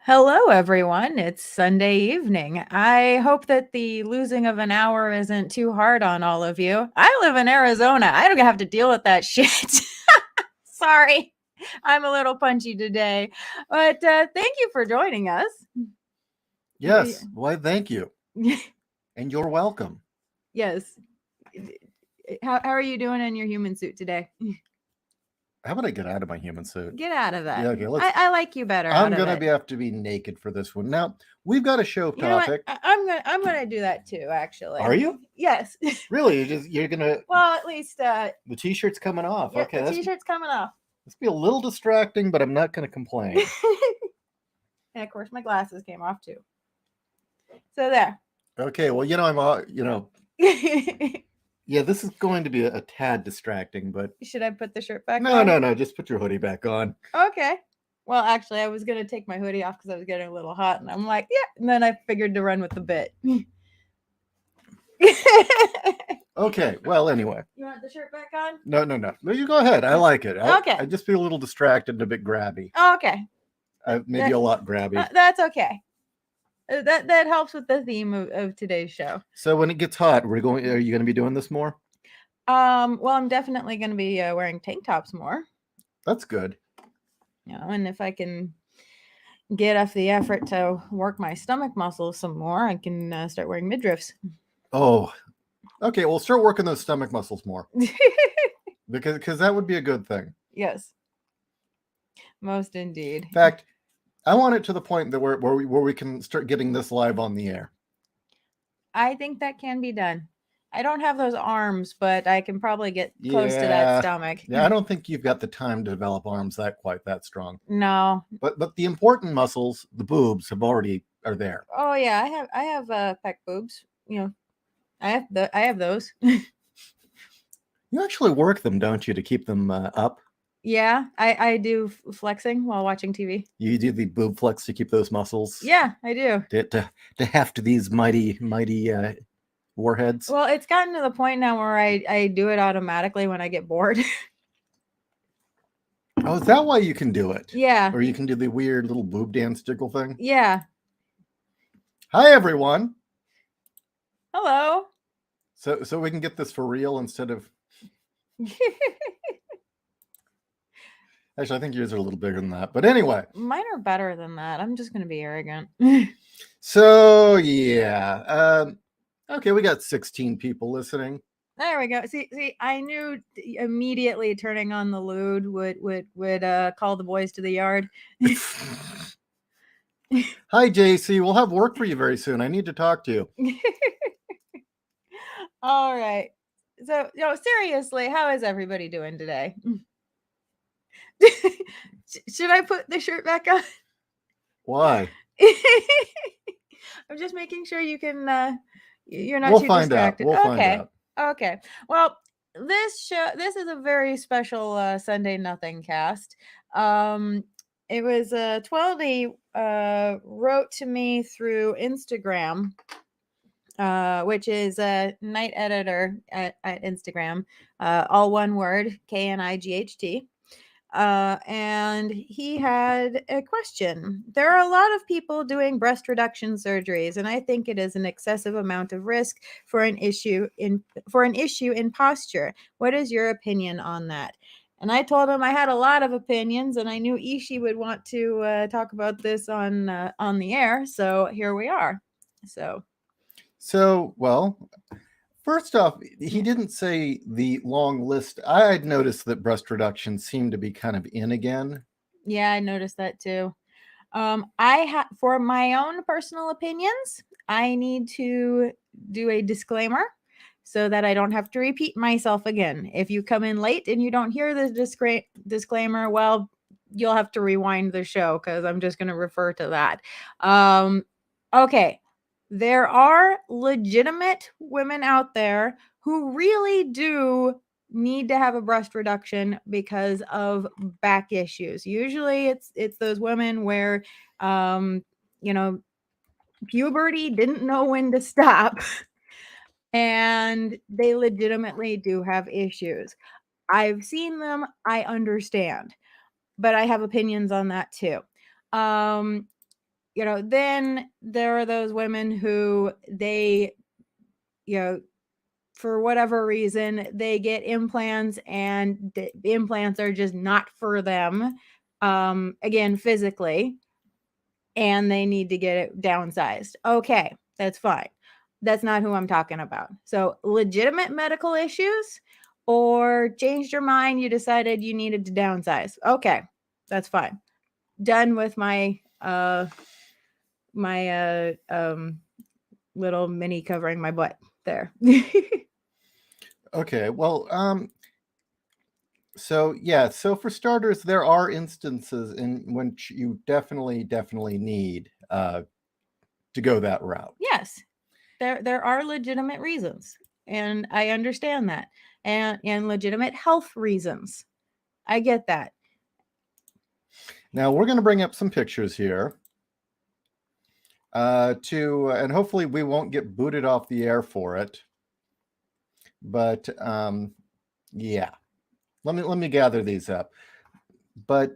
Hello, everyone. It's Sunday evening. I hope that the losing of an hour isn't too hard on all of you. I live in Arizona. I don't have to deal with that shit. Sorry, I'm a little punchy today. But thank you for joining us. Yes. Why, thank you. And you're welcome. Yes. How are you doing in your human suit today? How about I get out of my human suit? Get out of that. Yeah, okay, let's. I like you better. I'm gonna have to be naked for this one. Now we've got a show You know what? topic. I'm gonna do that too. Actually, Are you? Yes. Really? You're gonna. Well, at least The t-shirt's coming off. yeah, Okay, the t-shirt's coming off. This be a little distracting, but I'm not gonna complain. And of course, my glasses came off too. So there. Okay. Well, I'm. Yeah, this is going to be a tad distracting, but Should I put the shirt back no, on? no. Just put your hoodie back on. Okay. Well, actually, I was gonna take my hoodie off because I was getting a little hot, and I'm like, yeah. And then I figured to run with the bit. Okay. Well, anyway. You want the shirt back on? No. No, you go ahead. I like it. Okay. I just feel a little distracted and a bit grabby. Okay. Maybe a lot grabby. That's okay. That helps with the theme of today's show. So when it gets hot, are you going to be doing this more? Well, I'm definitely going to be wearing tank tops more. That's good. And if I can get up the effort to work my stomach muscles some more, I can start wearing midriffs. Oh, okay. Well, start working those stomach muscles more because that would be a good thing. Yes, most indeed. In fact, I want it to the point that where we can start getting this live on the air. I think that can be done. I don't have those arms, but I can probably get close to that stomach. Yeah, I don't think you've got the time to develop arms quite that strong. No. But the important muscles, the boobs, are there. Oh yeah, I have pec boobs. I have those. You actually work them, don't you, to keep them up? Yeah, I do flexing while watching TV. You do the boob flex to keep those muscles? Yeah, I do. To heft these mighty warheads? Well, it's gotten to the point now where I do it automatically when I get bored. Oh, is that why you can do it? Yeah. Or you can do the weird little boob dance jiggle thing? Yeah. Hi, everyone. Hello. So we can get this for real instead of... Actually, I think yours are a little bigger than that. But anyway. Mine are better than that. I'm just going to be arrogant. So, yeah. Okay, we got 16 people listening. There we go. See, I knew immediately turning on the lewd would call the boys to the yard. Hi, JC. We'll have work for you very soon. I need to talk to you. All right. So, seriously, how is everybody doing today? Should I put the shirt back on? Why? I'm just making sure you can. You're not too distracted. We'll find out. Okay. Well, this is a very special Sunday Nothing cast. It was 12 wrote to me through Instagram, which is a night editor at Instagram, all one word, KNIGHT. And he had a question. There are a lot of people doing breast reduction surgeries, and I think it is an excessive amount of risk for an issue in posture. What is your opinion on that? And I told him I had a lot of opinions, and I knew Ishi would want to talk about this on the air. So here we are. So, well, first off, he didn't say the long list. I had noticed that breast reduction seemed to be kind of in again. Yeah, I noticed that too. For my own personal opinions, I need to do a disclaimer so that I don't have to repeat myself again. If you come in late and you don't hear the disclaimer, well, you'll have to rewind the show because I'm just going to refer to that. Okay. There are legitimate women out there who really do need to have a breast reduction because of back issues. Usually it's those women where puberty didn't know when to stop and they legitimately do have issues. I've seen them, I understand, but I have opinions on that too. then there are those women who they, for whatever reason, they get implants and the implants are just not for them, again, physically, and they need to get it downsized. Okay, that's fine. That's not who I'm talking about. So legitimate medical issues, or changed your mind, you decided you needed to downsize. Okay, that's fine. Done with my little mini covering my butt there. Okay, well, so for starters, there are instances in which you definitely need to go that route. Yes, there are legitimate reasons, and I understand that, and legitimate health reasons. I get that. Now we're going to bring up some pictures here. And hopefully we won't get booted off the air for it. But yeah, let me gather these up. But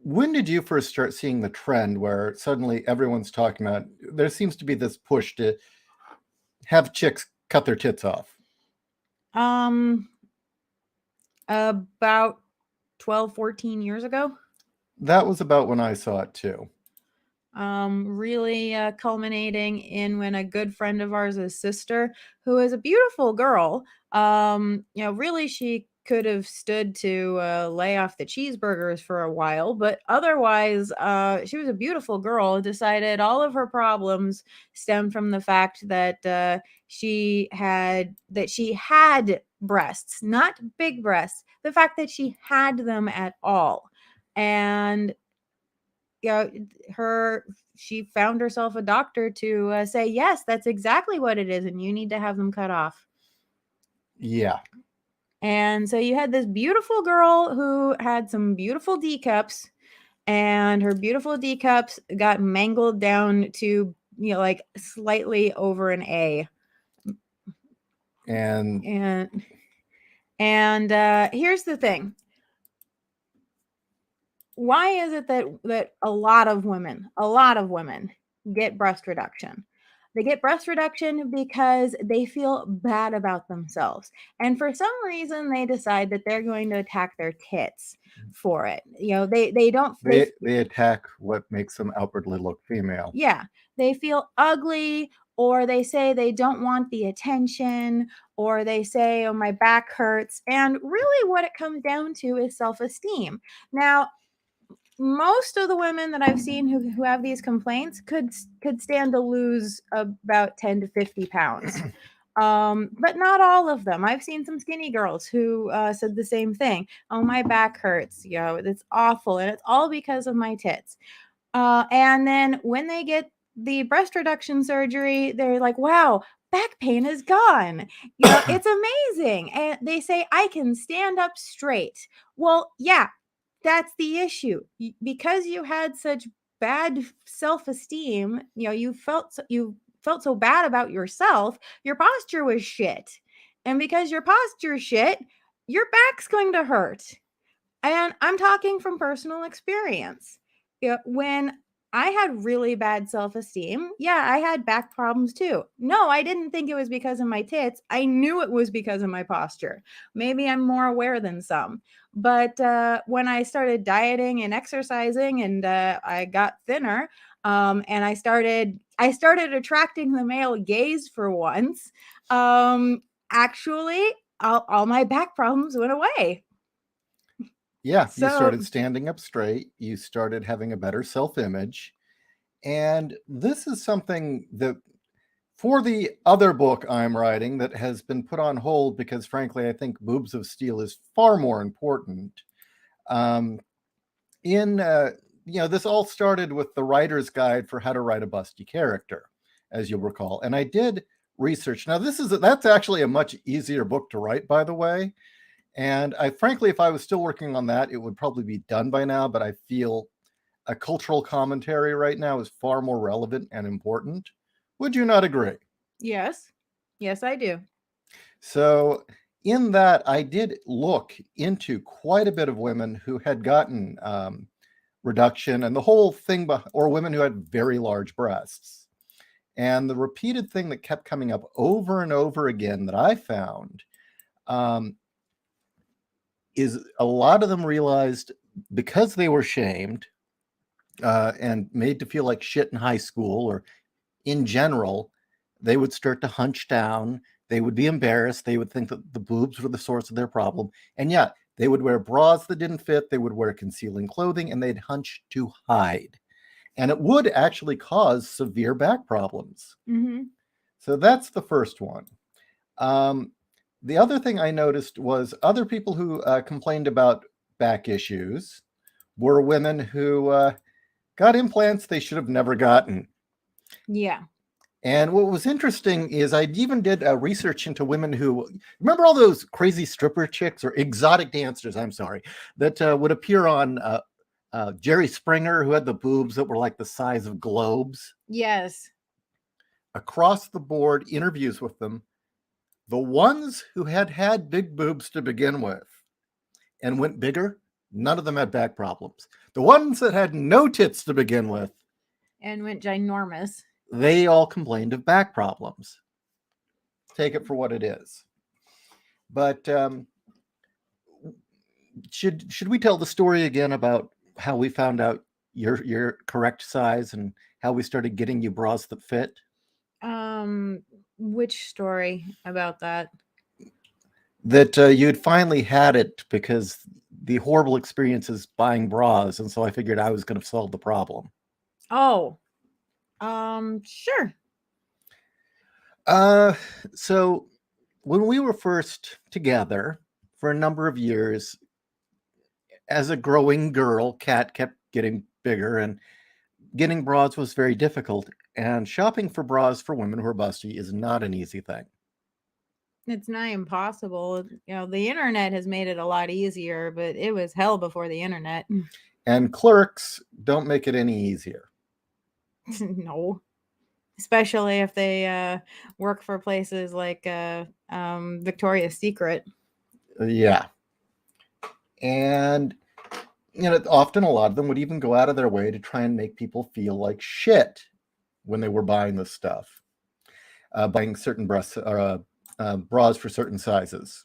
when did you first start seeing the trend where suddenly everyone's talking about, there seems to be this push to have chicks cut their tits off? About 12, 14 years ago. That was about when I saw it too. Really culminating in when a good friend of ours' sister, who is a beautiful girl, really she could have stood to lay off the cheeseburgers for a while, but otherwise, she was a beautiful girl, decided all of her problems stemmed from the fact that she had breasts, not big breasts, the fact that she had them at all. And she found herself a doctor to say, yes, that's exactly what it is, and you need to have them cut off. Yeah. And so you had this beautiful girl who had some beautiful D cups, and her beautiful D cups got mangled down to, like slightly over an A. And here's the thing. Why is it that a lot of women get breast reduction? They get breast reduction because they feel bad about themselves. And for some reason, they decide that they're going to attack their tits for it. they attack what makes them outwardly look female. Yeah. They feel ugly, or they say they don't want the attention, or they say, oh, my back hurts. And really, what it comes down to is self-esteem. Now, most of the women that I've seen who have these complaints could stand to lose about 10 to 50 pounds. But not all of them. I've seen some skinny girls who said the same thing. Oh, my back hurts. It's awful. And it's all because of my tits. And then when they get the breast reduction surgery, they're like, wow, back pain is gone. It's amazing. And they say, I can stand up straight. Well, yeah, that's the issue. Because you had such bad self-esteem, you felt so bad about yourself, your posture was shit. And because your posture is shit, your back's going to hurt. And I'm talking from personal experience. When I had really bad self-esteem, yeah, I had back problems too. No, I didn't think it was because of my tits. I knew it was because of my posture. Maybe I'm more aware than some. But when I started dieting and exercising, and I got thinner, and I started attracting the male gaze for once, actually, all my back problems went away. Yeah, you started standing up straight. You started having a better self-image. And this is something that, for the other book I'm writing that has been put on hold because, frankly, I think Boobs of Steel is far more important. This all started with the writer's guide for how to write a busty character, as you'll recall. And I did research. Now, that's actually a much easier book to write, by the way. And frankly, if I was still working on that, it would probably be done by now. But I feel a cultural commentary right now is far more relevant and important. Would you not agree? Yes. Yes, I do. So in that, I did look into quite a bit of women who had gotten reduction and the whole thing, or women who had very large breasts. And the repeated thing that kept coming up over and over again that I found is a lot of them realized because they were shamed and made to feel like shit in high school or in general, they would start to hunch down. They would be embarrassed. They would think that the boobs were the source of their problem. And yeah, they would wear bras that didn't fit. They would wear concealing clothing and they'd hunch to hide. And it would actually cause severe back problems. Mm-hmm. So that's the first one. The other thing I noticed was other people who complained about back issues were women who got implants they should have never gotten. Yeah. And what was interesting is I even did research into women who, remember all those crazy stripper chicks or exotic dancers, I'm sorry, that would appear on Jerry Springer, who had the boobs that were like the size of globes. Yes. Across the board interviews with them, the ones who had big boobs to begin with and went bigger, none of them had back problems. The ones that had no tits to begin with and went ginormous, they all complained of back problems. Take it for what it is. But should we tell the story again about how we found out your correct size and how we started getting you bras that fit? Which story about that? That you'd finally had it because the horrible experiences buying bras, and so I figured I was going to solve the problem. Oh, sure. So when we were first together for a number of years, as a growing girl, Kat kept getting bigger and getting bras was very difficult. And shopping for bras for women who are busty is not an easy thing. It's nigh impossible. You know, the internet has made it a lot easier, but it was hell before the internet. And clerks don't make it any easier. No. Especially if they work for places like Victoria's Secret. Yeah. And often a lot of them would even go out of their way to try and make people feel like shit when they were buying this stuff, buying certain bras for certain sizes.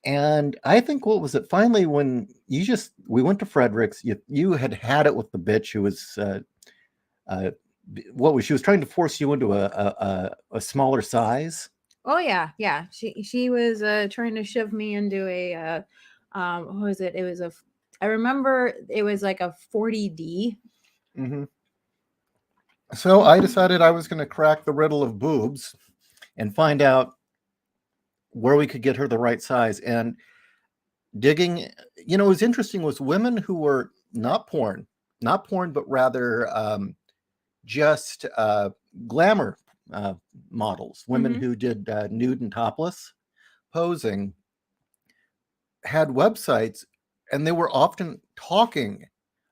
And I think what was it finally when we went to Frederick's, you had it with the bitch who was she was trying to force you into a smaller size. Oh yeah, yeah. She was trying to shove me into a what was it? It was I remember it was like a 40D. Mm-hmm. So I decided I was going to crack the riddle of boobs and find out where we could get her the right size. And digging, what was interesting was women who were not porn, but rather just glamour models, women who did nude and topless posing, had websites, and they were often talking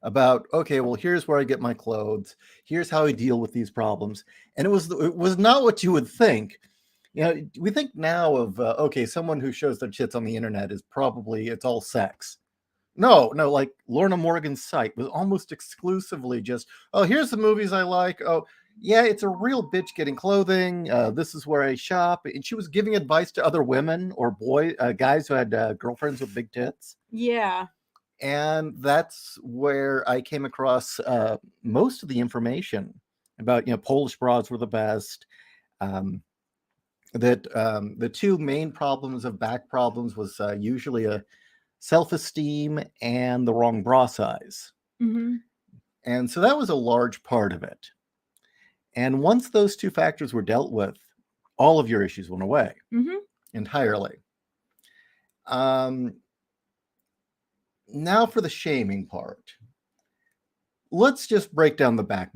about, okay, well, here's where I get my clothes, here's how I deal with these problems. And it was not what you would think. We think now of okay, someone who shows their tits on the internet is probably, it's all sex. No, like Lorna Morgan's site was almost exclusively just, oh, here's the movies I like. Oh, yeah, it's a real bitch getting clothing. This is where I shop. And she was giving advice to other women or guys who had girlfriends with big tits. Yeah. And that's where I came across most of the information about, Polish bras were the best. That the two main problems of back problems was usually a self-esteem and the wrong bra size. Mm-hmm. And so that was a large part of it. And once those two factors were dealt with, all of your issues went away entirely. Now for the shaming part. Let's just break down the back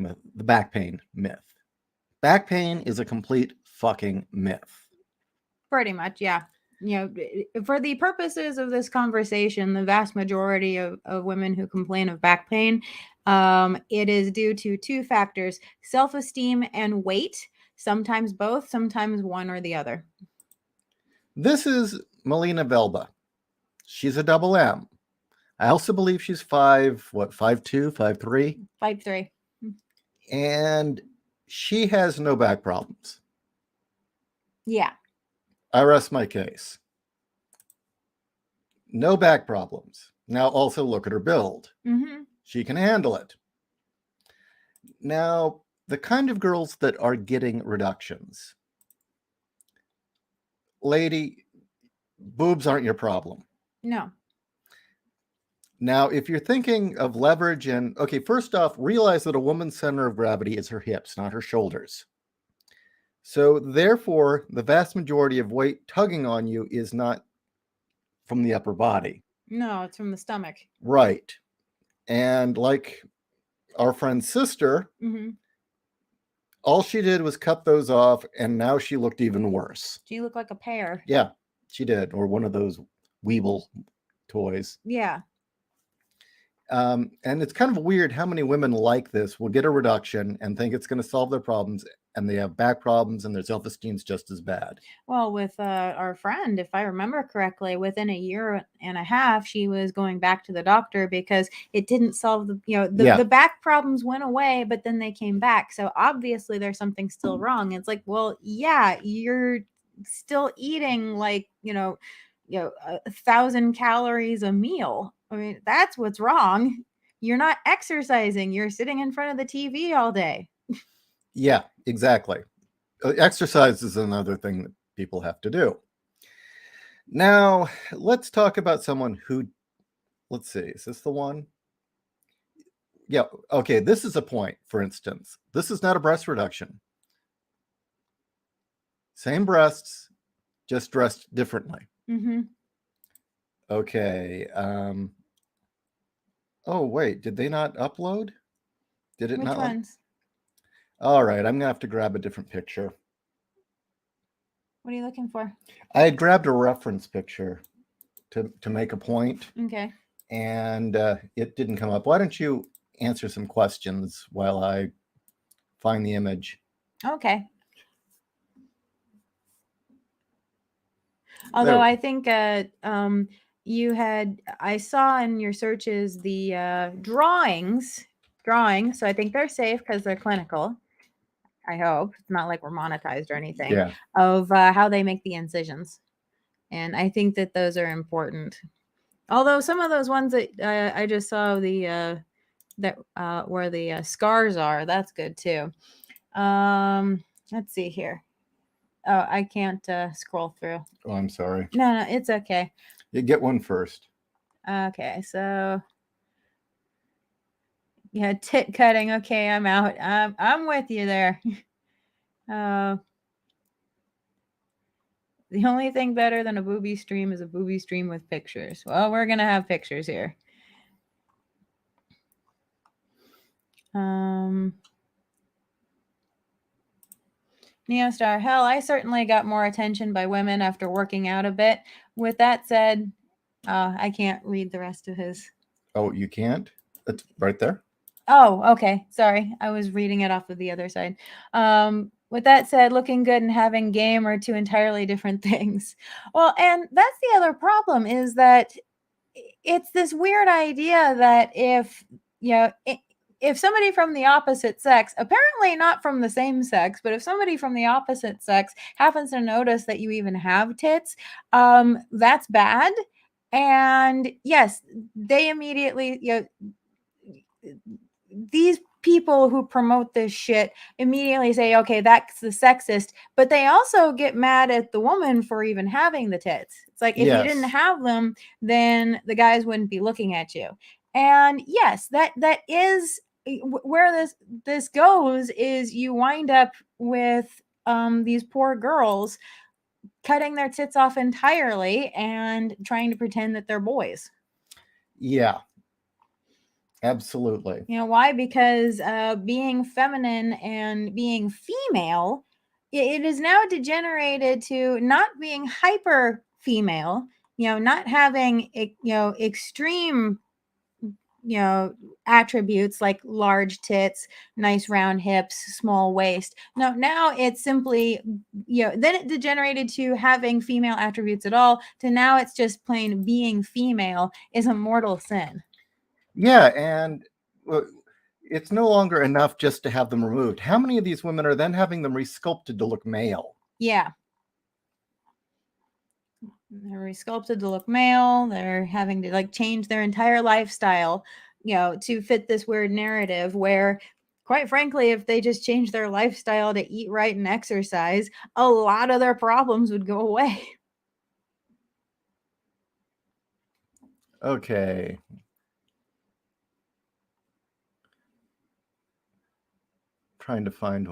pain myth. Back pain is a complete fucking myth. Pretty much, yeah. For the purposes of this conversation, the vast majority of women who complain of back pain, it is due to two factors: self-esteem and weight. Sometimes both, sometimes one or the other. This is Melina Velba. She's a double M. I also believe she's 5'2", 5'3", 5'3". and she has no back problems. Yeah. I rest my case. No back problems. Now also look at her build. Mm-hmm. She can handle it. Now, the kind of girls that are getting reductions. Lady, boobs aren't your problem. No. Now, if you're thinking of leverage and, okay, first off, realize that a woman's center of gravity is her hips, not her shoulders. So therefore, the vast majority of weight tugging on you is not from the upper body. No, it's from the stomach. Right. And like our friend's sister, Mm-hmm. all she did was cut those off, and now she looked even worse. She looked like a pear. Yeah, she did. Or one of those Weeble toys. Yeah. And it's kind of weird how many women like this will get a reduction and think it's going to solve their problems, and they have back problems and their self-esteem's just as bad. Well, with our friend, if I remember correctly, within a year and a half, she was going back to the doctor because it didn't solve the back problems went away, but then they came back. So obviously there's something still wrong. It's like, well, yeah, you're still eating like, 1,000 calories a meal. I mean, that's what's wrong. You're not exercising. You're sitting in front of the TV all day. Yeah, exactly. Exercise is another thing that people have to do. Now, let's talk about someone who, let's see, is this the one? Yeah, okay, this is a point, for instance. This is not a breast reduction. Same breasts, just dressed differently. Mm-hmm. Okay. Oh, wait, did they not upload? Did it Which not? ones? All right, I'm going to have to grab a different picture. What are you looking for? I had grabbed a reference picture to make a point. Okay. And it didn't come up. Why don't you answer some questions while I find the image? Okay. Although I think you had, I saw in your searches the drawings, so I think they're safe because they're clinical. I hope it's not like we're monetized or anything. Yeah. Of how they make the incisions, and I think that those are important. Although some of those ones that I just saw where the scars are, that's good too. Let's see here. Oh, I can't scroll through. Oh, I'm sorry. No, it's okay. You get one first. Okay, so yeah, tit cutting. Okay, I'm out. I'm with you there. The only thing better than a booby stream is a booby stream with pictures. Well, we're gonna have pictures here. Neostar, hell, I certainly got more attention by women after working out a bit. With that said, I can't read the rest of his. Oh, you can't? It's right there. Oh, okay. Sorry. I was reading it off of the other side. With that said, looking good and having game are two entirely different things. Well, and that's the other problem is that it's this weird idea that if somebody from the opposite sex, apparently not from the same sex, but if somebody from the opposite sex happens to notice that you even have tits, that's bad. And yes, they immediately, these people who promote this shit immediately say, okay, that's the sexist, but they also get mad at the woman for even having the tits. It's like, if you didn't have them, then the guys wouldn't be looking at you. And yes, that is where this goes, is you wind up with these poor girls cutting their tits off entirely and trying to pretend that they're boys. Yeah. Absolutely. Why? Because being feminine and being female, it is now degenerated to not being hyper female, not having, extreme attributes like large tits, nice round hips, small waist. No, now it's simply, then it degenerated to having female attributes at all, to now it's just plain being female is a mortal sin. Yeah, and it's no longer enough just to have them removed. How many of these women are then having them resculpted to look male? Yeah. They're resculpted to look male. They're having to like change their entire lifestyle, to fit this weird narrative where, quite frankly, if they just change their lifestyle to eat right and exercise, a lot of their problems would go away. Okay. Trying to find.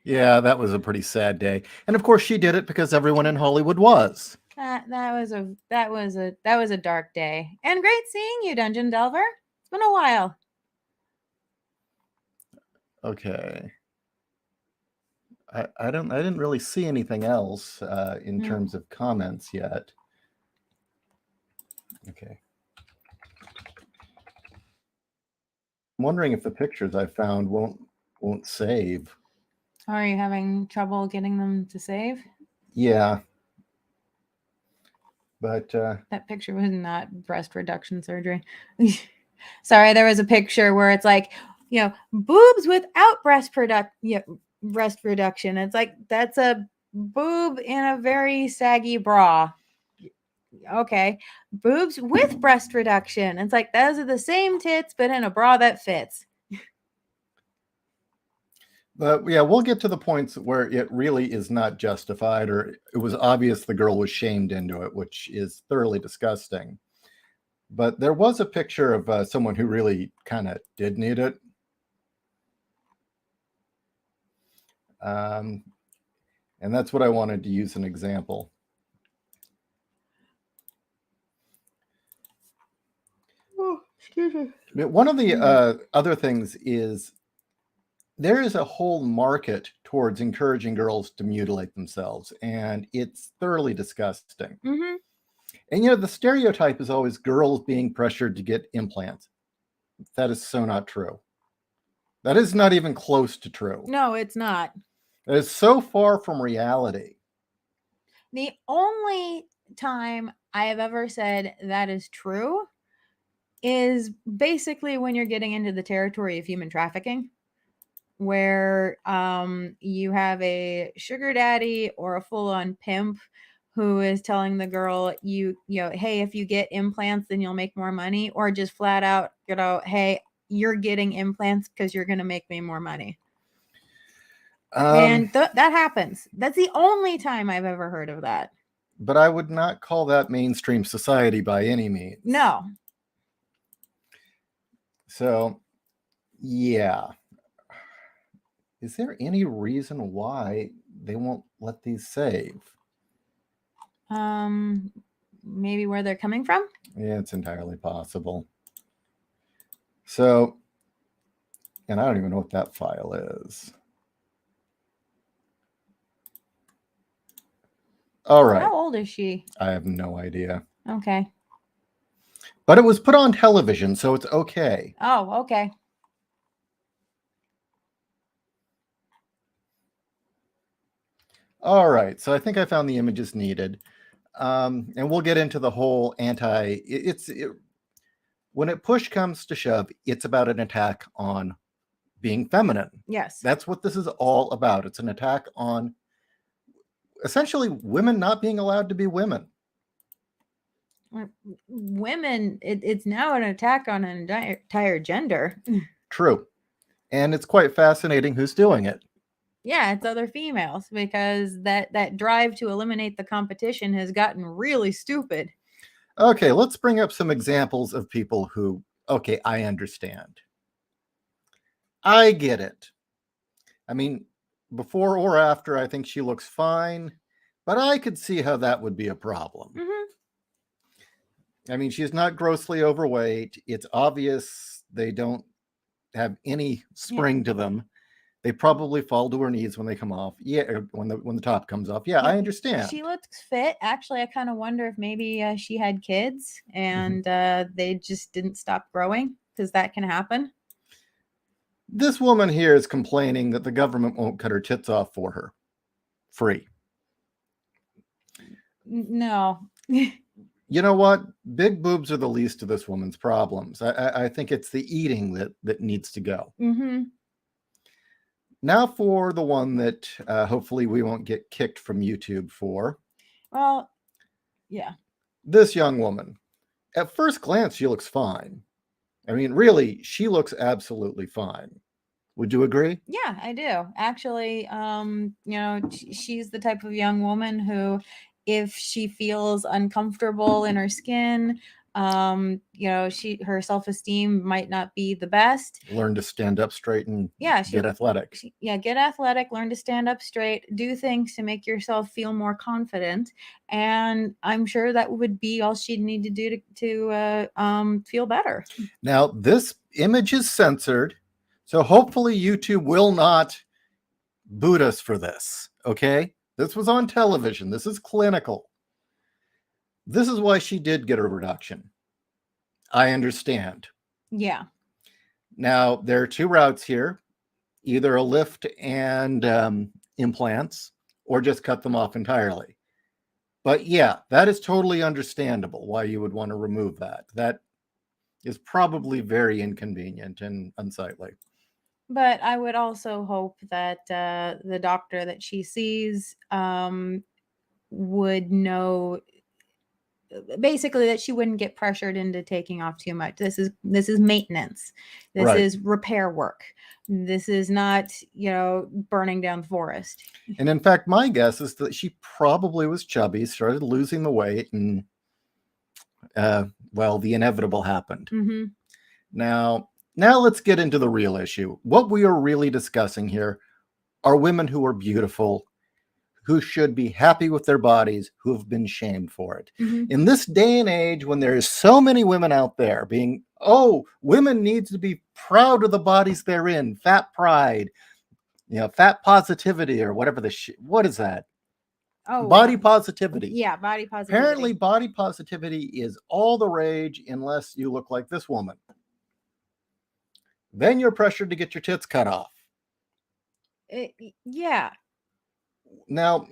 Yeah, that was a pretty sad day. And of course she did it because everyone in Hollywood was. That was a dark day. And great seeing you, Dungeon Delver. It's been a while. Okay. I didn't really see anything else in terms of comments yet. Okay. I'm wondering if the pictures I found won't save. Are you having trouble getting them to save? Yeah. But that picture was not breast reduction surgery. Sorry, there was a picture where it's like, boobs without breast reduction. It's like that's a boob in a very saggy bra. Okay, boobs with breast reduction. It's like those are the same tits, but in a bra that fits. But yeah, we'll get to the points where it really is not justified, or it was obvious the girl was shamed into it, which is thoroughly disgusting. But there was a picture of someone who really kind of did need it. And that's what I wanted to use an example. Oh, excuse me. But one of the other things is there is a whole market towards encouraging girls to mutilate themselves, and it's thoroughly disgusting. Mm-hmm. And the stereotype is always girls being pressured to get implants. That is so not true. That is not even close to true. No, it's not. It is so far from reality. The only time I have ever said that is true is basically when you're getting into the territory of human trafficking, where you have a sugar daddy or a full-on pimp who is telling the girl, hey, if you get implants then you'll make more money, or just flat out, hey, you're getting implants because you're going to make me more money. And that happens. That's the only time I've ever heard of that. But I would not call that mainstream society by any means. No. So, yeah. Is there any reason why they won't let these save? Maybe where they're coming from? Yeah, it's entirely possible. So, and I don't even know what that file is. All right. How old is she? I have no idea. Okay. But it was put on television, so it's okay. Oh, okay. All right. So I think I found the images needed. And we'll get into the whole when push comes to shove, it's about an attack on being feminine. Yes. That's what this is all about. It's an attack on essentially women not being allowed to be women. Women, it's now an attack on an entire gender. True. And it's quite fascinating who's doing it. Yeah, it's other females, because that drive to eliminate the competition has gotten really stupid. Okay, let's bring up some examples of people who, okay, I understand. I get it. I mean, before or after, I think she looks fine, but I could see how that would be a problem. Mm-hmm. I mean, she's not grossly overweight. It's obvious they don't have any spring to them. They probably fall to her knees when they come off. Yeah, when the top comes off. Yeah, I understand. She looks fit. Actually, I kind of wonder if maybe she had kids and they just didn't stop growing, because that can happen. This woman here is complaining that the government won't cut her tits off for her. Free. No. You know what? Big boobs are the least of this woman's problems. I think it's the eating that needs to go. Mm-hmm. Now for the one that hopefully we won't get kicked from YouTube for. Well, yeah. This young woman. At first glance, she looks fine. I mean, really, she looks absolutely fine. Would you agree? Yeah, I do. Actually, she's the type of young woman who, if she feels uncomfortable in her skin, her self-esteem might not be the best. Learn to stand up straight and get athletic. Get athletic, learn to stand up straight, do things to make yourself feel more confident. And I'm sure that would be all she'd need to do to feel better. Now, this image is censored, so hopefully YouTube will not boot us for this, okay? This was on television. This is clinical. This is why she did get a reduction. I understand. Yeah. Now, there are two routes here, either a lift and implants, or just cut them off entirely. But yeah, that is totally understandable why you would want to remove that. That is probably very inconvenient and unsightly. But I would also hope that the doctor that she sees would know, basically, that she wouldn't get pressured into taking off too much. This is maintenance. This Right. is repair work. This is not, burning down the forest. And in fact, my guess is that she probably was chubby, started losing the weight, and the inevitable happened. Mm-hmm. Now let's get into the real issue. What we are really discussing here are women who are beautiful, who should be happy with their bodies, who have been shamed for it. Mm-hmm. In this day and age, when there is so many women out there being, women need to be proud of the bodies they're in, fat pride, fat positivity, or whatever what is that? Oh, body positivity. Yeah, body positivity. Apparently, body positivity is all the rage unless you look like this woman. Then you're pressured to get your tits cut off. Yeah. Now,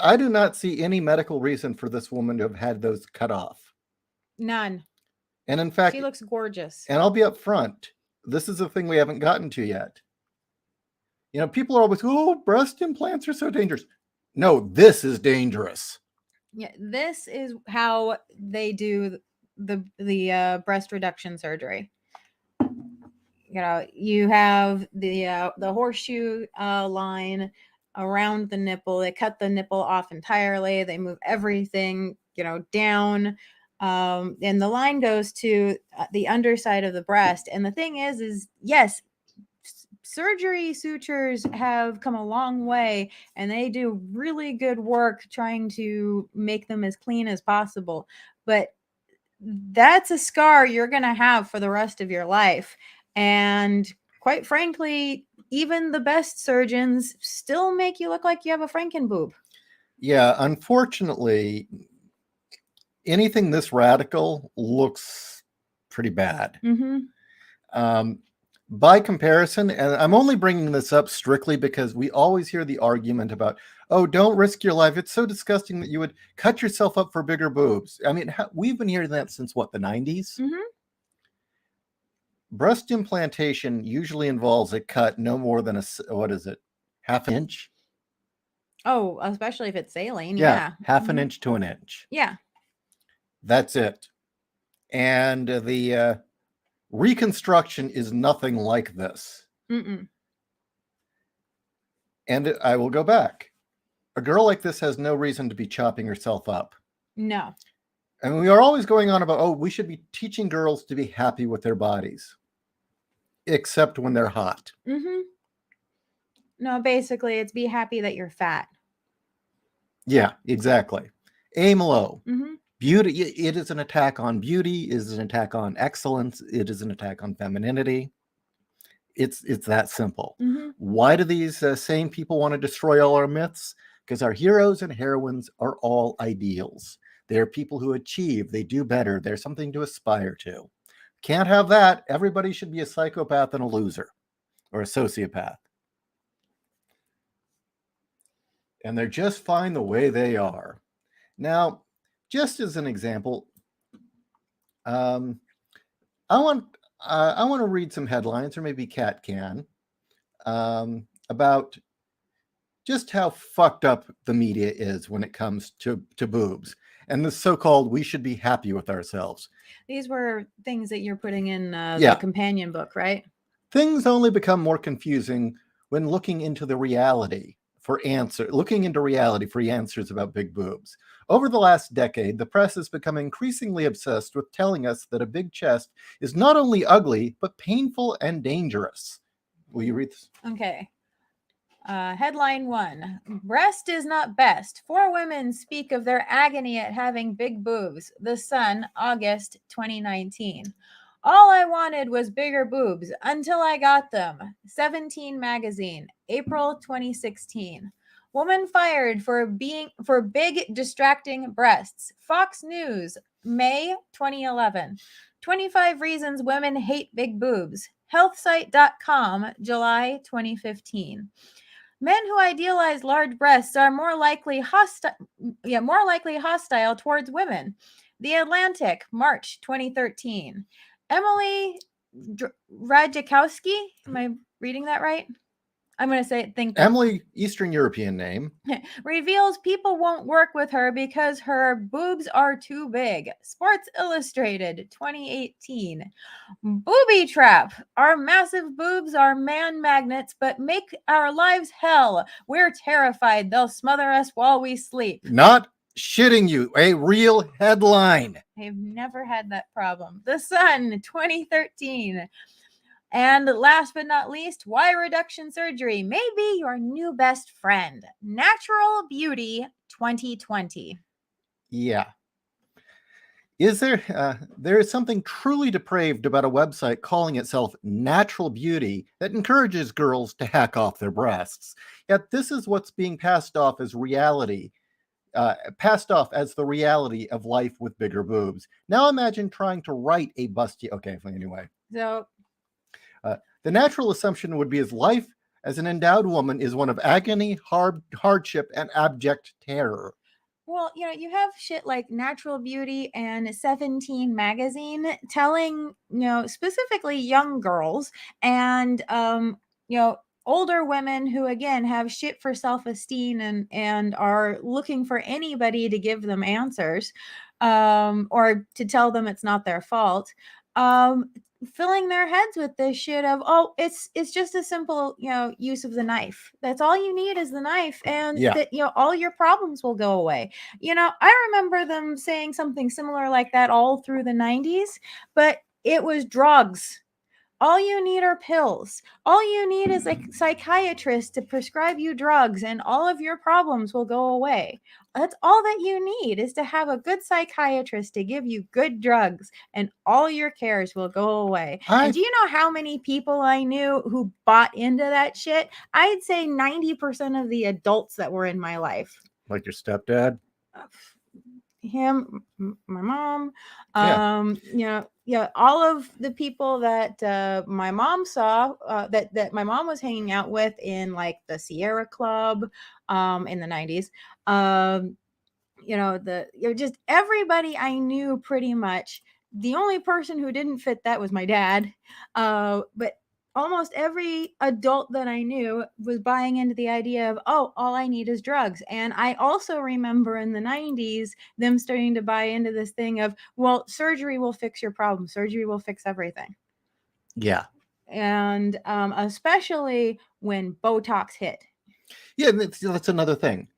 I do not see any medical reason for this woman to have had those cut off. None. And in fact, she looks gorgeous. And I'll be up front. This is a thing we haven't gotten to yet. People are always, breast implants are so dangerous. No, this is dangerous. Yeah, this is how they do the breast reduction surgery. You have the horseshoe line around the nipple. They cut the nipple off entirely. They move everything, down. And the line goes to the underside of the breast. And the thing is yes, surgery sutures have come a long way, and they do really good work trying to make them as clean as possible. But that's a scar you're going to have for the rest of your life. And quite frankly, even the best surgeons still make you look like you have a Frankenboob. Yeah, unfortunately, anything this radical looks pretty bad. Mm-hmm. By comparison, and I'm only bringing this up strictly because we always hear the argument about, don't risk your life. It's so disgusting that you would cut yourself up for bigger boobs. I mean, we've been hearing that since what, the 90s? Mm-hmm. Breast implantation usually involves a cut no more than half an inch? Oh, especially if it's saline. Yeah. Half an Mm-hmm. inch to an inch. Yeah. That's it. And the reconstruction is nothing like this. Mm-mm. And I will go back. A girl like this has no reason to be chopping herself up. No. And we are always going on about, we should be teaching girls to be happy with their bodies. Except when they're hot. Mm-hmm. No, basically, it's be happy that you're fat. Yeah, exactly. Aim low. Mm-hmm. Beauty, it is an attack on beauty, it is an attack on excellence, it is an attack on femininity. It's that simple. Mm-hmm. Why do these same people want to destroy all our myths? Because our heroes and heroines are all ideals. They're people who achieve, they do better, they're something to aspire to. Can't have that. Everybody should be a psychopath and a loser or a sociopath. And they're just fine the way they are. Now, just as an example, I want to read some headlines, or maybe Kat can, about just how fucked up the media is when it comes to boobs and the so-called we should be happy with ourselves. These were things that you're putting in Yeah. the companion book, right? Things only become more confusing when looking into reality for answers about big boobs. Over the last decade, the press has become increasingly obsessed with telling us that a big chest is not only ugly, but painful and dangerous. Will you read this? Okay. Headline 1. Breast is not best. 4 women speak of their agony at having big boobs. The Sun, August 2019. All I wanted was bigger boobs until I got them. 17 Magazine, April 2016. Woman fired for big distracting breasts. Fox News, May 2011. 25 reasons women hate big boobs. Healthsite.com, July 2015. Men who idealize large breasts are more likely hostile towards women. The Atlantic, March 2013. Emily Radziszkowski, am I reading that right? I'm going to think that Emily, Eastern European name, reveals people won't work with her because her boobs are too big. Sports Illustrated, 2018. Booby trap. Our massive boobs are man magnets, but make our lives hell. We're terrified they'll smother us while we sleep. Not shitting you, a real headline. I've never had that problem. The Sun, 2013. And last but not least, why reduction surgery may be your new best friend. Natural Beauty 2020. Yeah. Is there is something truly depraved about a website calling itself Natural Beauty that encourages girls to hack off their breasts. Yet this is what's being passed off as reality, passed off as the reality of life with bigger boobs. Now imagine trying to write a busty. Okay, anyway. So the natural assumption would be as life as an endowed woman is one of agony, hardship, and abject terror. Well, you have shit like Natural Beauty and 17 Magazine telling, specifically young girls and, older women who, again, have shit for self-esteem and are looking for anybody to give them answers or to tell them it's not their fault. Filling their heads with this shit of, oh, it's just a simple use of the knife. That's all you need is the knife, and that all your problems will go away. I remember them saying something similar like that all through the 90s, but it was drugs. All you need are pills. All you need is a psychiatrist to prescribe you drugs, and all of your problems will go away. That's all that you need, is to have a good psychiatrist to give you good drugs, and all your cares will go away. And do you know how many people I knew who bought into that shit? I'd say 90% of the adults that were in my life. Like your stepdad? Him, my mom, all of the people that my mom saw, that my mom was hanging out with in like the Sierra Club in the 90s. Just everybody I knew pretty much. The only person who didn't fit that was my dad. But almost every adult that I knew was buying into the idea of, oh, all I need is drugs. And I also remember in the 90s, them starting to buy into this thing of, well, surgery will fix your problem. Surgery will fix everything. Yeah. And especially when Botox hit. Yeah, that's another thing.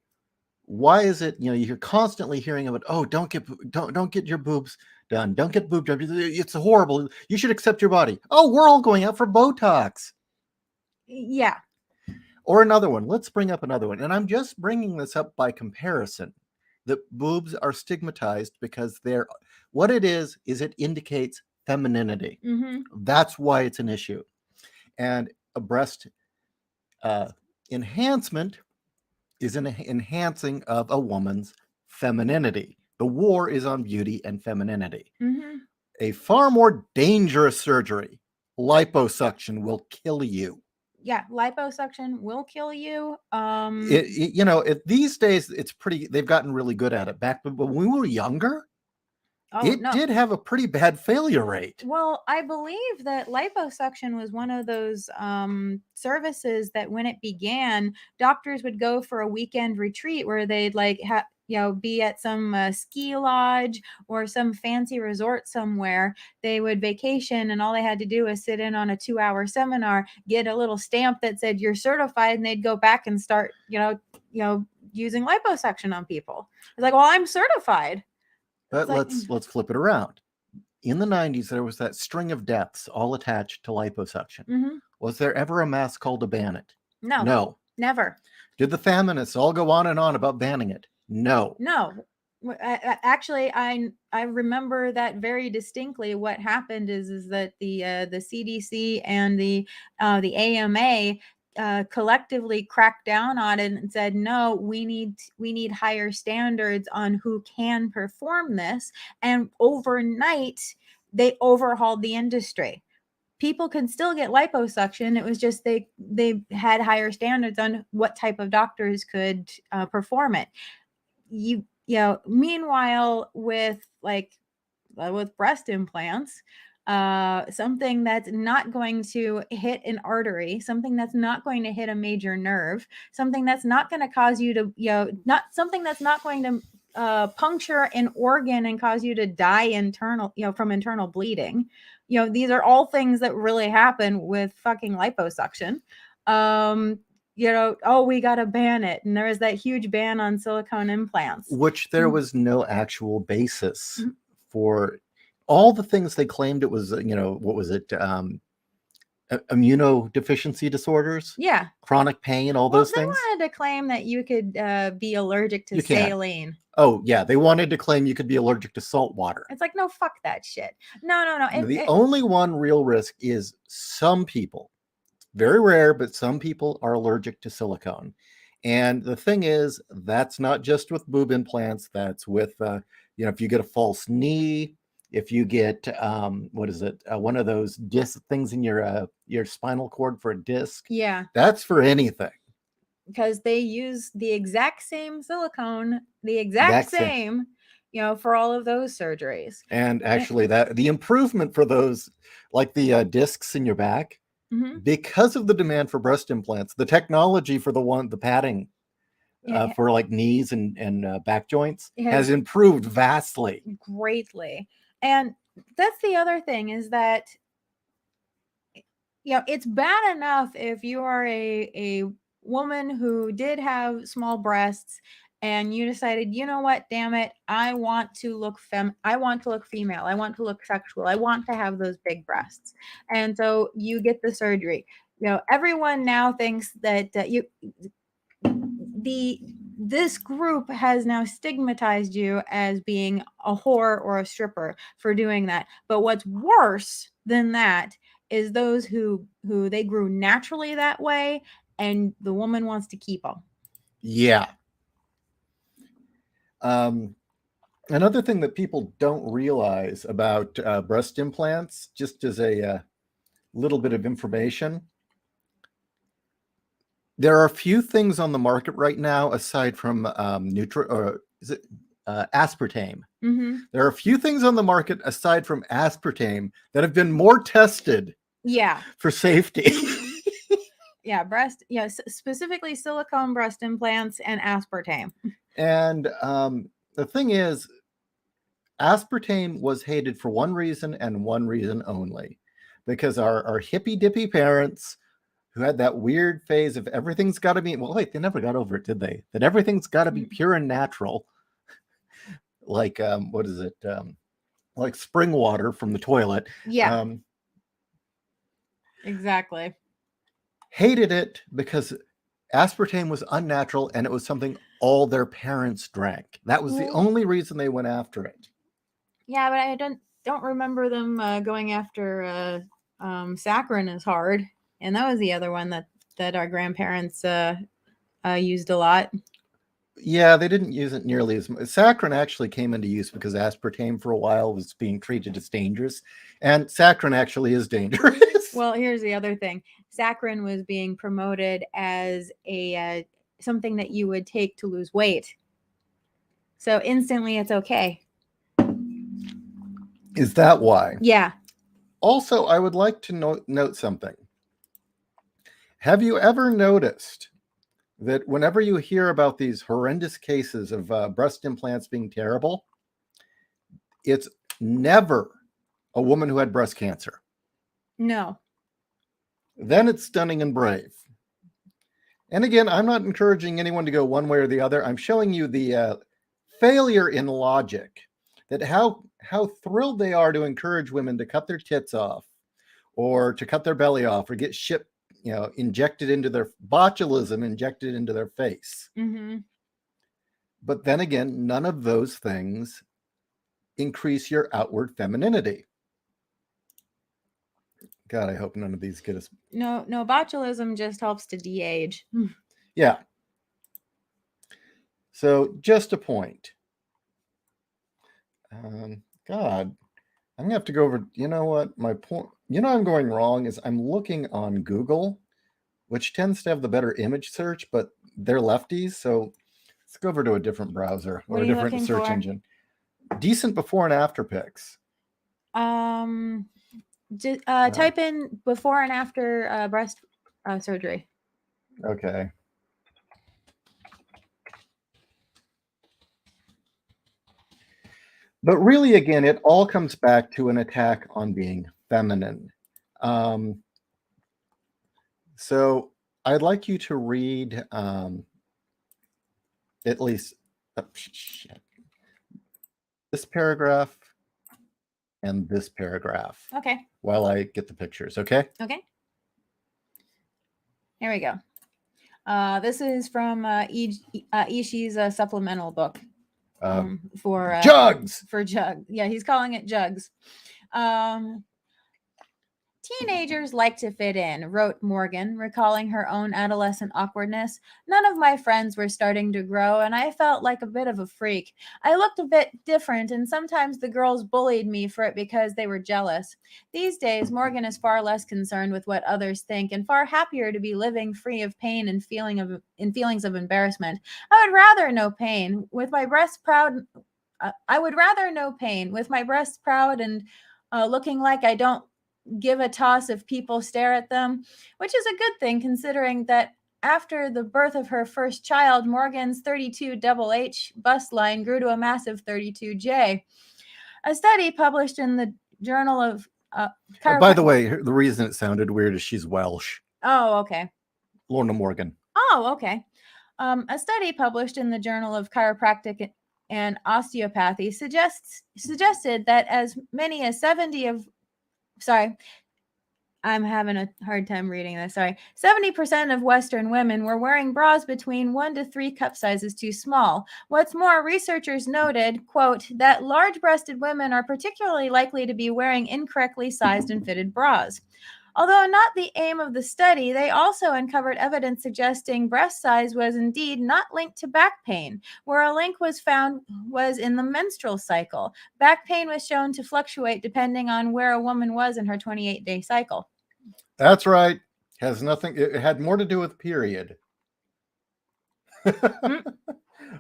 Why is it, you're constantly hearing about, oh, don't get your boobs done. Don't get boob jobs. It's horrible. You should accept your body. Oh, we're all going out for Botox. Yeah. Or another one. Let's bring up another one. And I'm just bringing this up by comparison. That boobs are stigmatized because what it is it indicates femininity. Mm-hmm. That's why it's an issue. And a breast enhancement is an enhancing of a woman's femininity. The war is on beauty and femininity. Mm-hmm. A far more dangerous surgery, liposuction, will kill you. Yeah, liposuction will kill you. These days it's pretty. They've gotten really good at it. Back when we were younger, Oh, it no. did have a pretty bad failure rate. Well, I believe that liposuction was one of those services that when it began, doctors would go for a weekend retreat where they'd like be at some ski lodge or some fancy resort somewhere. They would vacation, and all they had to do was sit in on a 2-hour seminar, get a little stamp that said you're certified, and they'd go back and start, using liposuction on people. It's like, well, I'm certified. But let's flip it around. In the 90s, there was that string of deaths all attached to liposuction. Mm-hmm. Was there ever a mass call to ban it? No. Never. Did the feminists all go on and on about banning it? No. Actually, I remember that very distinctly. What happened is that the CDC and the AMA collectively cracked down on it and said, no, we need higher standards on who can perform this. And overnight, they overhauled the industry. People can still get liposuction. It was just they had higher standards on what type of doctors could perform it. Meanwhile, with breast implants, something that's not going to hit an artery, something that's not going to hit a major nerve, something that's not going to cause you to, not something that's not going to puncture an organ and cause you to die from internal bleeding. These are all things that really happen with fucking liposuction. We got to ban it. And there was that huge ban on silicone implants. Which there was no actual basis for. All the things they claimed it was, what was it? Immunodeficiency disorders. Yeah. Chronic pain, all those things. They wanted to claim that you could be allergic to saline. Oh, yeah. They wanted to claim you could be allergic to salt water. It's like, no, fuck that shit. No. The only one real risk is some people, very rare, but some people are allergic to silicone. And the thing is, that's not just with boob implants. That's with, if you get a false knee, if you get, one of those disc things in your spinal cord for a disc. Yeah. That's for anything. Because they use the exact same silicone, the exact same, for all of those surgeries. And actually, the improvement for those, like the discs in your back, because of the demand for breast implants, the technology for the padding for like knees and back joints has improved vastly. Greatly. And that's the other thing is that, it's bad enough if you are a woman who did have small breasts and you decided, you know what, damn it, I want to look female, I want to look sexual, I want to have those big breasts. And so you get the surgery. Everyone now thinks that this group has now stigmatized you as being a whore or a stripper for doing that. But what's worse than that is those who they grew naturally that way, and the woman wants to keep them. Yeah. Another thing that people don't realize about breast implants, just as a little bit of information, there are a few things on the market right now aside from aspartame. There are a few things on the market aside from aspartame that have been more tested for safety. Specifically silicone breast implants and aspartame. And the thing is, aspartame was hated for one reason and one reason only, because our hippy dippy parents who had that weird phase of everything's got to be, well, wait, they never got over it, did they? That everything's got to be pure and natural. Like, like spring water from the toilet. Yeah. Exactly. Hated it because aspartame was unnatural and it was something all their parents drank. That was the only reason they went after it. Yeah, but I don't remember them going after saccharin as hard. And that was the other one that our grandparents used a lot. Yeah, they didn't use it nearly as much. Saccharin actually came into use because aspartame for a while was being treated as dangerous, and saccharin actually is dangerous. Well, here's the other thing. Saccharin was being promoted as a something that you would take to lose weight. So instantly it's okay. Is that why? Yeah. Also, I would like to note something. Have you ever noticed that whenever you hear about these horrendous cases of breast implants being terrible, it's never a woman who had breast cancer? No. Then it's Stunning and Brave. And again, I'm not encouraging anyone to go one way or the other. I'm showing you the failure in logic, that how thrilled they are to encourage women to cut their tits off or to cut their belly off or get shit, injected into their botulism, injected into their face. Mm-hmm. But then again, none of those things increase your outward femininity. God, I hope none of these get us. No, botulism just helps to de-age. Yeah. So just a point. God, I'm gonna have to go over. You know what? My point. I'm going wrong is I'm looking on Google, which tends to have the better image search, but they're lefties. So let's go over to a different browser What or are a you different looking search for? engine. Decent before and after pics. Just type in before and after breast surgery. Okay. But really, again, it all comes back to an attack on being feminine. So I'd like you to read at least this paragraph and this paragraph. Okay. While I get the pictures, okay? Okay. Here we go. This is from Ishii's supplemental book for Jugs. For Jug. Yeah, he's calling it Jugs. Teenagers like to fit in, wrote Morgan, recalling her own adolescent awkwardness. None of my friends were starting to grow, and I felt like a bit of a freak. I looked a bit different, and sometimes the girls bullied me for it because they were jealous. These days, Morgan is far less concerned with what others think and far happier to be living free of pain and feelings of embarrassment. I would rather know pain, with my breasts proud. I would rather know pain, with my breasts proud and looking like I don't give a toss if people stare at them, which is a good thing considering that after the birth of her first child, Morgan's 32HH bust line grew to a massive 32J. A study published in the Journal of By the way, the reason it sounded weird is she's Welsh. Oh, okay. Lorna Morgan. Oh, okay. A study published in the Journal of Chiropractic and Osteopathy suggested that as many as 70 of sorry, I'm having a hard time reading this. Sorry. 70% of Western women were wearing bras between 1 to 3 cup sizes too small. What's more, researchers noted, quote, that large-breasted women are particularly likely to be wearing incorrectly sized and fitted bras. Although not the aim of the study, they also uncovered evidence suggesting breast size was indeed not linked to back pain. Where a link was found was in the menstrual cycle. Back pain was shown to fluctuate depending on where a woman was in her 28-day cycle. That's right. Has nothing. It had more to do with period.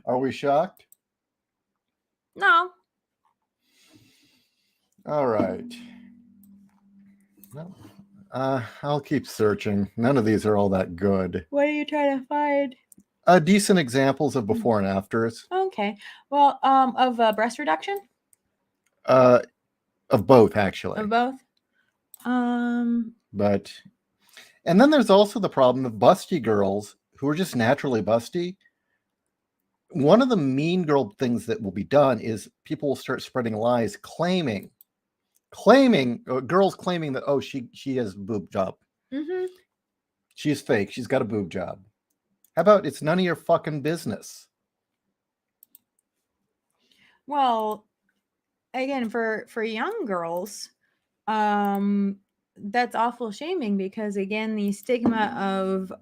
Are we shocked? No. All right. No. I'll keep searching. None of these are all that good. What are you trying to find? Decent examples of before and afters. Okay. Well, of breast reduction? Of both, actually. Of both? But, and then there's also the problem of busty girls who are just naturally busty. One of the mean girl things that will be done is people will start spreading lies, claiming girls claiming that, oh, she has a boob job. Mm-hmm. She's fake. She's got a boob job. How about it's none of your fucking business? Well, again, for young girls, that's awful shaming, because again, the stigma of,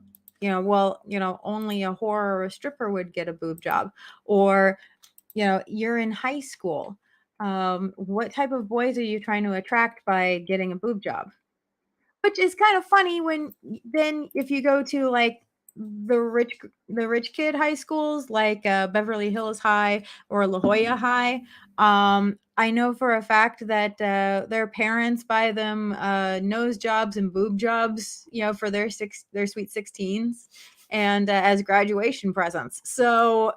only a whore or a stripper would get a boob job, or, you're in high school. What type of boys are you trying to attract by getting a boob job? Which is kind of funny when then if you go to like the rich kid high schools like Beverly Hills High or La Jolla High. I know for a fact that their parents buy them nose jobs and boob jobs, for their sweet 16s, and as graduation presents. So,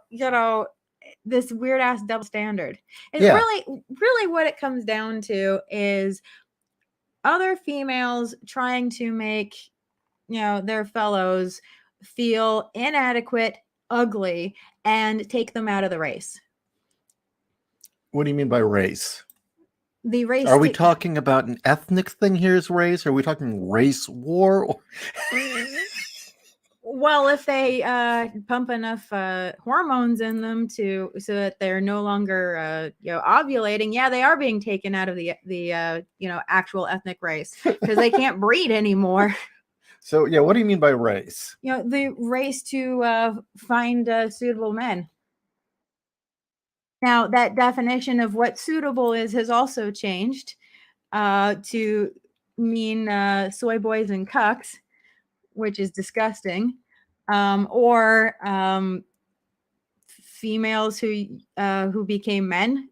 this weird ass double standard. And Yeah. really what it comes down to is other females trying to make, their fellows feel inadequate, ugly, and take them out of the race. What do you mean by race? The race. Are we talking about an ethnic thing here's race? Or are we talking race war? Well, if they pump enough hormones in them so that they're no longer ovulating, yeah, they are being taken out of the actual ethnic race because they can't breed anymore. So yeah, what do you mean by race? The race to find suitable men. Now, that definition of what suitable is has also changed to mean soy boys and cucks, which is disgusting, or females who became men.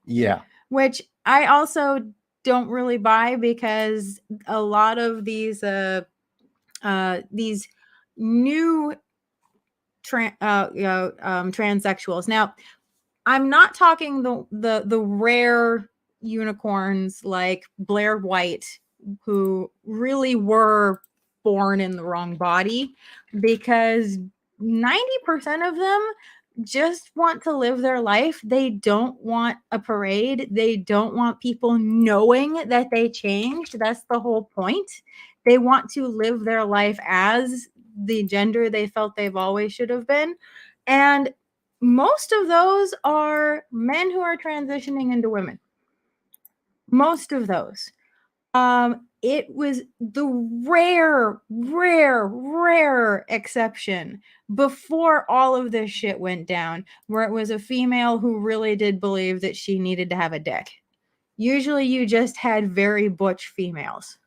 Yeah. Which I also don't really buy, because a lot of these new transsexuals. Now, I'm not talking the rare unicorns like Blair White, who really were born in the wrong body, because 90% of them just want to live their life. They don't want a parade. They don't want people knowing that they changed. That's the whole point. They want to live their life as the gender they felt they've always should have been. And most of those are men who are transitioning into women. Most of those. It was the rare exception before all of this shit went down, where it was a female who really did believe that she needed to have a dick. Usually you just had very butch females.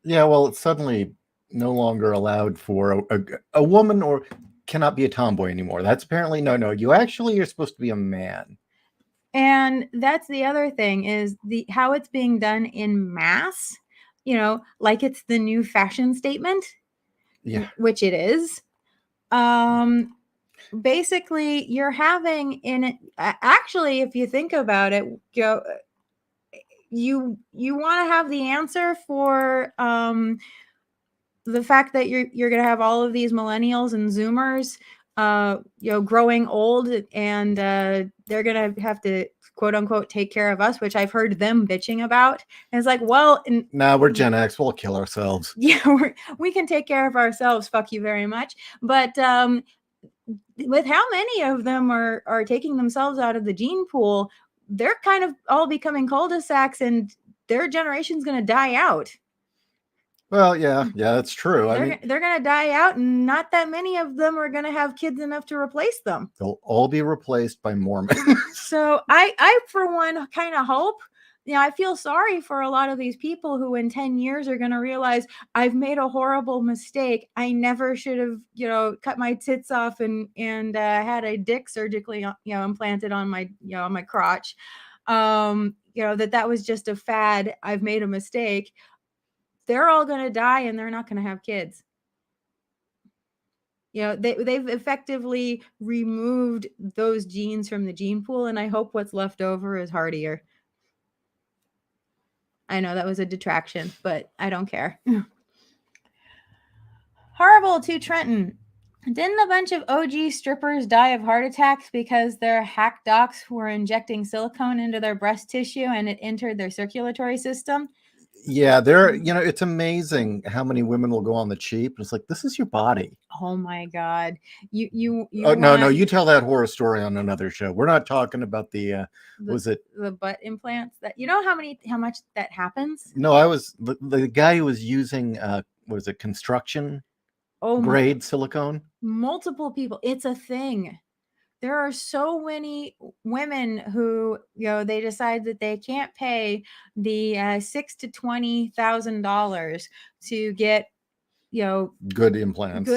Yeah, well, it's suddenly no longer allowed for a woman or cannot be a tomboy anymore. That's apparently no. You're supposed to be a man. And that's the other thing, is how it's being done in mass, like it's the new fashion statement. Yeah. Which it is. Basically you're having in it, actually, if you think about it, you want to have the answer for the fact that you're going to have all of these millennials and zoomers growing old, and they're going to have to quote unquote take care of us, which I've heard them bitching about. And it's like, well, we're Gen X, we'll kill ourselves. Yeah, we can take care of ourselves, fuck you very much. But with how many of them are taking themselves out of the gene pool, they're kind of all becoming cul-de-sacs, and their generation's going to die out. Well, yeah, that's true. They're going to die out, and not that many of them are going to have kids enough to replace them. They'll all be replaced by Mormons. So I for one kind of hope, I feel sorry for a lot of these people who in 10 years are going to realize, I've made a horrible mistake. I never should have, cut my tits off and had a dick surgically, implanted on my, on my crotch. That was just a fad. I've made a mistake. They're all going to die, and they're not going to have kids. They've effectively removed those genes from the gene pool, and I hope what's left over is hardier. I know that was a detraction, but I don't care. Horrible to Trenton. Didn't a bunch of OG strippers die of heart attacks because their hack docs were injecting silicone into their breast tissue and it entered their circulatory system? Yeah, there, it's amazing how many women will go on the cheap. It's like, this is your body. Oh my God. You Oh, no, want you tell that horror story on another show. We're not talking about the was it the butt implants that how much that happens? no, I was the guy who was using was it construction Oh, grade silicone? multiple people. It's a thing. There are so many women who, they decide that they can't pay the $6,000 to $20,000 to get, Good implants,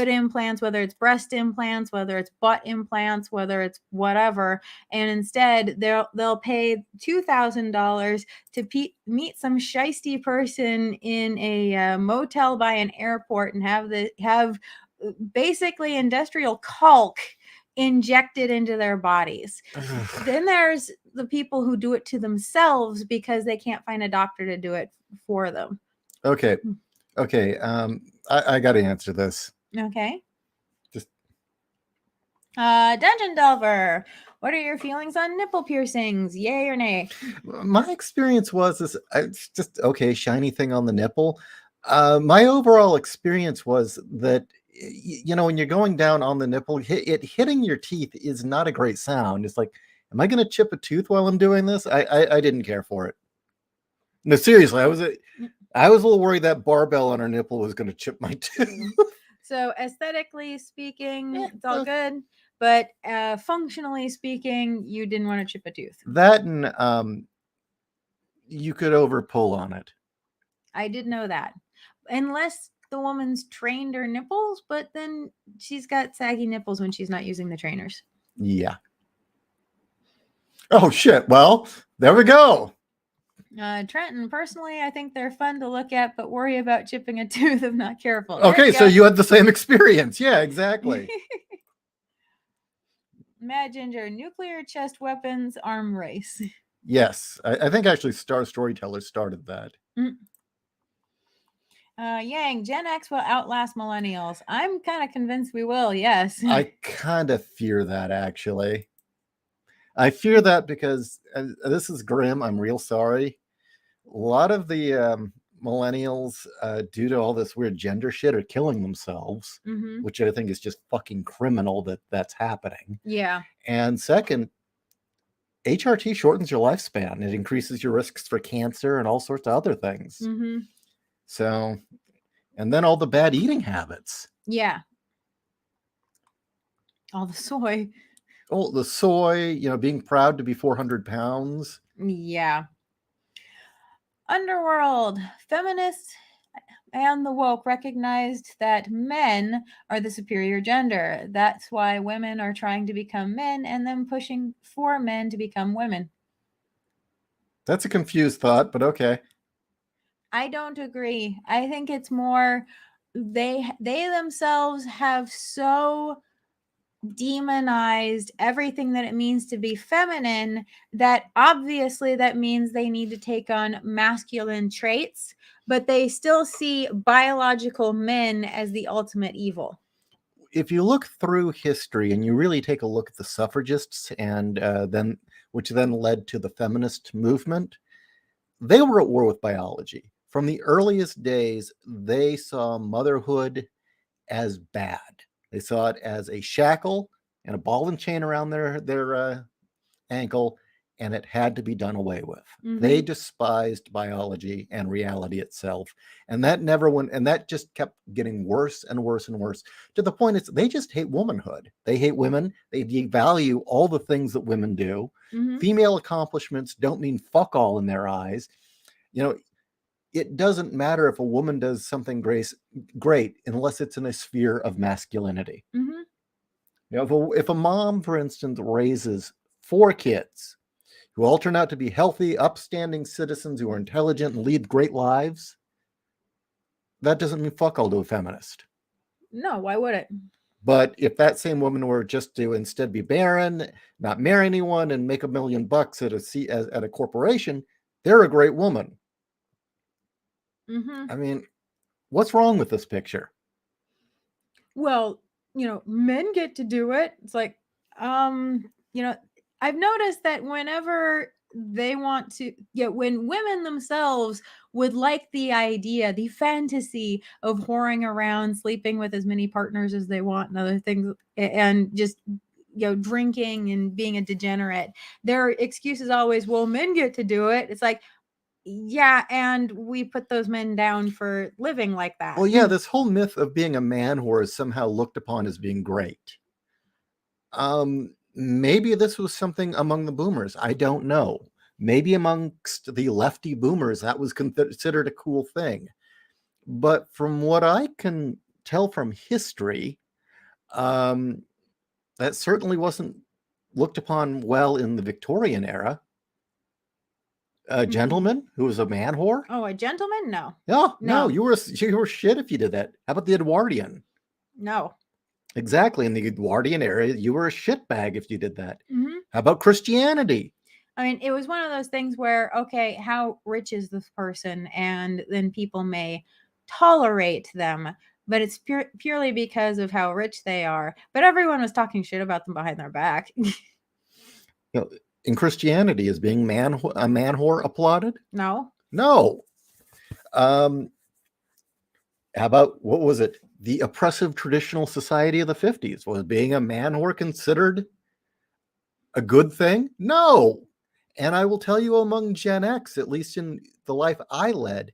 whether it's breast implants, whether it's butt implants, whether it's whatever, and instead they'll pay $2,000 to meet some shisty person in a motel by an airport and have basically industrial caulk injected into their bodies. Then there's the people who do it to themselves because they can't find a doctor to do it for them. Okay. I got to answer this. Okay. Just Dungeon Delver, what are your feelings on nipple piercings? Yay or nay? My experience was this. It's just okay, shiny thing on the nipple. My overall experience was that when you're going down on the nipple, it hitting your teeth is not a great sound. It's like, am I going to chip a tooth while I'm doing this? I didn't care for it. No, seriously, I was a little worried that barbell on her nipple was going to chip my tooth. So aesthetically speaking, it's all good, but functionally speaking, you didn't want to chip a tooth. That and you could over pull on it. I did know that, unless the woman's trained her nipples, but then she's got saggy nipples when she's not using the trainers. Yeah. Oh shit! Well, there we go. Trenton, personally, I think they're fun to look at, but worry about chipping a tooth if not careful. Okay, so you had the same experience. Yeah, exactly. Mad Ginger, nuclear chest weapons arm race. Yes, I think actually Star Storyteller started that. Yang, Gen X will outlast millennials. I'm kind of convinced we will, yes. I kind of fear that, actually. I fear that because this is grim. I'm real sorry. A lot of the millennials, due to all this weird gender shit, are killing themselves, which I think is just fucking criminal that's happening. Yeah. And second, HRT shortens your lifespan. It increases your risks for cancer and all sorts of other things. So, and then all the bad eating habits. Yeah. All the soy. Oh, the soy, being proud to be 400 pounds. Yeah. Underworld, feminists and the woke recognized that men are the superior gender. That's why women are trying to become men and then pushing for men to become women. That's a confused thought, but okay. I don't agree. I think it's more they themselves have so demonized everything that it means to be feminine that obviously that means they need to take on masculine traits, but they still see biological men as the ultimate evil. If you look through history and you really take a look at the suffragists and which then led to the feminist movement, they were at war with biology. From the earliest days, they saw motherhood as bad. They saw it as a shackle and a ball and chain around their ankle, and it had to be done away with. They despised biology and reality itself, and that never went. And that just kept getting worse and worse and worse to the point they just hate womanhood. They hate women. They devalue all the things that women do. Female accomplishments don't mean fuck all in their eyes. It doesn't matter if a woman does something great unless it's in a sphere of masculinity. If a mom, for instance, raises 4 kids who all turn out to be healthy, upstanding citizens who are intelligent and lead great lives, that doesn't mean fuck all to a feminist. No, why would it? But if that same woman were just to instead be barren, not marry anyone, and make $1 million at a corporation, they're a great woman. I mean, what's wrong with this picture? Well, men get to do it. It's like, I've noticed that whenever they want to, when women themselves would like the idea, the fantasy of whoring around, sleeping with as many partners as they want and other things, and just drinking and being a degenerate, their excuse is always, well, men get to do it. It's like, yeah, and we put those men down for living like that. Well, yeah, this whole myth of being a man whore is somehow looked upon as being great. Maybe this was something among the boomers. I don't know. Maybe amongst the lefty boomers, that was considered a cool thing. But from what I can tell from history, that certainly wasn't looked upon well in the Victorian era. A gentleman who was a man whore? Oh, a gentleman? No. No, you were shit if you did that. How about the Edwardian? No. Exactly. In the Edwardian era, you were a shitbag if you did that. Mm-hmm. How about Christianity? I mean, it was one of those things where, okay, how rich is this person? And then people may tolerate them, but it's purely because of how rich they are. But everyone was talking shit about them behind their back. In Christianity, is being a man whore applauded? No. How about, what was it? The oppressive traditional society of the 50s. Was being a man whore considered a good thing? No. And I will tell you, among Gen X, at least in the life I led,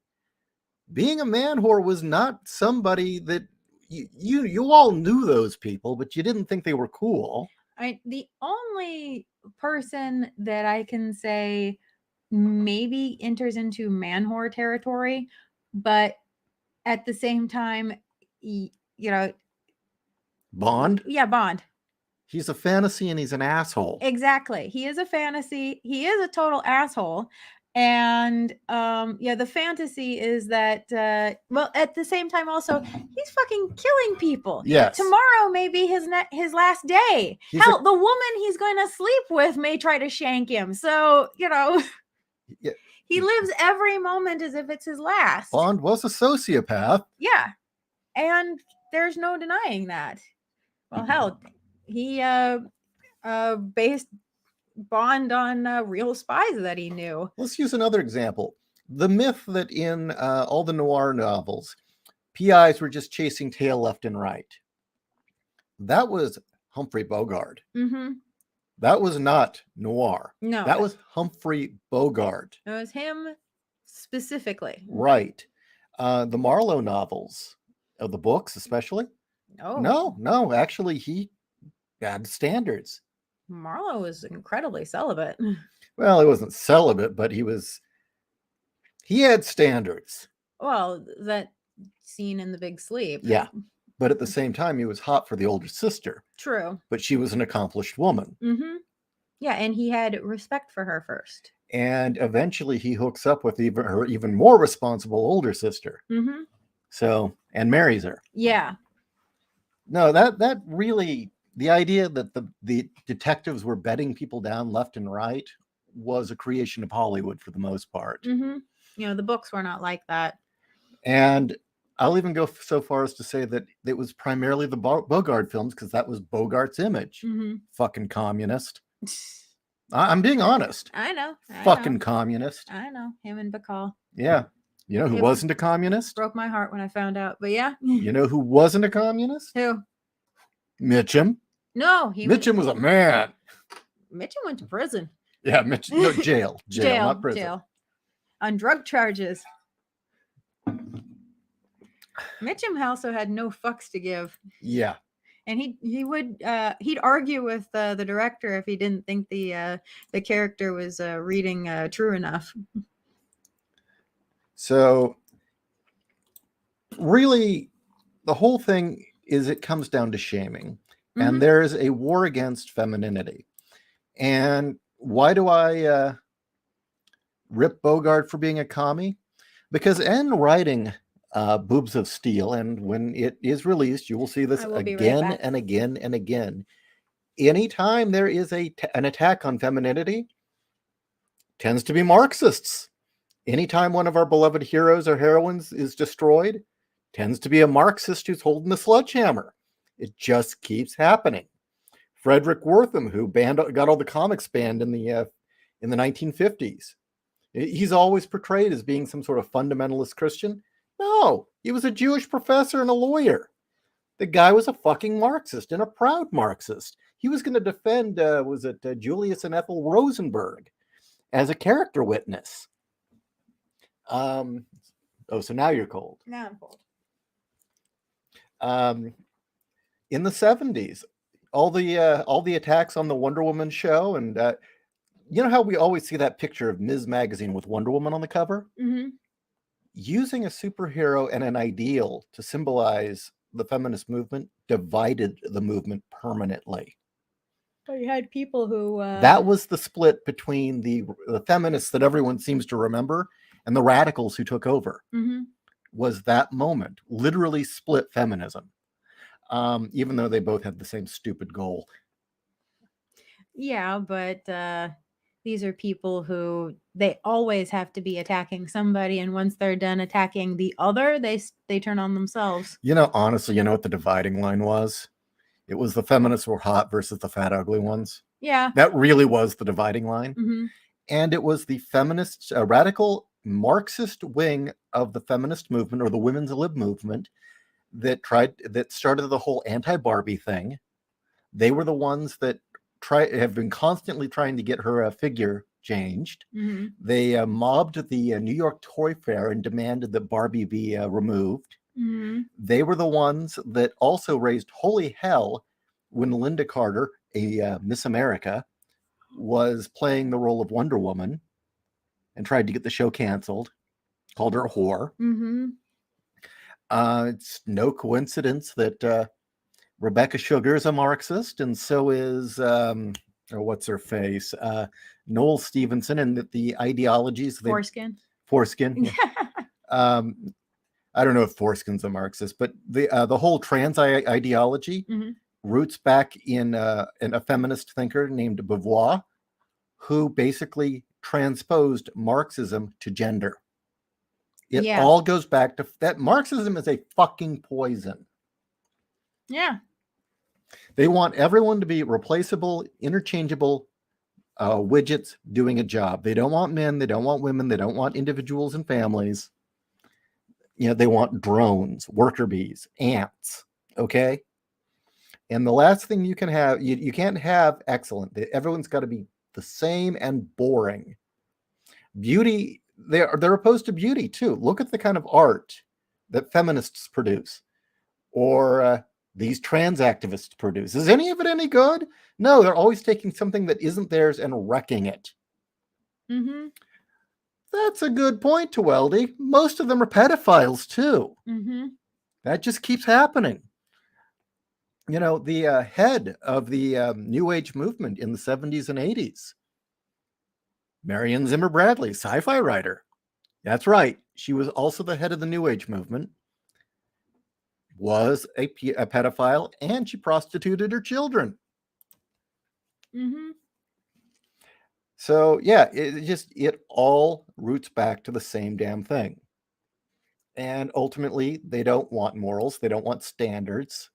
being a man whore was not somebody that you all knew those people, but you didn't think they were cool. The only person that I can say maybe enters into man whore territory, but at the same time, Bond? Yeah, Bond. He's a fantasy and he's an asshole. Exactly. He is a fantasy. He is a total asshole. And the fantasy is that well, at the same time also, he's fucking killing people. Yes. Tomorrow may be his last day. Hell, the woman he's going to sleep with may try to shank him. So, yeah. He lives every moment as if it's his last. Bond was a sociopath. Yeah. And there's no denying that. Well, hell, he based Bond on real spies that he knew. Let's use another example. The myth that in all the noir novels, PIs were just chasing tail left and right. That was Humphrey Bogart. Mm-hmm. That was not noir. No. That was Humphrey Bogart. It was him specifically. Right. The Marlowe novels, of the books especially. Oh. No. Actually, he had standards. Marlowe was incredibly celibate. Well, he wasn't celibate, but he had standards. Well, that scene in The Big Sleep. Yeah. But at the same time, he was hot for the older sister. True. But she was an accomplished woman. Mm-hmm. Yeah, and he had respect for her first. And eventually he hooks up with her even more responsible older sister. Mm-hmm. So, and marries her. Yeah. No, that really, the idea that the detectives were bedding people down left and right was a creation of Hollywood for the most part. Mm-hmm. The books were not like that. And I'll even go so far as to say that it was primarily the Bogart films because that was Bogart's image. Mm-hmm. Fucking communist. I'm being honest. I know. Fucking communist. I know. Him and Bacall. Yeah. You know who wasn't a communist? Broke my heart when I found out. But yeah. You know who wasn't a communist? Who? Mitchum. No. Mitchum was a man. Mitchum went to prison. Yeah, Mitchum. No, jail. Jail, not prison. Jail. On drug charges. Mitchum also had no fucks to give. Yeah. And he'd argue with the director if he didn't think the character was reading true enough. So really, the whole thing is it comes down to shaming. Mm-hmm. And there is a war against femininity. And why do I rip Bogart for being a commie? Because in writing Boobs of Steel, and when it is released, you will see this again and again and again. Anytime there is an attack on femininity, tends to be Marxists. Anytime one of our beloved heroes or heroines is destroyed, tends to be a Marxist who's holding the sledgehammer. It just keeps happening. Frederick Wortham, who got all the comics banned in the in the 1950s. He's always portrayed as being some sort of fundamentalist Christian. No, he was a Jewish professor and a lawyer. The guy was a fucking Marxist and a proud Marxist. He was going to defend, Julius and Ethel Rosenberg as a character witness. So now you're cold. Now I'm cold. In the 70s, all the attacks on the Wonder Woman show, and you know how we always see that picture of Ms. Magazine with Wonder Woman on the cover? Mm-hmm. Using a superhero and an ideal to symbolize the feminist movement divided the movement permanently. But you had people who... That was the split between the feminists that everyone seems to remember and the radicals who took over. Mm-hmm. Was that moment. Literally split feminism. Even though they both had the same stupid goal. Yeah, but these are people who, they always have to be attacking somebody, and once they're done attacking the other, they turn on themselves. You know, honestly, you know what the dividing line was? It was the feminists were hot versus the fat ugly ones. Yeah. That really was the dividing line. Mm-hmm. And it was the feminist, radical Marxist wing of the feminist movement, or the women's lib movement, that started the whole anti-Barbie thing. They were the ones that have been constantly trying to get her figure changed. Mm-hmm. They mobbed the New York Toy Fair and demanded that Barbie be removed. Mm-hmm. They were the ones that also raised holy hell when Linda Carter, a Miss America, was playing the role of Wonder Woman and tried to get the show canceled, called her a whore. Mm-hmm. It's no coincidence that Rebecca Sugar is a Marxist, and so is, what's her face, Noel Stevenson, and that the ideologies... Foreskin. Yeah. I don't know if Foreskin's a Marxist, but the whole trans ideology Mm-hmm. roots back in a feminist thinker named Beauvoir, who basically transposed Marxism to gender. It all goes back to that. Marxism is a fucking poison. Yeah. They want everyone to be replaceable, interchangeable widgets doing a job. They don't want men. They don't want women. They don't want individuals and families. You know, they want drones, worker bees, ants. Okay. And the last thing you can have, you can't have excellent. Everyone's got to be the same and boring. Beauty, they're opposed to beauty too. Look at the kind of art that feminists produce, or these trans activists produce. Is any of it any good? No, they're always taking something that isn't theirs and wrecking it. Mm-hmm. That's a good point, Tweldy. Most of them are pedophiles too. Mm-hmm. That just keeps happening. You know, the head of the New Age movement in the 70s and 80s, Marion Zimmer Bradley, sci-fi writer. That's right. She was also the head of the New Age movement, was a pedophile, and she prostituted her children. Mm-hmm. So, yeah, it all roots back to the same damn thing. And ultimately, they don't want morals. They don't want standards.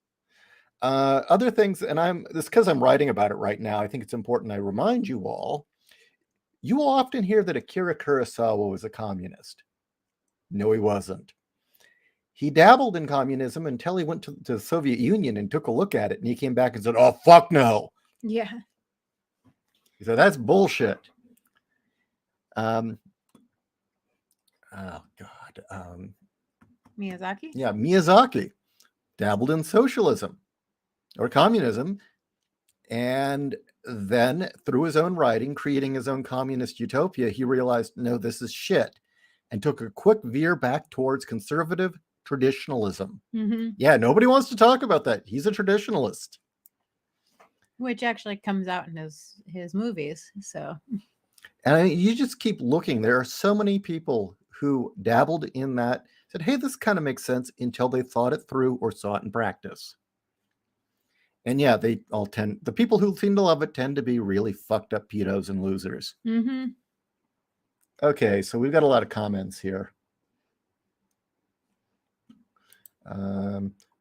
Other things, and this because I'm writing about it right now, I think it's important I remind you all. You will often hear that Akira Kurosawa was a communist. No, he wasn't. He dabbled in communism until he went to the Soviet Union and took a look at it, and he came back and said, "Oh, fuck no." Yeah. He said, "That's bullshit." Oh God. Miyazaki? Yeah, Miyazaki dabbled in socialism or communism, and then through his own writing, creating his own communist utopia, he realized, no, this is shit, and took a quick veer back towards conservative traditionalism. Mm-hmm. Yeah, nobody wants to talk about that. He's a traditionalist. Which actually comes out in his movies, so. And you just keep looking. There are so many people who dabbled in that, said, hey, this kind of makes sense, until they thought it through or saw it in practice. And yeah, the people who seem to love it tend to be really fucked up pedos and losers. Mm-hmm. Okay, so we've got a lot of comments here.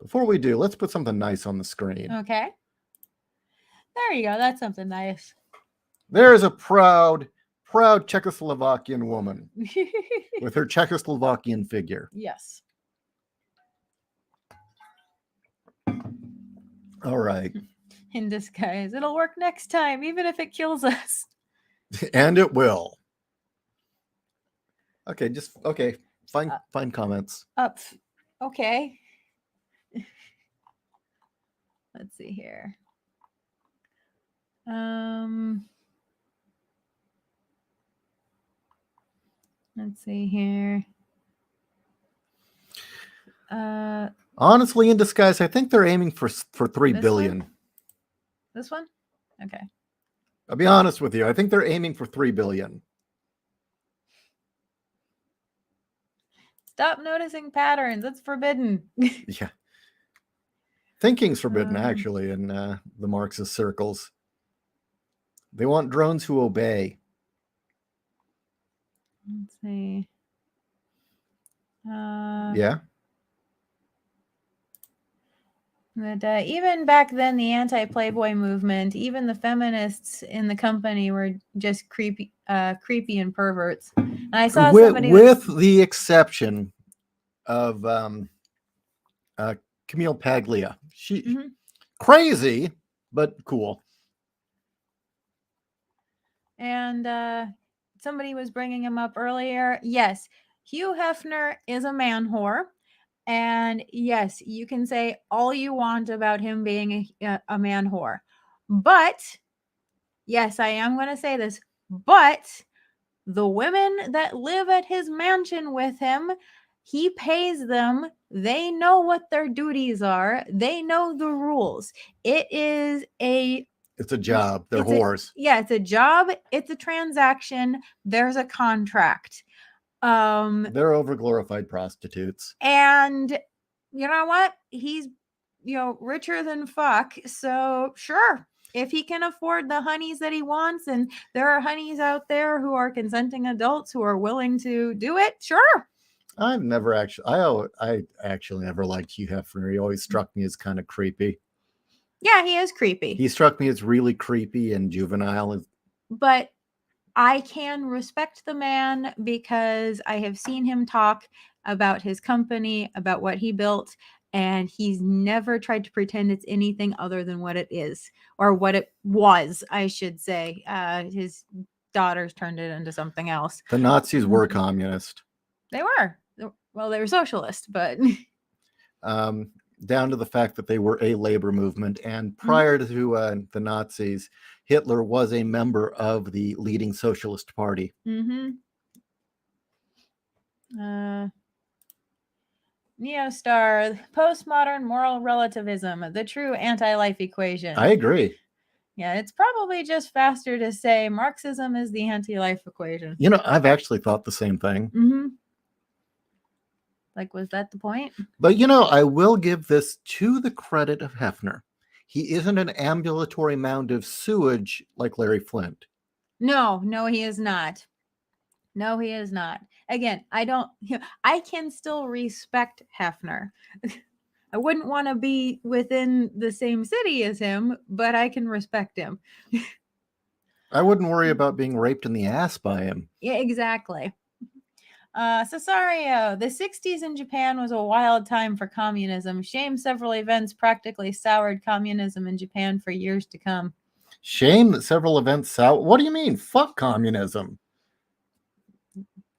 Before we do, let's put something nice on the screen. Okay. There you go. That's something nice. There's a proud proud Czechoslovakian woman with her Czechoslovakian figure. Yes. All right. In disguise. It'll work next time, even if it kills us. And it will. Okay, find comments. Up. Okay. Let's see here. Let's see here. Honestly, In Disguise, I think they're aiming for 3 billion. One? This one? Okay. I'll be honest with you. I think they're aiming for 3 billion. Stop noticing patterns. It's forbidden. Yeah. Thinking's forbidden, actually, in the Marxist circles. They want drones who obey. Let's see. Yeah. That even back then, the anti-Playboy movement, even the feminists in the company were just creepy and perverts. And I saw with the exception of Camille Paglia. She crazy, but cool. And somebody was bringing him up earlier. Yes, Hugh Hefner is a man whore. And yes, you can say all you want about him being a man whore. But, yes, I am going to say this, but the women that live at his mansion with him, he pays them. They know what their duties are. They know the rules. It's a job. They're whores. It's a job. It's a transaction. There's a contract. They're overglorified prostitutes. And you know what? He's, richer than fuck. So sure, if he can afford the honeys that he wants, and there are honeys out there who are consenting adults who are willing to do it, sure. I actually never liked Hugh Hefner. He always struck me as kind of creepy. Yeah, he is creepy. He struck me as really creepy and juvenile. But I can respect the man because I have seen him talk about his company, about what he built, and he's never tried to pretend it's anything other than what it is, or what it was, I should say. His daughters turned it into something else. The Nazis were communist. They were. Well, they were socialist, but... down to the fact that they were a labor movement. And prior to the Nazis, Hitler was a member of the leading socialist party. Neostar, postmodern moral relativism, the true anti-life equation. I agree. Yeah, it's probably just faster to say Marxism is the anti-life equation. I've actually thought the same thing. Like, was that the point? But, I will give this to the credit of Hefner. He isn't an ambulatory mound of sewage like Larry Flint. No, he is not. No, he is not. Again, I can still respect Hefner. I wouldn't want to be within the same city as him, but I can respect him. I wouldn't worry about being raped in the ass by him. Yeah, exactly. Cesario, the 60s in Japan was a wild time for communism. Shame several events practically soured communism in Japan for years to come. Shame that several events soured? What do you mean? Fuck communism.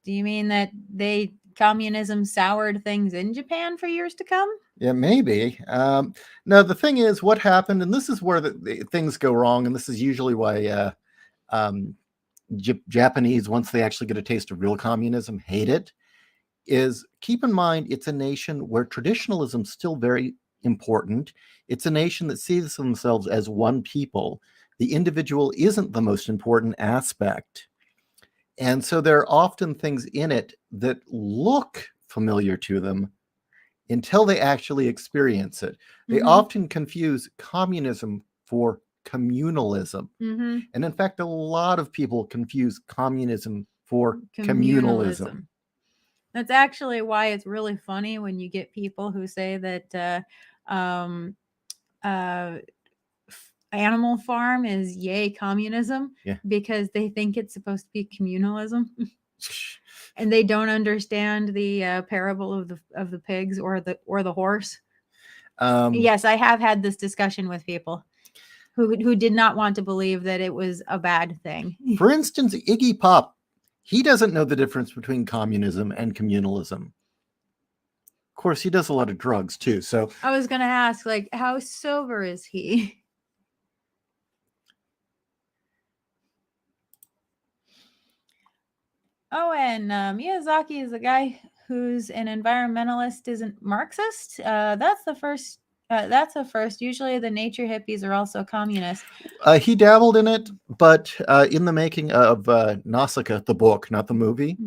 Do you mean that communism soured things in Japan for years to come? Yeah, maybe. No, the thing is, what happened, and this is where the things go wrong, and this is usually why Japanese, once they actually get a taste of real communism, hate it, is keep in mind it's a nation where traditionalism is still very important. It's a nation that sees themselves as one people. The individual isn't the most important aspect. And so there are often things in it that look familiar to them until they actually experience it. They often confuse communism for communalism. And in fact, a lot of people confuse communism for communalism. That's actually why it's really funny when you get people who say that Animal Farm is yay communism, Yeah. because they think it's supposed to be communalism. And they don't understand the parable of the pigs or the horse. Yes, I have had this discussion with people who did not want to believe that it was a bad thing. For instance, Iggy Pop, he doesn't know the difference between communism and communalism. Of course, he does a lot of drugs too. So I was gonna ask, like, how sober is he? Oh, and Miyazaki is the guy who's an environmentalist, isn't Marxist. That's the first. That's a first. Usually, the nature hippies are also communists. he dabbled in it, but in the making of Nausicaa, the book, not the movie,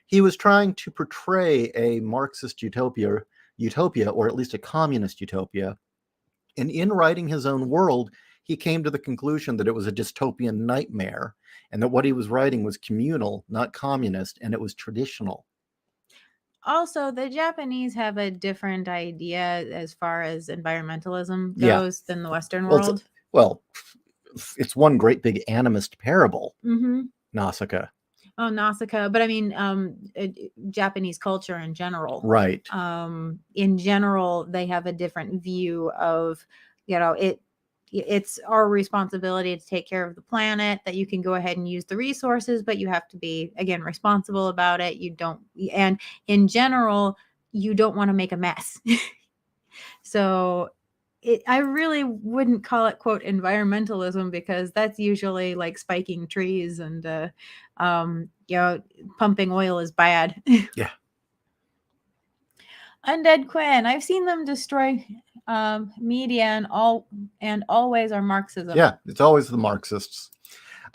he was trying to portray a Marxist utopia, or at least a communist utopia. And in writing his own world, he came to the conclusion that it was a dystopian nightmare, and that what he was writing was communal, not communist, and it was traditional. Also, the Japanese have a different idea as far as environmentalism goes than the Western world. Well, it's one great big animist parable, Mm-hmm. Nausicaa. Oh, Nausicaa, but I mean, Japanese culture in general. Right. In general, they have a different view of, it's our responsibility to take care of the planet, that you can go ahead and use the resources, but you have to be, again, responsible about it. You don't, and in general, you don't want to make a mess. So I really wouldn't call it, quote, environmentalism, because that's usually like spiking trees and, pumping oil is bad. Yeah. Undead Quinn, I've seen them destroy media, and always are Marxism. Yeah, it's always the Marxists.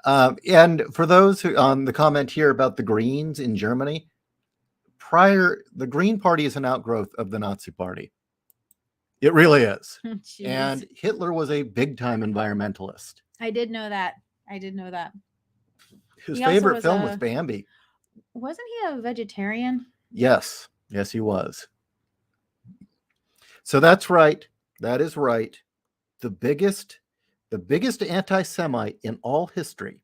And for those who on the comment here about the Greens in Germany, the Green Party is an outgrowth of the Nazi Party. It really is. And Hitler was a big time environmentalist. I did know that. His favorite film was Bambi. Wasn't he a vegetarian? Yes, he was. So that's right. That is right. The biggest anti-Semite in all history,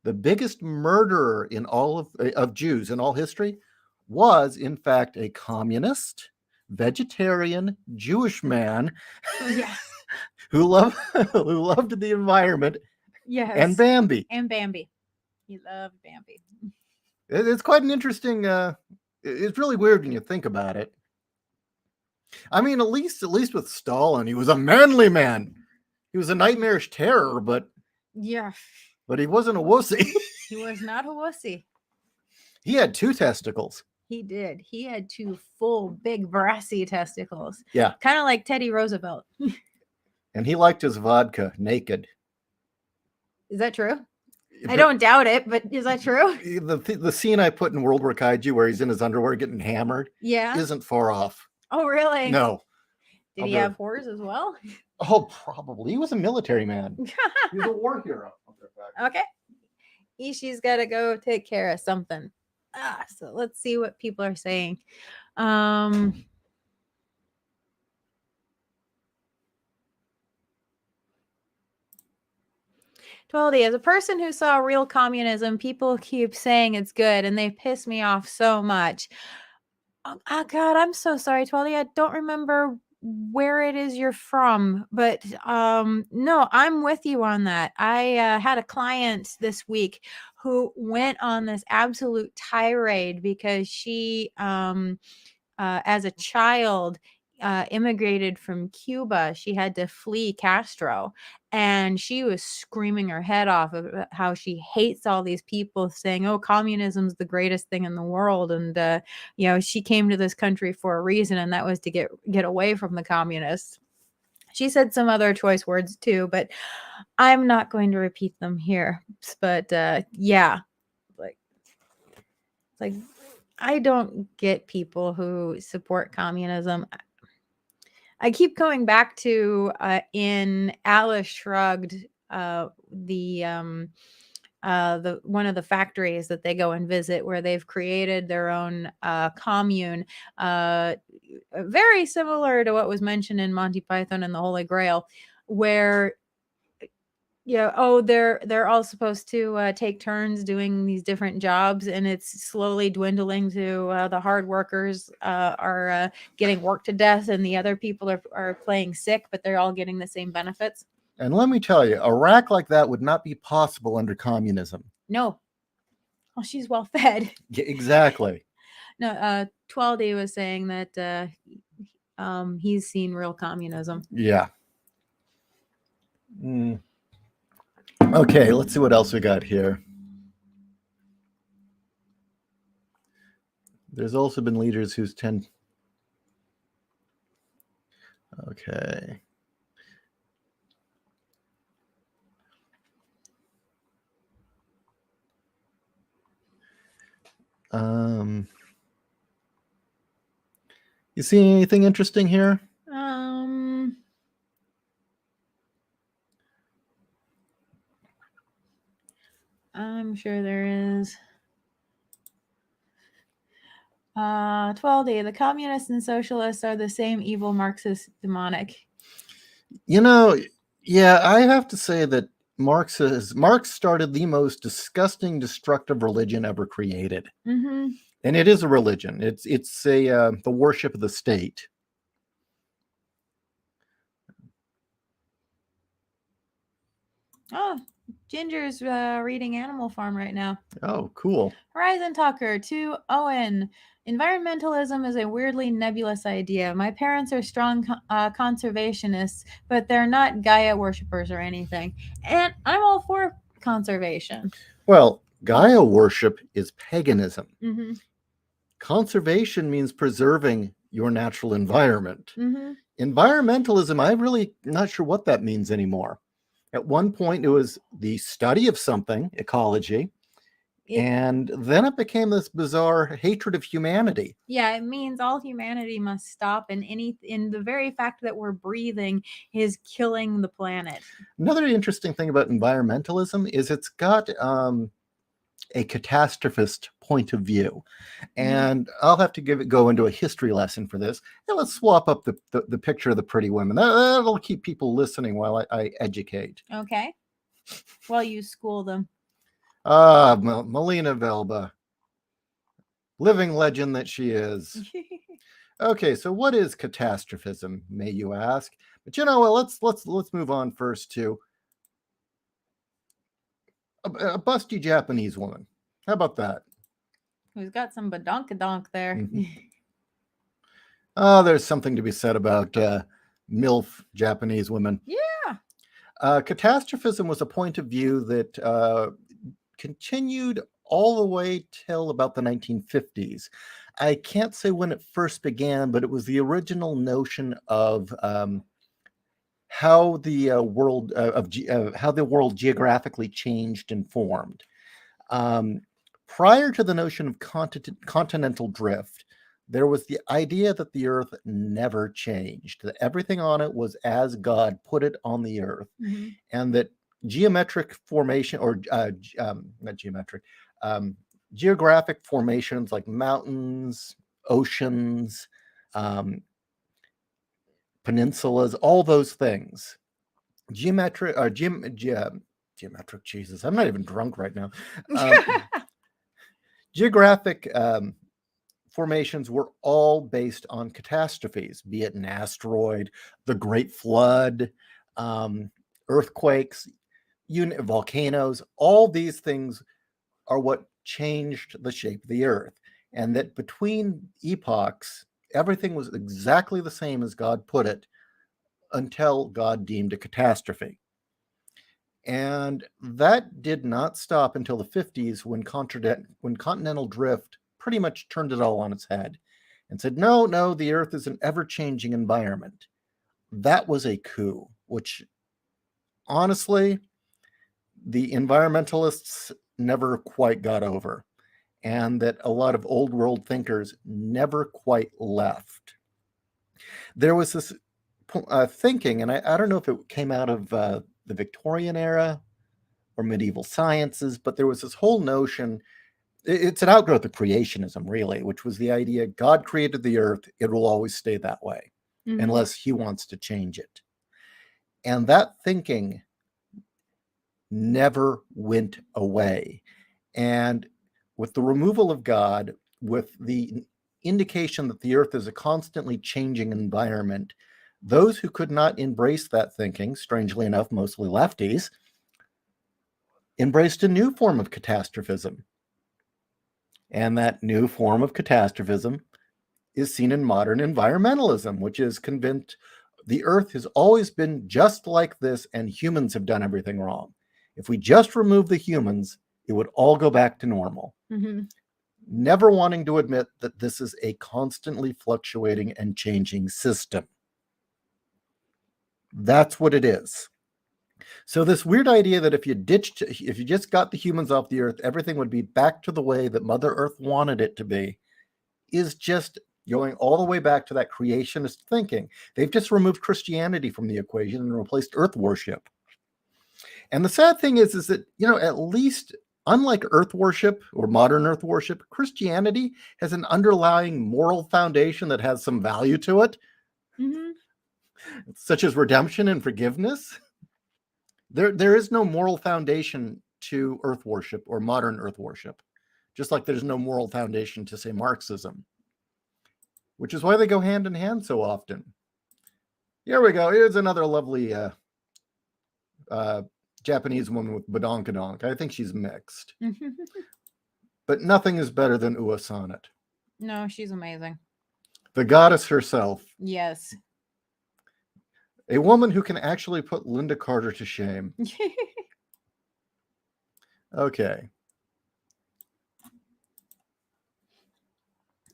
the biggest murderer in all of Jews in all history, was in fact a communist, vegetarian, Jewish man. Yeah. who loved the environment. Yes. And Bambi. He loved Bambi. It's quite an interesting. It's really weird when you think about it. I mean, at least with Stalin, he was a manly man. He was a nightmarish terror, but yeah, but he wasn't a wussy. He was not a wussy. He had 2 testicles. He did. He had 2 full, big, brassy testicles. Yeah, kind of like Teddy Roosevelt. And he liked his vodka naked. Is that true? I don't doubt it, but is that true? The scene I put in World War Kaiju where he's in his underwear getting hammered, isn't far off. Oh, really? No. Did he have whores as well? Oh, probably. He was a military man. He was a war hero. Okay. Ishi's got to go take care of something. So let's see what people are saying. Totally. As a person who saw real communism, people keep saying it's good, and they piss me off so much. Oh God, I'm so sorry, Twelly. I don't remember where it is you're from, but no, I'm with you on that. I had a client this week who went on this absolute tirade because she as a child immigrated from Cuba. She had to flee Castro, and she was screaming her head off about how she hates all these people saying, oh, communism's the greatest thing in the world. And she came to this country for a reason, and that was to get away from the communists. She said some other choice words too, but I'm not going to repeat them here. But yeah, like I don't get people who support communism. I keep coming back to in Alice Shrugged, the one of the factories that they go and visit, where they've created their own commune, very similar to what was mentioned in Monty Python and the Holy Grail, where Yeah. Oh, they're all supposed to take turns doing these different jobs, and it's slowly dwindling to the hard workers are getting worked to death, and the other people are playing sick, but they're all getting the same benefits. And let me tell you, a rack like that would not be possible under communism. No. Well, she's well fed. Yeah, exactly. No, Tweldy was saying that he's seen real communism. Yeah. Okay, let's see what else we got here. There's also been leaders who's Okay. You see anything interesting here? I'm sure there is. 12D. The communists and socialists are the same evil Marxist demonic. You know, yeah, I have to say that Marx started the most disgusting, destructive religion ever created, Mm-hmm. and it is a religion. It's the worship of the state. Oh, Ginger's reading Animal Farm right now. Oh, cool. Horizon Talker to Owen. Environmentalism is a weirdly nebulous idea. My parents are strong conservationists, but they're not Gaia worshippers or anything. And I'm all for conservation. Well, Gaia worship is paganism. Mm-hmm. Conservation means preserving your natural environment. Mm-hmm. Environmentalism, I'm really not sure what that means anymore. At one point, it was the study of something, ecology, and then it became this bizarre hatred of humanity. Yeah, it means all humanity must stop, and the very fact that we're breathing is killing the planet. Another interesting thing about environmentalism is it's got a catastrophist point of view, and I'll have to go into a history lesson for this. And let's swap up the picture of the pretty women. That'll keep people listening while I educate. Okay. Well, you school them. Melina Velba, living legend that she is. Okay, so what is catastrophism, may you ask? But you know what? Let's move on first to a busty Japanese woman. How about that? Who's got some badonkadonk there? Mm-hmm. Oh, there's something to be said about MILF Japanese women. Yeah. Catastrophism was a point of view that continued all the way till about the 1950s. I can't say when it first began, but it was the original notion of how the world geographically changed and formed. Prior to the notion of continental drift, there was the idea that the Earth never changed, that everything on it was as God put it on the Earth, and that geometric formation, or not geometric, geographic formations like mountains, oceans, peninsulas, all those things, geometric, Jesus, I'm not even drunk right now. Geographic formations were all based on catastrophes, be it an asteroid, the Great Flood, earthquakes, volcanoes. All these things are what changed the shape of the Earth. And that between epochs, everything was exactly the same as God put it until God deemed a catastrophe. And that did not stop until the 50s when continental drift pretty much turned it all on its head and said, no, the Earth is an ever-changing environment. That was a coup, which honestly, the environmentalists never quite got over, and that a lot of old world thinkers never quite left. There was this thinking, and I don't know if it came out of the Victorian era or medieval sciences, but there was this whole notion, it's an outgrowth of creationism, really, which was the idea God created the Earth, it will always stay that way, unless he wants to change it. And that thinking never went away. And with the removal of God, with the indication that the earth is a constantly changing environment, those who could not embrace that thinking, strangely enough, mostly lefties, embraced a new form of catastrophism. And that new form of catastrophism is seen in modern environmentalism, which is convinced the earth has always been just like this and humans have done everything wrong. If we just remove the humans, it would all go back to normal. Mm-hmm. Never wanting to admit that this is a constantly fluctuating and changing system. That's what it is. So this weird idea that if you just got the humans off the earth, everything would be back to the way that Mother Earth wanted it to be, is just going all the way back to that creationist thinking. They've just removed Christianity from the equation and replaced earth worship. And the sad thing is that, at least unlike earth worship or modern earth worship, Christianity has an underlying moral foundation that has some value to it, Mm-hmm. such as redemption and forgiveness. There is no moral foundation to earth worship or modern earth worship, just like there's no moral foundation to, say, Marxism, which is why they go hand in hand so often. Here we go. Here's another lovely Japanese woman with badonkadonk. I think she's mixed. But nothing is better than Ua Sonnet. No, she's amazing. The goddess herself. Yes. A woman who can actually put Linda Carter to shame. Okay.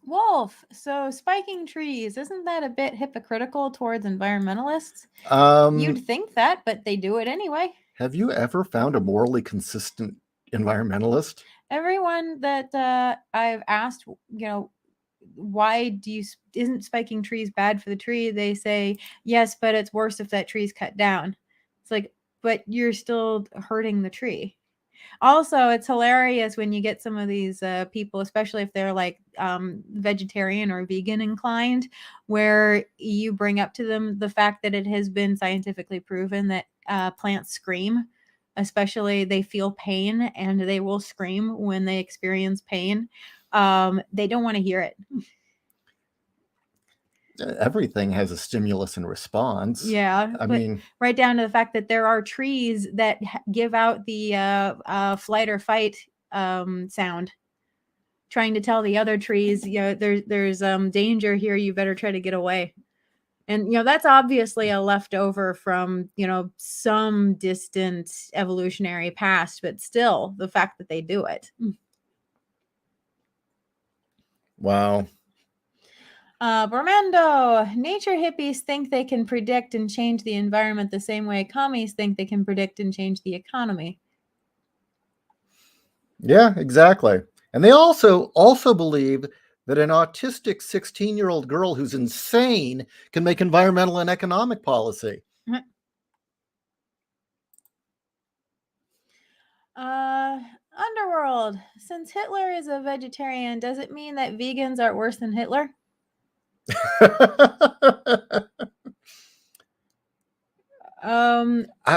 Wolf, so spiking trees, isn't that a bit hypocritical towards environmentalists? You'd think that, but they do it anyway. Have you ever found a morally consistent environmentalist? Everyone that I've asked, why isn't spiking trees bad for the tree? They say, yes, but it's worse if that tree's cut down. It's like, but you're still hurting the tree. Also, it's hilarious when you get some of these people, especially if they're like vegetarian or vegan inclined, where you bring up to them the fact that it has been scientifically proven that plants scream, especially they feel pain and they will scream when they experience pain. They don't want to hear it. Everything has a stimulus and response. Yeah, I mean, right down to the fact that there are trees that give out the flight or fight sound, trying to tell the other trees, there's danger here. You better try to get away. And that's obviously a leftover from some distant evolutionary past, but still, the fact that they do it. Wow. Bermando, nature hippies think they can predict and change the environment the same way commies think they can predict and change the economy. Yeah, exactly. And they also believe that an autistic 16-year-old girl who's insane can make environmental and economic policy. Underworld, since Hitler is a vegetarian, does it mean that vegans are worse than Hitler?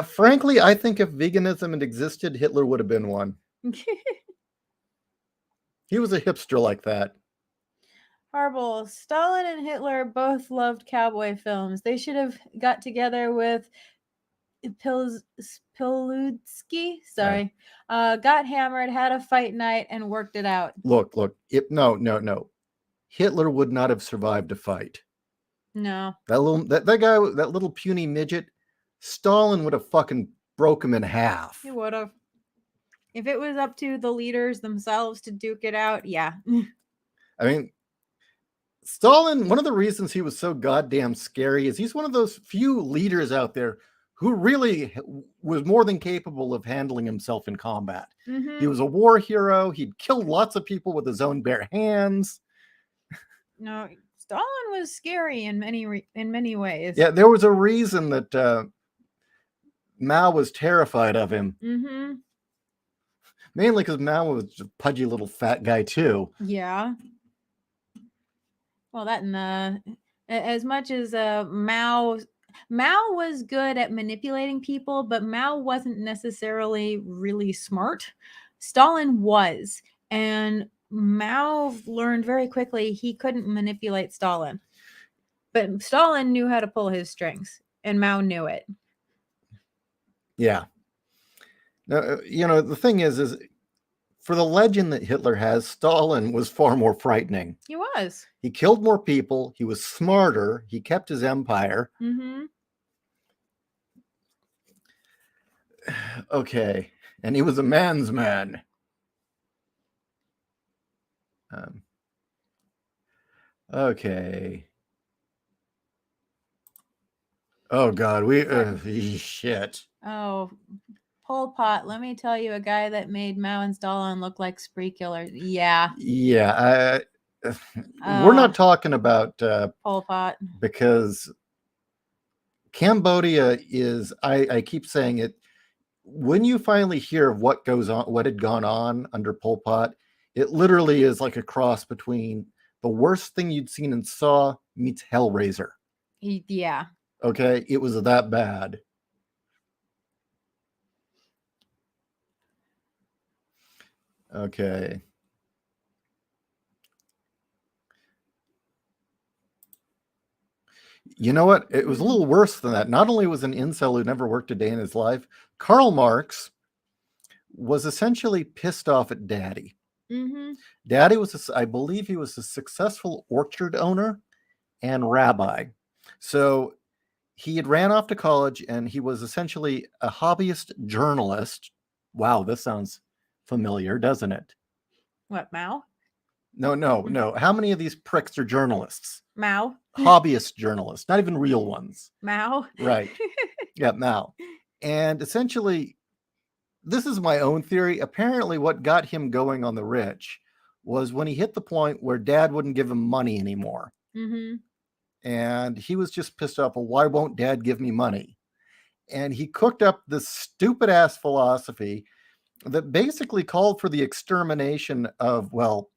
Frankly, I think if veganism had existed, Hitler would have been one. He was a hipster like that. Horrible. Stalin and Hitler both loved cowboy films. They should have got together with Piludsky. Sorry. Got hammered, had a fight night, and worked it out. Look. No. Hitler would not have survived a fight. No. That guy, that little puny midget, Stalin would have fucking broke him in half. He would have. If it was up to the leaders themselves to duke it out, yeah. I mean, Stalin, one of the reasons he was so goddamn scary is he's one of those few leaders out there who really was more than capable of handling himself in combat. Mm-hmm. He was a war hero. He'd killed lots of people with his own bare hands. No, Stalin was scary in many ways. Yeah, there was a reason that Mao was terrified of him. Mm-hmm. Mainly because Mao was a pudgy little fat guy too. Yeah. Well, that and as much as Mao, Mao was good at manipulating people, but Mao wasn't necessarily really smart. Stalin was. And Mao learned very quickly he couldn't manipulate Stalin. But Stalin knew how to pull his strings, and Mao knew it. Yeah. Now, the thing is for the legend that Hitler has, Stalin was far more frightening. He was. He killed more people. He was smarter. He kept his empire. Mm-hmm. Okay. And he was a man's man. Okay. Oh, God. Shit. Oh, Pol Pot, let me tell you, a guy that made Mao and Stalin look like spree killers. Yeah. Yeah. We're not talking about Pol Pot. because Cambodia is, I keep saying it, when you finally hear of what had gone on under Pol Pot, it literally is like a cross between the worst thing you'd seen in Saw meets Hellraiser. Yeah. Okay, it was that bad. Okay. You know what? It was a little worse than that. Not only was an incel who never worked a day in his life, Karl Marx was essentially pissed off at Daddy. Mm-hmm. Daddy was, I believe he was a successful orchard owner and rabbi. So he had ran off to college and he was essentially a hobbyist journalist. Wow, this sounds familiar, doesn't it? What, Mao? No. How many of these pricks are journalists? Mao. Hobbyist journalists, not even real ones. Mao. Right. Yeah, Mao. And essentially, this is my own theory. Apparently, what got him going on the rich was when he hit the point where Dad wouldn't give him money anymore. Mm-hmm. And he was just pissed off. Well, why won't Dad give me money? And he cooked up this stupid ass philosophy that basically called for the extermination of, well,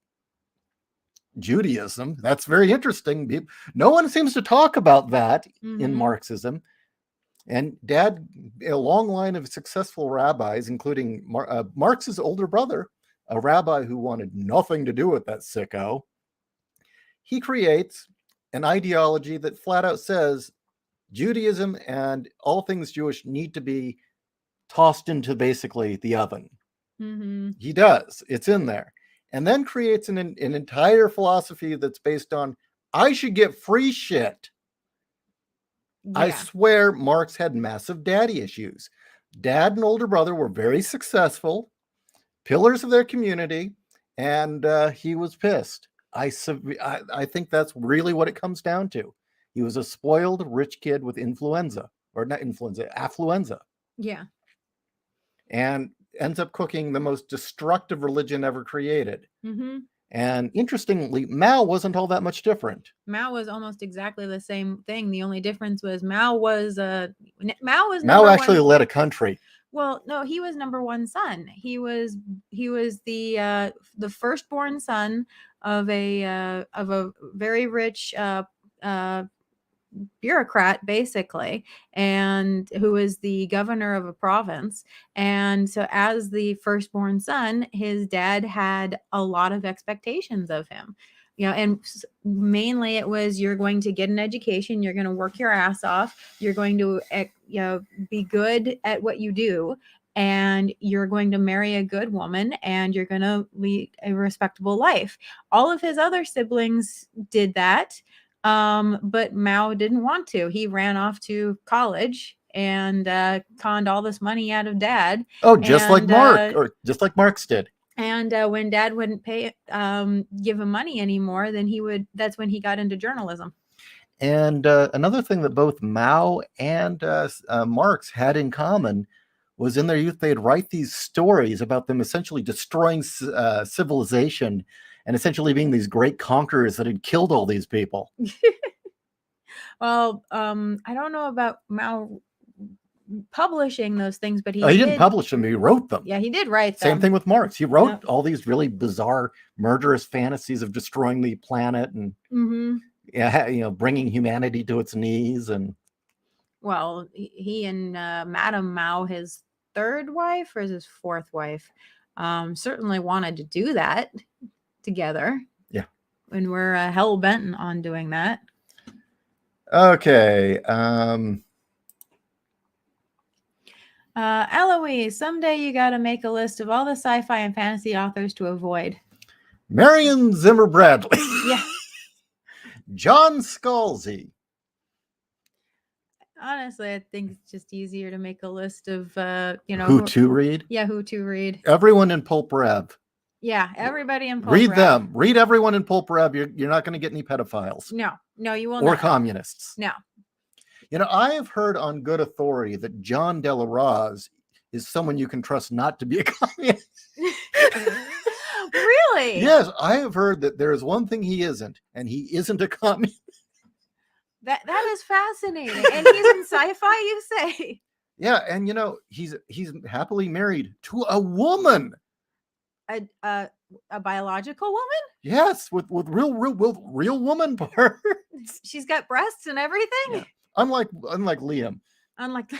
Judaism. That's very interesting. No one seems to talk about that in Marxism. And Dad, a long line of successful rabbis, including Marx's older brother, a rabbi who wanted nothing to do with that sicko, he creates an ideology that flat out says Judaism and all things Jewish need to be tossed into basically the oven. Mm-hmm. He does. It's in there. And then creates an entire philosophy that's based on, I should get free shit. Yeah. I swear Marx had massive daddy issues. Dad and older brother were very successful, pillars of their community, and he was pissed. I think that's really what it comes down to. He was a spoiled rich kid with influenza, or not influenza, affluenza. Yeah. And ends up cooking the most destructive religion ever created. Mm-hmm. And interestingly, Mao wasn't all that much different. Mao was almost exactly the same thing. The only difference was Mao actually led a country. Well, no, he was number one son. He was the firstborn son of a very rich bureaucrat, basically, and who was the governor of a province. And so as the firstborn son, his dad had a lot of expectations of him, and mainly it was, you're going to get an education, you're going to work your ass off, you're going to be good at what you do, and you're going to marry a good woman, and you're going to lead a respectable life. All of his other siblings did that. But Mao didn't want to. He ran off to college and conned all this money out of Dad. Oh, just like Marx did. And when Dad wouldn't give him money anymore, then that's when he got into journalism. And another thing that both Mao and Marx had in common was, in their youth, they'd write these stories about them essentially destroying civilization and essentially being these great conquerors that had killed all these people. Well, I don't know about Mao publishing those things, but he didn't publish them. He wrote them. Yeah, he did write them. Same thing with Marx. He wrote all these really bizarre, murderous fantasies of destroying the planet and bringing humanity to its knees. And well, he and Madame Mao, his third wife or his fourth wife, certainly wanted to do that together. Yeah. And we're hell bent on doing that. Okay. Eloise, someday you got to make a list of all the sci-fi and fantasy authors to avoid. Marion Zimmer Bradley. Yeah. John Scalzi. Honestly, I think it's just easier to make a list of, who to read? Yeah, who to read. Everyone in Pulp Rev. Yeah, everybody in Pulp Read Rev. them. Read everyone in Pulp Rev. You're not going to get any pedophiles. No, you will or not. communists. No. I have heard on good authority that John De La Rose is someone you can trust not to be a communist. Really? Yes, I have heard that there is one thing he isn't, and he isn't a communist. That is fascinating. And he's in sci-fi, you say? Yeah, and he's happily married to a woman. A biological woman? Yes, with real woman parts. She's got breasts and everything? Yeah. Unlike Liam. Unlike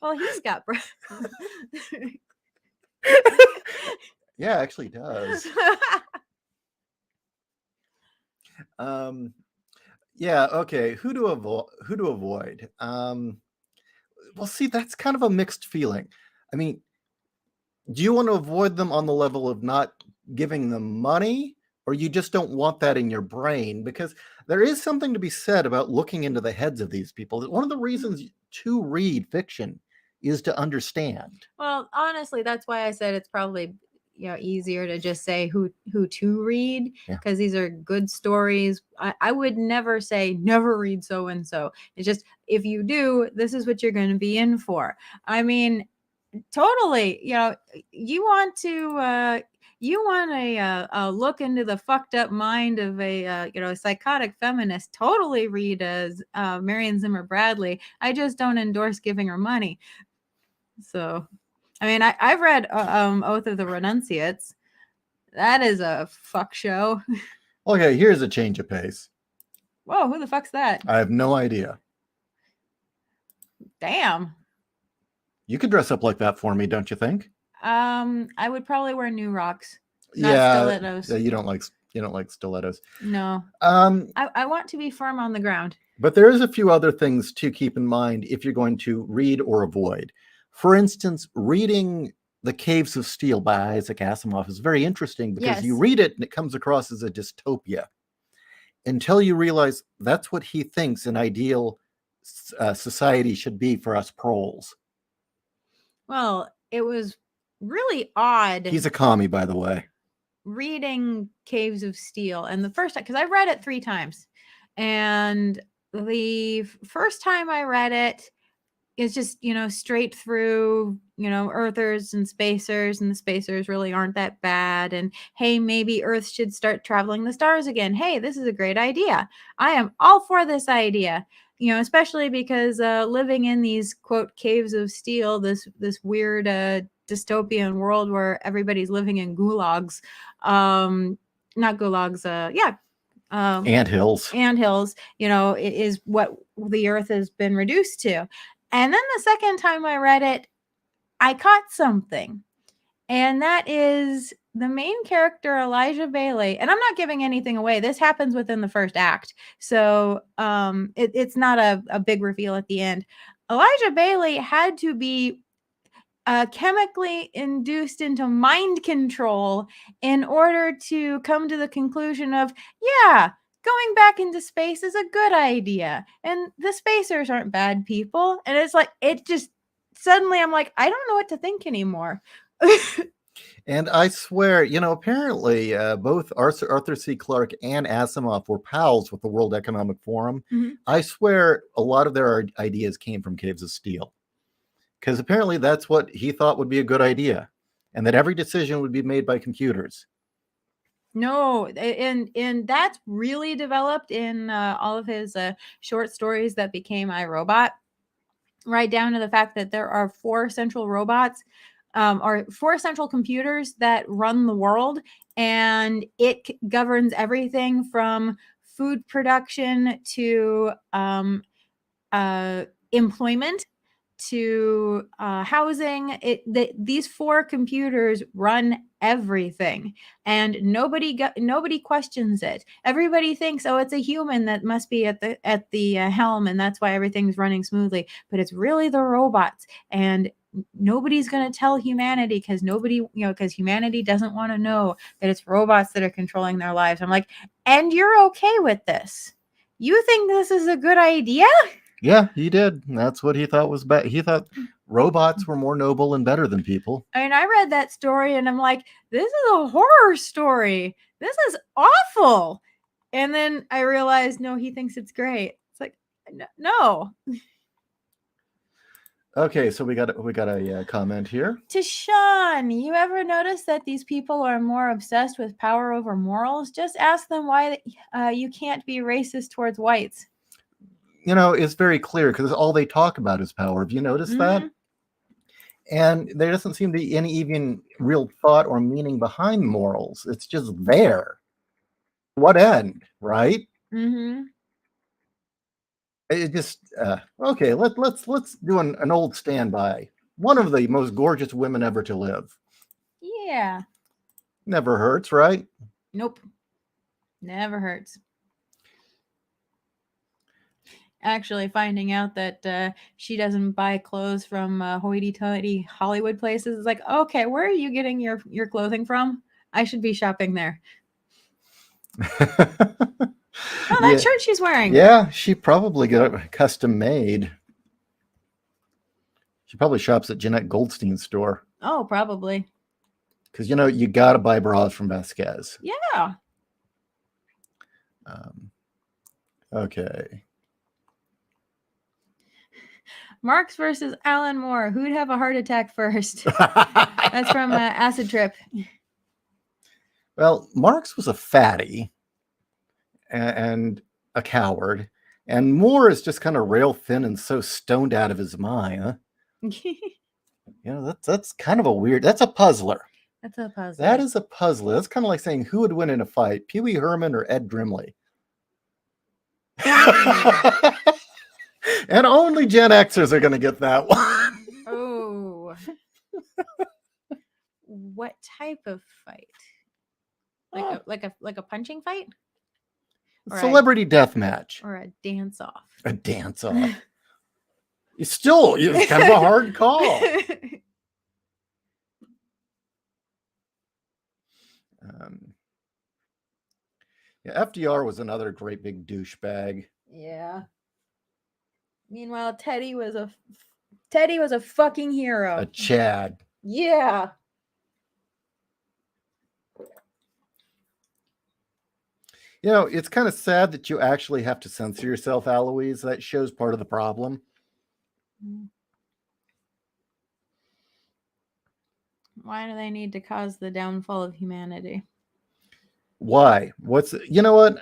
well, he's got breasts. Yeah, actually does. Yeah, okay. Who to avoid? Well, see, that's kind of a mixed feeling. I mean, do you want to avoid them on the level of not giving them money, or you just don't want that in your brain? Because there is something to be said about looking into the heads of these people. One of the reasons to read fiction is to understand. Well, honestly, that's why I said it's probably easier to just say who to read, because these are good stories. I would never say never read so and so. It's just, if you do, this is what you're going to be in for. I mean, totally. You want to look into the fucked up mind of a psychotic feminist. Totally read as Marion Zimmer Bradley. I just don't endorse giving her money. So, I mean, I've read Oath of the Renunciates. That is a fuck show. Okay, here's a change of pace. Whoa, who the fuck's that? I have no idea. Damn. You could dress up like that for me, don't you think? I would probably wear New Rocks, not stilettos. You don't like stilettos. No. I want to be firm on the ground. But there is a few other things to keep in mind if you're going to read or avoid. For instance, reading The Caves of Steel by Isaac Asimov is very interesting because you read it and it comes across as a dystopia until you realize that's what he thinks an ideal society should be for us proles. Well, it was really odd. He's a commie, by the way. Reading Caves of Steel, and the first time, because I read it 3 times, and the first time I read it, it's just straight through earthers and spacers, and the spacers really aren't that bad, and hey, maybe Earth should start traveling the stars again. Hey, this is a great idea. I am all for this idea, especially because living in these quote caves of steel, this weird dystopian world where everybody's living in gulags, not gulags, anthills, is what the Earth has been reduced to. And then the second time I read it, I caught something. And that is the main character, Elijah Bailey. And I'm not giving anything away. This happens within the first act. So it's not a big reveal at the end. Elijah Bailey had to be chemically induced into mind control in order to come to the conclusion of, going back into space is a good idea. And the spacers aren't bad people. And it's like, it just suddenly I'm like, I don't know what to think anymore. And I swear, apparently both Arthur C. Clarke and Asimov were pals with the World Economic Forum. Mm-hmm. I swear a lot of their ideas came from Caves of Steel. Because apparently that's what he thought would be a good idea. And that every decision would be made by computers. No, and that's really developed in all of his short stories that became I, Robot, right down to the fact that there are 4 central robots, or 4 central computers that run the world, and it governs everything from food production to employment to housing. These 4 computers run everything, and nobody questions it. Everybody thinks, oh, it's a human that must be at the helm, and that's why everything's running smoothly. But it's really the robots, and nobody's going to tell humanity because humanity doesn't want to know that it's robots that are controlling their lives. I'm like, and you're okay with this? You think this is a good idea? Yeah, he did. That's what he thought was bad. He thought robots were more noble and better than people. I mean, I read that story and I'm like, this is a horror story. This is awful. And then I realized, no, he thinks it's great. It's like, no. Okay, so we got a comment here. To Sean, you ever notice that these people are more obsessed with power over morals? Just ask them why you can't be racist towards whites. It's very clear because all they talk about is power. Have you noticed that? And there doesn't seem to be any even real thought or meaning behind morals. It's just there. What end, right? It just okay. Let's do an old standby. One of the most gorgeous women ever to live. Yeah. Never hurts, right? Nope. Never hurts. Actually, finding out that she doesn't buy clothes from hoity-toity Hollywood places is like, okay, where are you getting your clothing from? I should be shopping there. Oh, that shirt she's wearing. Yeah, she probably got it custom made. She probably shops at Jeanette Goldstein's store. Oh, probably. Because, you got to buy bras from Vasquez. Yeah. Okay. Marx versus Alan Moore. Who'd have a heart attack first? That's from Acid Trip. Well, Marx was a fatty and a coward. And Moore is just kind of rail thin and so stoned out of his mind. Huh? That's kind of a weird... That's a puzzler. That's a puzzler. That is a puzzler. That's kind of like saying who would win in a fight, Pee Wee Herman or Ed Grimley. And only Gen Xers are going to get that one. Oh. What type of fight? Like a punching fight? Celebrity death match. Or a dance off. A dance off. It's kind of a hard call. Yeah, FDR was another great big douchebag. Yeah. Meanwhile, Teddy was a fucking hero. A Chad. Yeah. It's kind of sad that you actually have to censor yourself, Aloise. That shows part of the problem. Why do they need to cause the downfall of humanity? Why? You know what?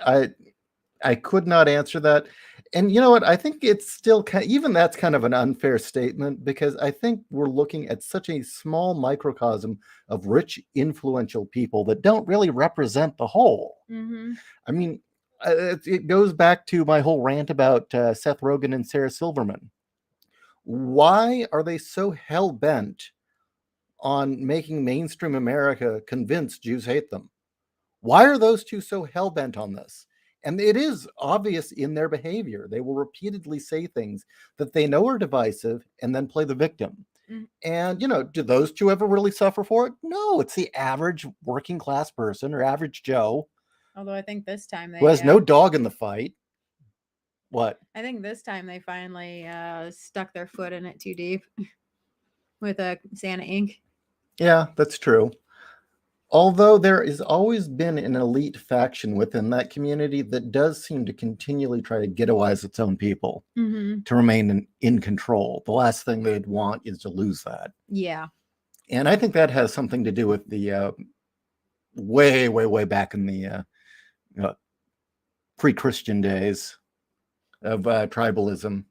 I could not answer that. And you know what? I think it's still even that's kind of an unfair statement, because I think we're looking at such a small microcosm of rich, influential people that don't really represent the whole. I mean, it goes back to my whole rant about Seth Rogen and Sarah Silverman. Why are they so hell-bent on making mainstream America convinced Jews hate them? Why are those two so hell-bent on this? And it is obvious in their behavior. They will repeatedly say things that they know are divisive and then play the victim. And, do those two ever really suffer for it? No, it's the average working class person or average Joe. Although I think this time who has no dog in the fight. What? I think this time they finally stuck their foot in it too deep with Santa ink. Yeah, that's true. Although there has always been an elite faction within that community that does seem to continually try to ghettoize its own people to remain in control. The last thing they'd want is to lose that. Yeah. And I think that has something to do with the way, way, way back in the pre-Christian days of tribalism.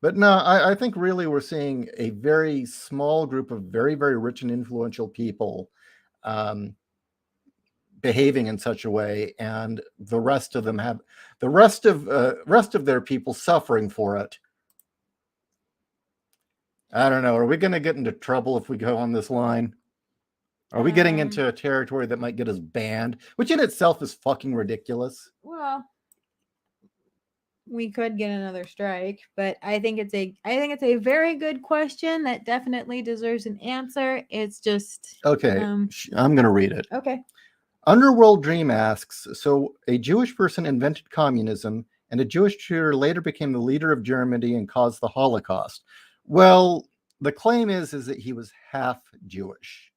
But no, I think really we're seeing a very small group of very, very rich and influential people behaving in such a way, and the rest of them have the rest of their people suffering for it. I don't know. Are we going to get into trouble if we go on this line? Are we getting into a territory that might get us banned, which in itself is fucking ridiculous? Well, we could get another strike, but I think it's a very good question that definitely deserves an answer. It's just okay. I'm going to read it. Okay. Underworld Dream asks, so a Jewish person invented communism, and a Jewish tutor later became the leader of Germany and caused the Holocaust. Well, the claim is that he was half Jewish.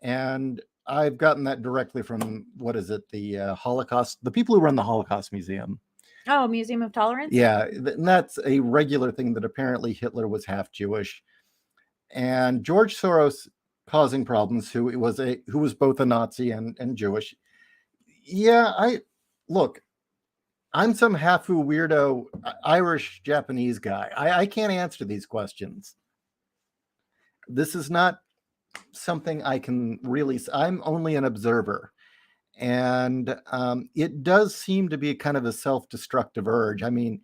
And I've gotten that directly from, what is it, the Holocaust, the people who run the Holocaust Museum. Oh, Museum of Tolerance? Yeah, and that's a regular thing, that apparently Hitler was half Jewish. And George Soros causing problems, who was both a Nazi and Jewish. Yeah, I'm some half-who weirdo Irish Japanese guy. I can't answer these questions. This is not something I can really. I'm only an observer, and it does seem to be kind of a self-destructive urge. I mean,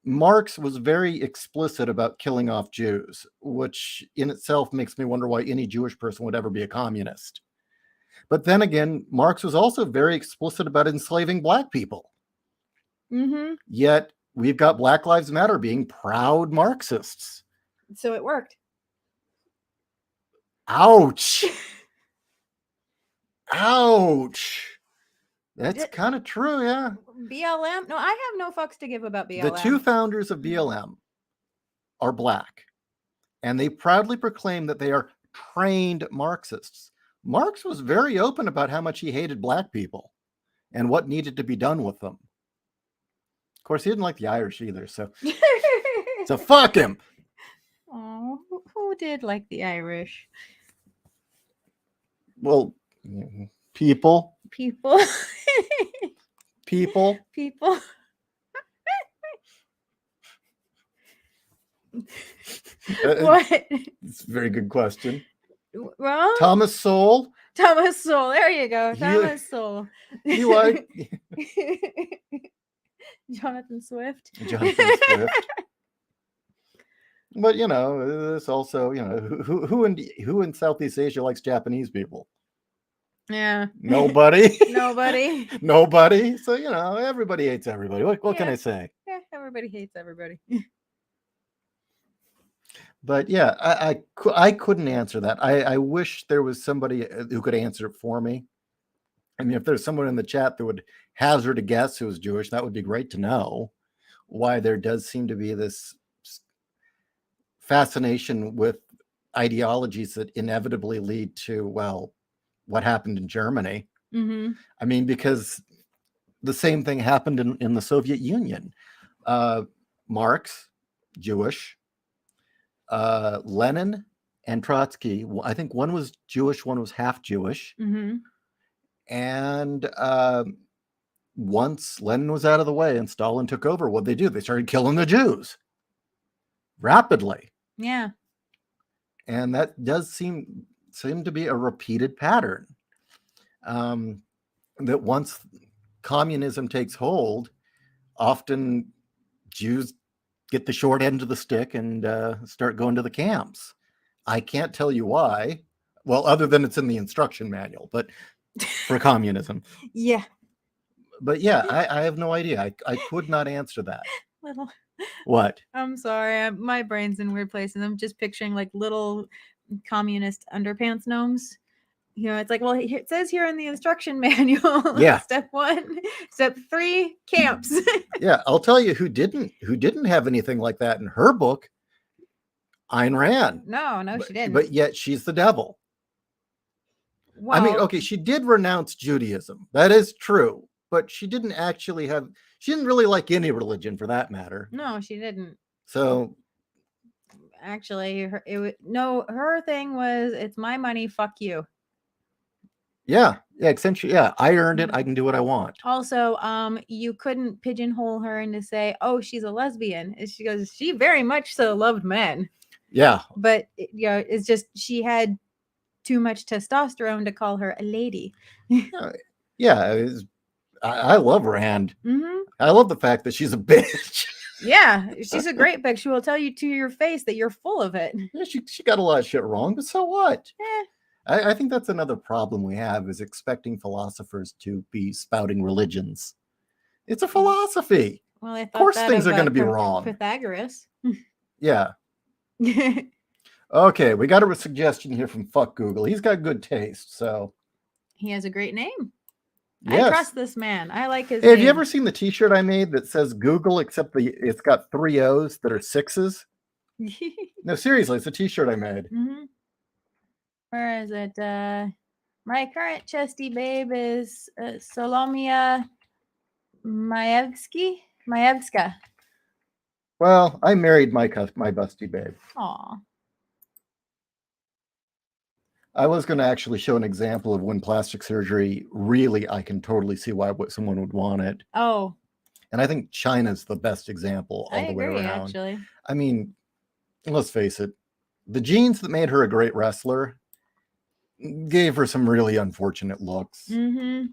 Marx was very explicit about killing off Jews, which in itself makes me wonder why any Jewish person would ever be a communist. But then again, Marx was also very explicit about enslaving Black people. Mm-hmm. Yet we've got Black Lives Matter being proud Marxists. So it worked. Ouch. Ouch. That's kind of true, yeah. BLM? No, I have no fucks to give about BLM. The two founders of BLM are Black, and they proudly proclaim that they are trained Marxists. Marx was very open about how much he hated Black people and what needed to be done with them. Of course, he didn't like the Irish either, so fuck him. Oh, who did like the Irish? Well, people. People. People. What? It's a very good question. Well, Thomas Sowell. There you go. Thomas Sowell. You like Jonathan Swift. But there's also who in Southeast Asia likes Japanese people? Yeah. Nobody. Nobody. So everybody hates everybody. What can I say? Yeah, everybody hates everybody. But yeah, I couldn't answer that. I wish there was somebody who could answer it for me. I mean, if there's someone in the chat that would hazard a guess who is Jewish, that would be great to know. Why there does seem to be this fascination with ideologies that inevitably lead to, well, what happened in Germany. Mm-hmm. I mean, because the same thing happened in the Soviet Union. Marx, Jewish. Lenin and Trotsky, I think one was Jewish, one was half Jewish. Mm-hmm. And once Lenin was out of the way and Stalin took over, what'd they do? They started killing the Jews rapidly. Yeah. And that does seem to be a repeated pattern. That once communism takes hold, often Jews get the short end of the stick and start going to the camps. I can't tell you why. Well, other than it's in the instruction manual, but for communism. Yeah. But yeah, I have no idea. I could not answer that. Little. What? I'm sorry. My brain's in weird places. I'm just picturing like little communist underpants gnomes. It's like, well, it says here in the instruction manual. Yeah. Step 1, step 3, camps. Yeah, I'll tell you who didn't have anything like that in her book. Ayn Rand. No, she didn't. But yet she's the devil. Well, I mean, okay, she did renounce Judaism. That is true. But she didn't really like any religion for that matter. No, she didn't. So actually, her thing was, it's my money, fuck you. Yeah, essentially, yeah. I earned it. I can do what I want. Also, you couldn't pigeonhole her into say, oh, she's a lesbian. She goes, she very much so loved men. Yeah. But it's just she had too much testosterone to call her a lady. Yeah, I love Rand. Mm-hmm. I love the fact that she's a bitch. Yeah, she's a great bitch. She will tell you to your face that you're full of it. Yeah, she got a lot of shit wrong, but so what? Eh, I think that's another problem we have, is expecting philosophers to be spouting religions. It's a philosophy. well, I Of thought course that things of are going to be wrong. Pythagoras. Yeah. He Okay, we got a suggestion here from Fuck Google. He's got good taste, so has a great name. yes. I trust this man. I like his Hey, have you name. ever seen the T-shirt I made that says Google, except it's got 3 O's that are 6s? No, seriously, it's a T-shirt I made. Mm-hmm. Where is it? My current chesty babe is Solomia Maevska. Well, I married my busty babe. Aw. I was going to actually show an example of when plastic surgery really, I can totally see why someone would want it. Oh. And I think China's the best example all I the way agree, around. actually. I mean, let's face it, the genes that made her a great wrestler gave her some really unfortunate looks. Mm-hmm.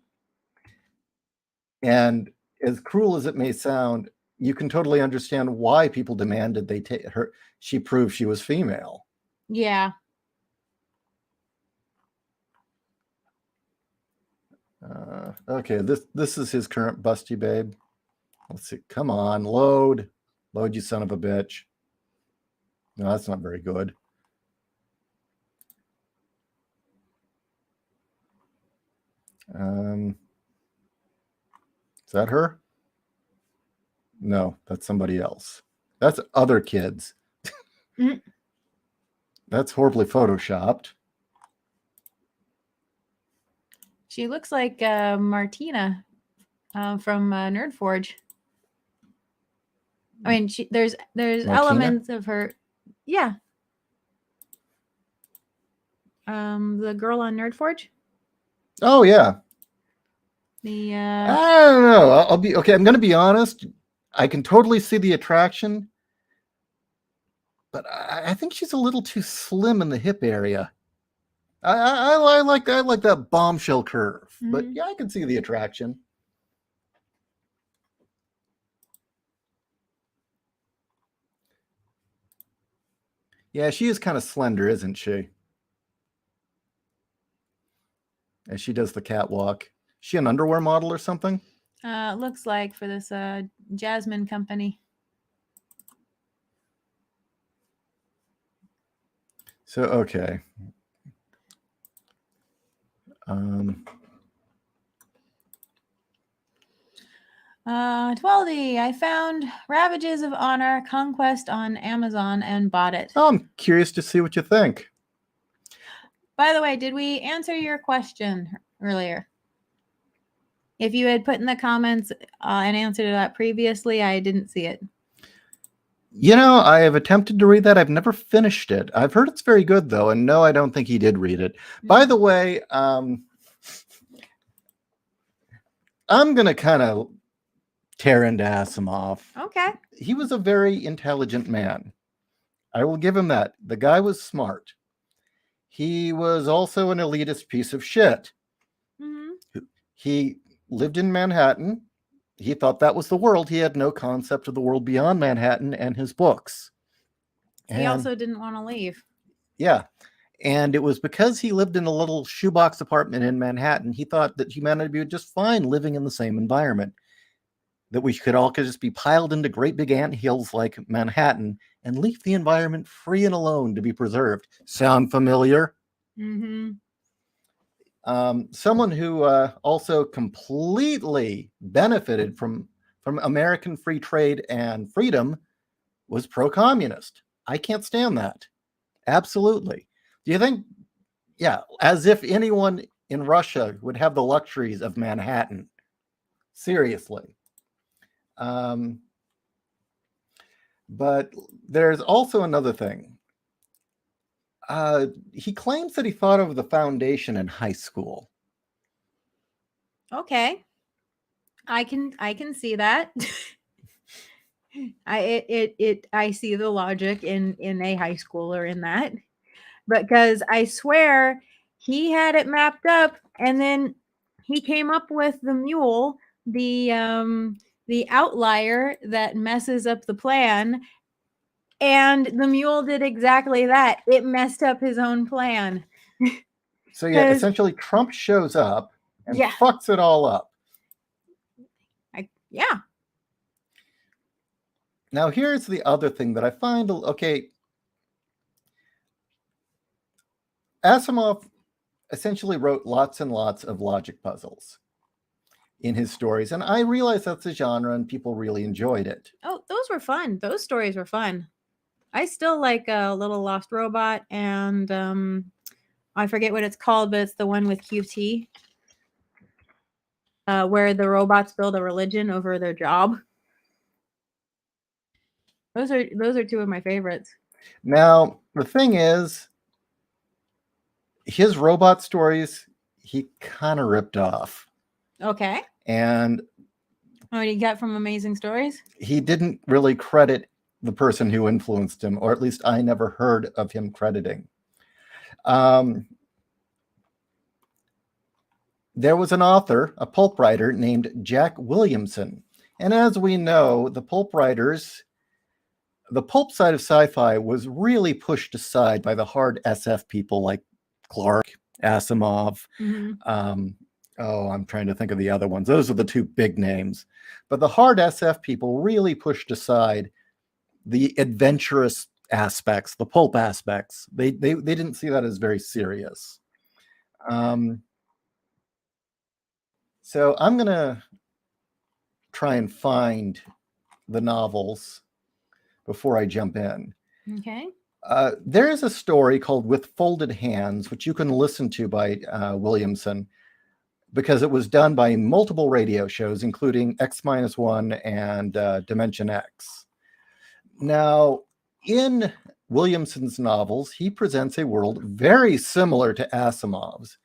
And as cruel as it may sound, you can totally understand why people demanded she prove she was female. Yeah. Okay, this is his current busty babe. Let's see. Come on, load, you son of a bitch. No, that's not very good. Is that her? No, that's somebody else. That's other kids. Mm-hmm. That's horribly photoshopped. She looks like Martina from Nerd Forge. I mean, there's Martina? elements of her. Yeah. The girl on Nerd Forge. Oh yeah. The I don't know. I'll be okay. I'm going to be honest. I can totally see the attraction, but I think she's a little too slim in the hip area. I like that bombshell curve, but yeah, I can see the attraction. Yeah, she is kind of slender, isn't she? As she does the catwalk. Is she an underwear model or something? Looks like for this Jasmine company. So okay. Tweldy, I found Ravages of Honor Conquest on Amazon and bought it. Oh, I'm curious to see what you think. By the way, did we answer your question earlier? If you had put in the comments and answered that previously, I didn't see it. You know, I have attempted to read that. I've never finished it. I've heard it's very good, though. And no, I don't think he did read it. By the way, I'm going to kind of tear into Asimov. Okay. He was a very intelligent man. I will give him that. The guy was smart. He was also an elitist piece of shit. Mm-hmm. He lived in Manhattan. He thought that was the world. He had no concept of the world beyond Manhattan and his books. He also didn't want to leave. Yeah. And it was because he lived in a little shoebox apartment in Manhattan, he thought that humanity would just fine living in the same environment. That we could just be piled into great big anthills like Manhattan and leave the environment free and alone to be preserved. Sound familiar? Mm-hmm. Someone who also completely benefited from American free trade and freedom was pro-communist. I can't stand that. Absolutely. Do you think, yeah, as if anyone in Russia would have the luxuries of Manhattan? Seriously. But there's also another thing. He claims that he thought of the foundation in high school. Okay. I can see that. I see the logic in a high schooler in that. Because I swear he had it mapped up, and then he came up with the mule, the outlier that messes up the plan, and the mule did exactly that. It messed up his own plan. So yeah, 'Cause essentially Trump shows up and yeah, fucks it all up. yeah. Now here's the other thing that I find, okay, Asimov essentially wrote lots and lots of logic puzzles in his stories, and I realize that's a genre and people really enjoyed it. Oh, those were fun. Those stories were fun. I still like Little Lost Robot, and I forget what it's called, but it's the one with QT, where the robots build a religion over their job. Those are two of my favorites. Now, the thing is, his robot stories, he kind of ripped off. Okay. And What do you got from Amazing Stories? he didn't really credit the person who influenced him, or at least I never heard of him crediting. There was an author, a pulp writer named Jack Williamson. And as we know, the pulp writers, the pulp side of sci-fi was really pushed aside by the hard SF people like Clarke, Asimov. I'm trying to think of the other ones. Those are the two big names. But the hard SF people really pushed aside the adventurous aspects, the pulp aspects. They didn't see that as very serious. So I'm going to try and find the novels before I jump in. Okay. There is a story called With Folded Hands, which you can listen to by Williamson, because it was done by multiple radio shows, including X-1 and Dimension X. Now, in Williamson's novels, he presents a world very similar to Asimov's,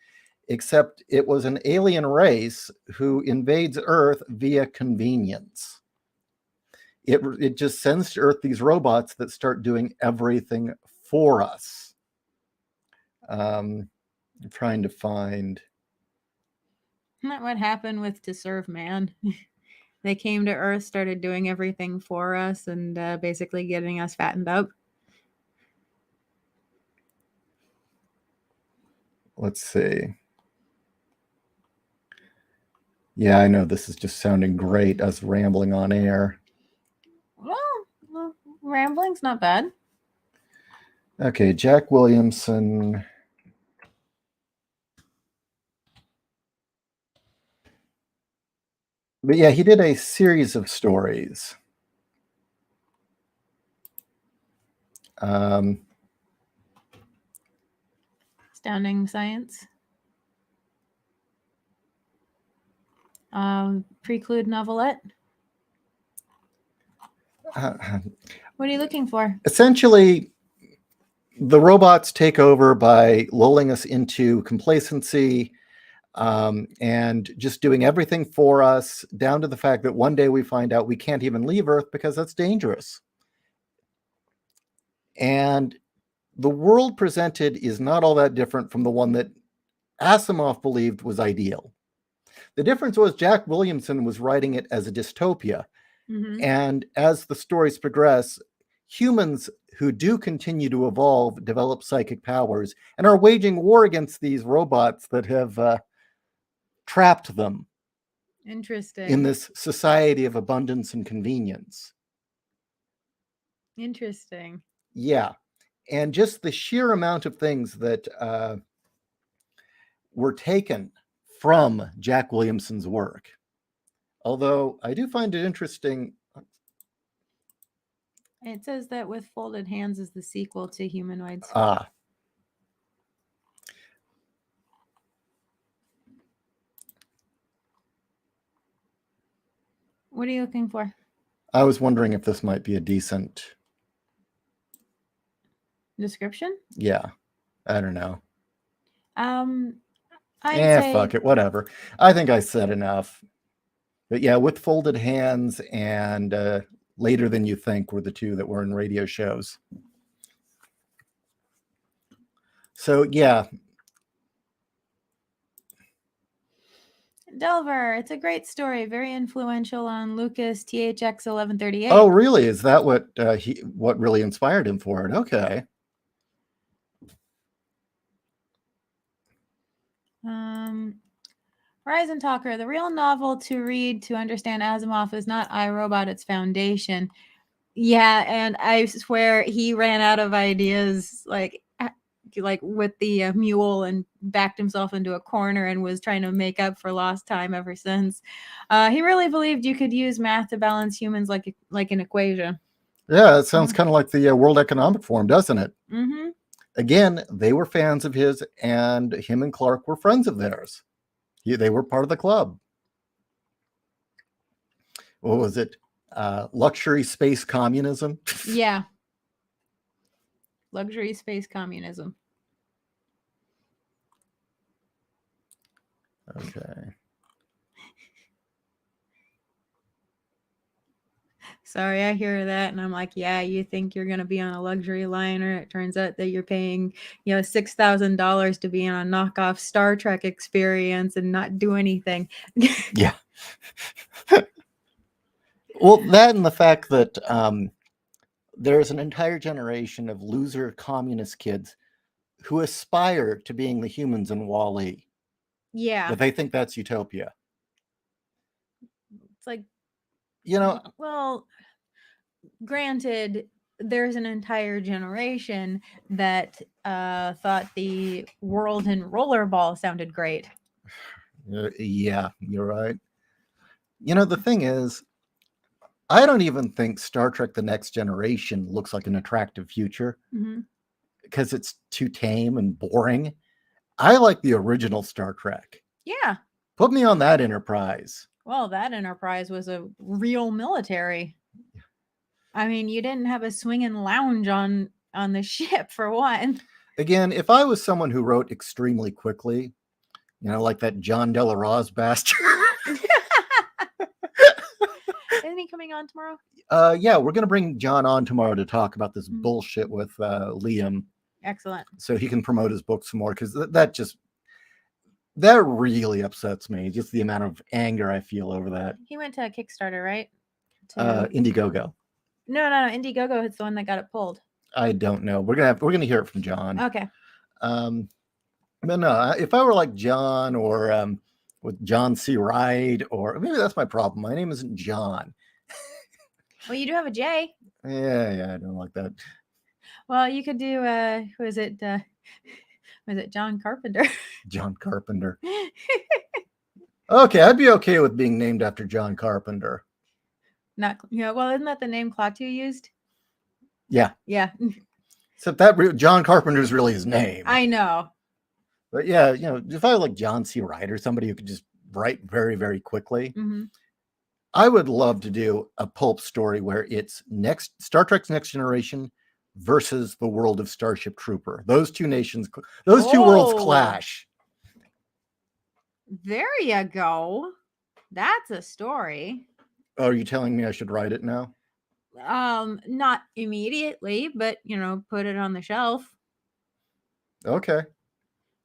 except it was an alien race who invades Earth via convenience. It just sends to Earth these robots that start doing everything for us. I'm trying to find... Isn't that what happened with To Serve Man? They came to Earth, started doing everything for us, and basically getting us fattened up. Let's see. Yeah, I know this is just sounding great, us rambling on air. Well, rambling's not bad. Okay, Jack Williamson. But yeah, he did a series of stories. Astounding Science. Preclude novelette. What are you looking for? Essentially, the robots take over by lulling us into complacency and just doing everything for us, down to the fact that one day we find out we can't even leave Earth because that's dangerous. And the world presented is not all that different from the one that Asimov believed was ideal. The difference was Jack Williamson was writing it as a dystopia. Mm-hmm. And as the stories progress, humans who do continue to evolve develop psychic powers and are waging war against these robots that have trapped them. Interesting. In this society of abundance and convenience. Interesting. Yeah. And just the sheer amount of things that were taken from Jack Williamson's work. Although I do find it interesting. It says that With Folded Hands is the sequel to Humanoids. What are you looking for? I was wondering if this might be a decent description. Yeah, I don't know. I'd say... fuck it, whatever. I think I said enough. But yeah, With Folded Hands and Later Than You Think were the two that were in radio shows. So yeah, Delver. It's a great story, very influential on Lucas THX 1138. Oh, really? Is that what what really inspired him for it? Okay. Horizon Talker. The real novel to read to understand Asimov is not I, Robot, it's Foundation. Yeah, and I swear he ran out of ideas, like with the mule, and backed himself into a corner and was trying to make up for lost time ever since. He really believed you could use math to balance humans like an equation. Yeah, it sounds kind of like the World Economic Forum, doesn't it? Mm-hmm. Again, they were fans of his, and him and Clark were friends of theirs. They were part of the club. What was it? Luxury space communism? Yeah. Luxury space communism. Okay. Sorry, I hear that, and I'm like, yeah, you think you're gonna be on a luxury liner? It turns out that you're paying, $6,000 to be on a knockoff Star Trek experience and not do anything. Yeah. Well, that and the fact that there's an entire generation of loser communist kids who aspire to being the humans in Wall-E. Yeah. But they think that's utopia. It's like, Well, granted, there's an entire generation that thought the world in rollerball sounded great. Yeah, you're right. The thing is, I don't even think Star Trek The Next Generation looks like an attractive future because it's too tame and boring. I like the original Star Trek. Yeah. Put me on that Enterprise. Well, that Enterprise was a real military. I mean, you didn't have a swinging lounge on the ship, for one. Again, if I was someone who wrote extremely quickly, like that John Delaroz bastard. Isn't he coming on tomorrow? Yeah, we're going to bring John on tomorrow to talk about this bullshit with Liam. Excellent. So he can promote his book some more, because that really upsets me, just the amount of anger I feel over that. He went to a Kickstarter, right? Indiegogo. No. Indiegogo is the one that got it pulled. I don't know. We're gonna hear it from John. Okay. But no, if I were like John, or with John C. Wright, or maybe that's my problem. My name isn't John. Well, you do have a J. Yeah, I don't like that. Well, you could do who is it? Was it John Carpenter? John Carpenter. Okay, I'd be okay with being named after John Carpenter. Not, well, isn't that the name Klaatu used? Yeah. Yeah. Except that John Carpenter is really his name. I know. But yeah, if I like John C. Wright or somebody who could just write very, very quickly, I would love to do a pulp story where it's Star Trek's Next Generation versus the world of Starship Trooper. Those two worlds clash. There you go. That's a story. Oh, are you telling me I should write it now? Not immediately, but put it on the shelf. Okay.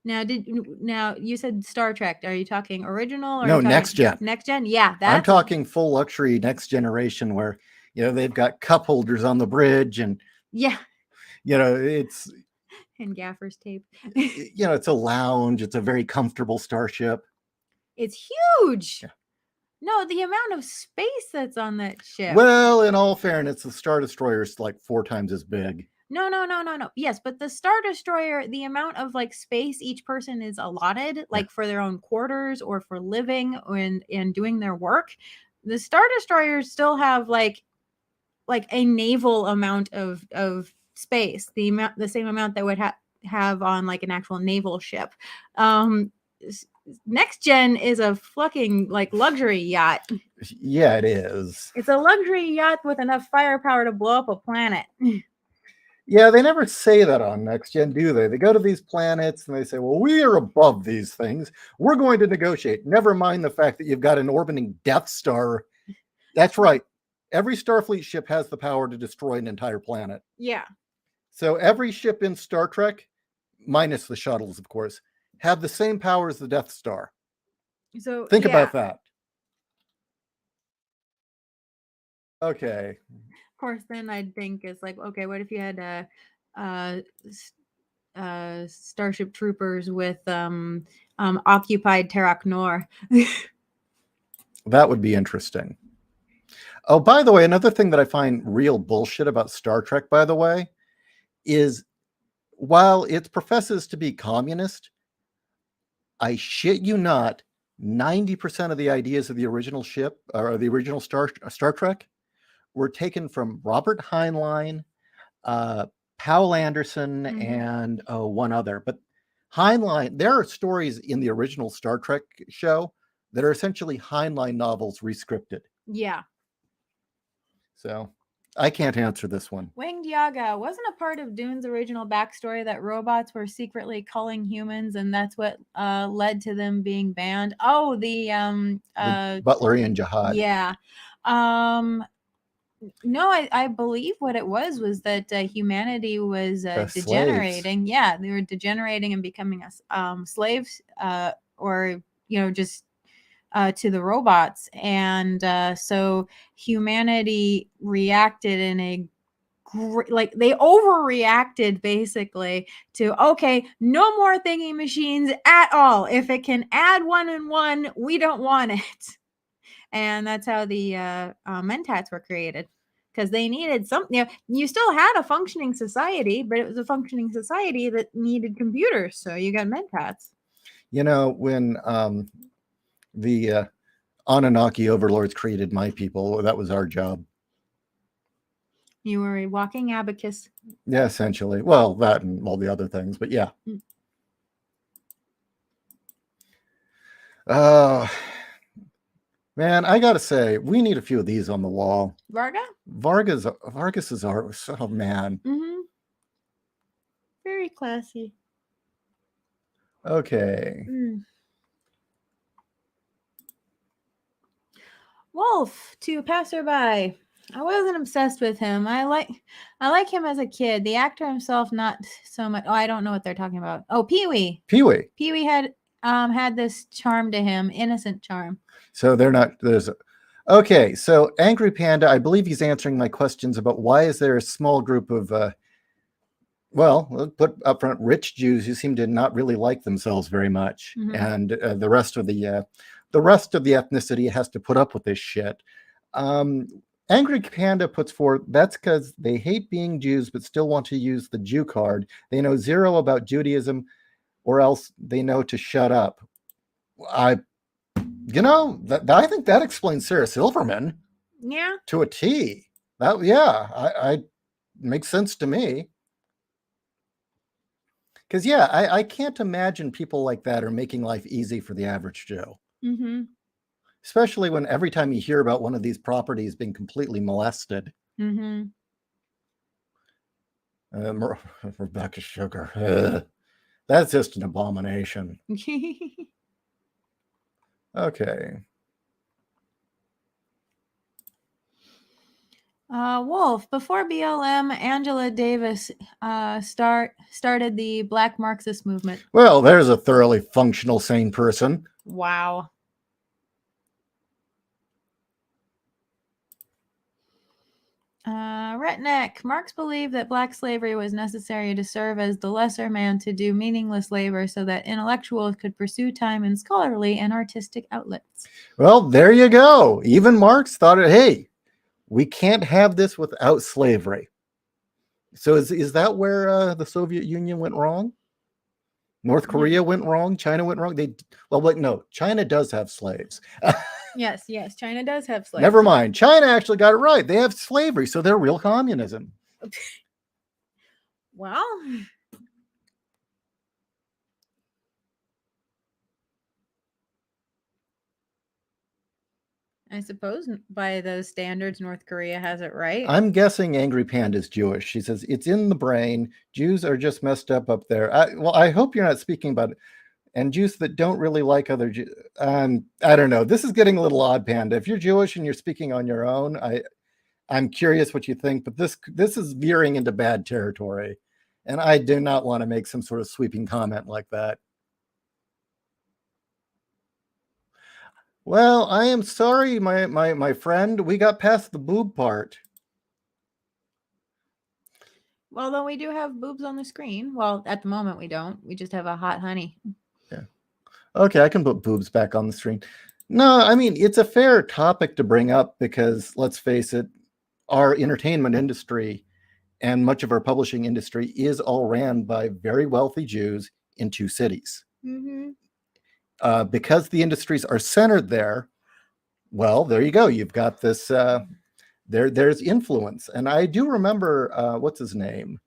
Now you said Star Trek. Are you talking original or no, Next Gen? Next Gen, yeah. I'm talking full luxury Next Generation, where they've got cup holders on the bridge, and it's and gaffer's tape. It's a lounge. It's a very comfortable starship. It's huge. Yeah. No, the amount of space that's on that ship. Well, in all fairness, the Star Destroyer is like 4 times as big. No. Yes, but the Star Destroyer, the amount of space each person is allotted, for their own quarters or for living and doing their work, the Star Destroyers still have like a naval amount of space, the same amount that would have on an actual naval ship. Next Gen is a fucking luxury yacht. Yeah, it is. It's a luxury yacht with enough firepower to blow up a planet. Yeah, they never say that on Next Gen, do they? They go to these planets and they say, well, we are above these things. We're going to negotiate. Never mind the fact that you've got an orbiting Death Star. That's right. Every Starfleet ship has the power to destroy an entire planet. Yeah. So every ship in Star Trek, minus the shuttles, of course, have the same power as the Death Star. So Think yeah. about that. Okay. Of course, then I'd think it's like, okay, what if you had Starship Troopers with occupied Terok Nor? That would be interesting. Oh, by the way, another thing that I find real bullshit about Star Trek, by the way, is while it professes to be communist, I shit you not, 90% of the ideas of the original ship or the original Star Trek were taken from Robert Heinlein, Powell Anderson, and one other. But Heinlein, there are stories in the original Star Trek show that are essentially Heinlein novels rescripted. Yeah. So I can't answer this one. Winged Yaga wasn't a part of Dune's original backstory that robots were secretly culling humans, and that's what led to them being banned. Oh, the Butlerian Jihad. Yeah. No, I believe what it was that humanity was degenerating. Slaves. Yeah, they were degenerating and becoming slaves, or just to the robots, and so humanity reacted in a like they overreacted basically to, okay, no more thinking machines at all. If it can add 1 and 1, we don't want it. And that's how the mentats were created, because they needed something. You still had a functioning society, but it was a functioning society that needed computers, so you got mentats. When the Anunnaki overlords created my people, that was our job. You were a walking abacus. Yeah, essentially. Well, that and all the other things, but yeah. Oh, man, I gotta say, we need a few of these on the wall. Vargas is art. Oh man. Very classy. Okay. Wolf to passerby. I wasn't obsessed with him. I like him as a kid. The actor himself, not so much. Oh, I don't know what they're talking about. Oh, Pee-wee. Pee-wee had this charm to him, innocent charm. So okay, so Angry Panda, I believe he's answering my questions about why is there a small group of well, put up front, rich Jews who seem to not really like themselves very much, and the rest of the ethnicity has to put up with this shit. Angry Panda puts forth, that's because they hate being Jews but still want to use the Jew card. They know zero about Judaism, or else they know to shut up. I think that explains Sarah Silverman. Yeah. To a T. I makes sense to me. Because I can't imagine people like that are making life easy for the average Joe. Especially when every time you hear about one of these properties being completely molested. Rebecca Sugar. That's just an abomination. Okay. Wolf, before BLM, Angela Davis started the Black Marxist movement. Well, there's a thoroughly functional, sane person. Wow. Retneck. Marx believed that black slavery was necessary to serve as the lesser man to do meaningless labor so that intellectuals could pursue time in scholarly and artistic outlets. Well, there you go. Even Marx thought, hey, we can't have this without slavery. So is that where the Soviet Union went wrong? North Korea went wrong? China went wrong? No, China does have slaves. Yes, China does have slaves. Never mind. China actually got it right. They have slavery, so they're real communism. Well, I suppose by those standards, North Korea has it right. I'm guessing Angry Panda is Jewish. She says, it's in the brain. Jews are just messed up there. I hope you're not speaking about it. And Jews that don't really like other Jews. I don't know. This is getting a little odd, Panda. If you're Jewish and you're speaking on your own, I'm curious what you think, but this is veering into bad territory. And I do not want to make some sort of sweeping comment like that. Well, I am sorry, my friend. We got past the boob part. Well, though we do have boobs on the screen. Well, at the moment we don't. We just have a hot honey. Yeah. Okay, I can put boobs back on the screen. No, I mean, it's a fair topic to bring up because let's face it, our entertainment industry and much of our publishing industry is all ran by very wealthy Jews in two cities. Mm-hmm. Because the industries are centered there, well, there you go. You've got this. There's influence, and I do remember what's his name,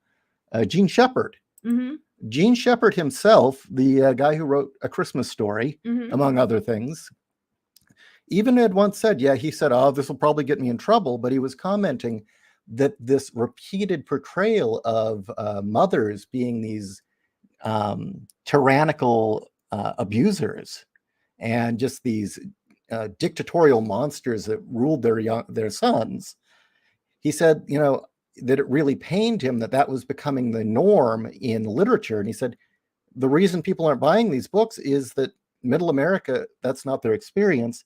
Gene Shepard. Mm-hmm. Gene Shepard himself, the guy who wrote A Christmas Story, Mm-hmm. among other things, even had once said, yeah, he said, oh, this will probably get me in trouble, but he was commenting that this repeated portrayal of mothers being these tyrannical abusers and just these dictatorial monsters that ruled their sons. He said, that it really pained him that that was becoming the norm in literature. And he said, the reason people aren't buying these books is that middle America, that's not their experience,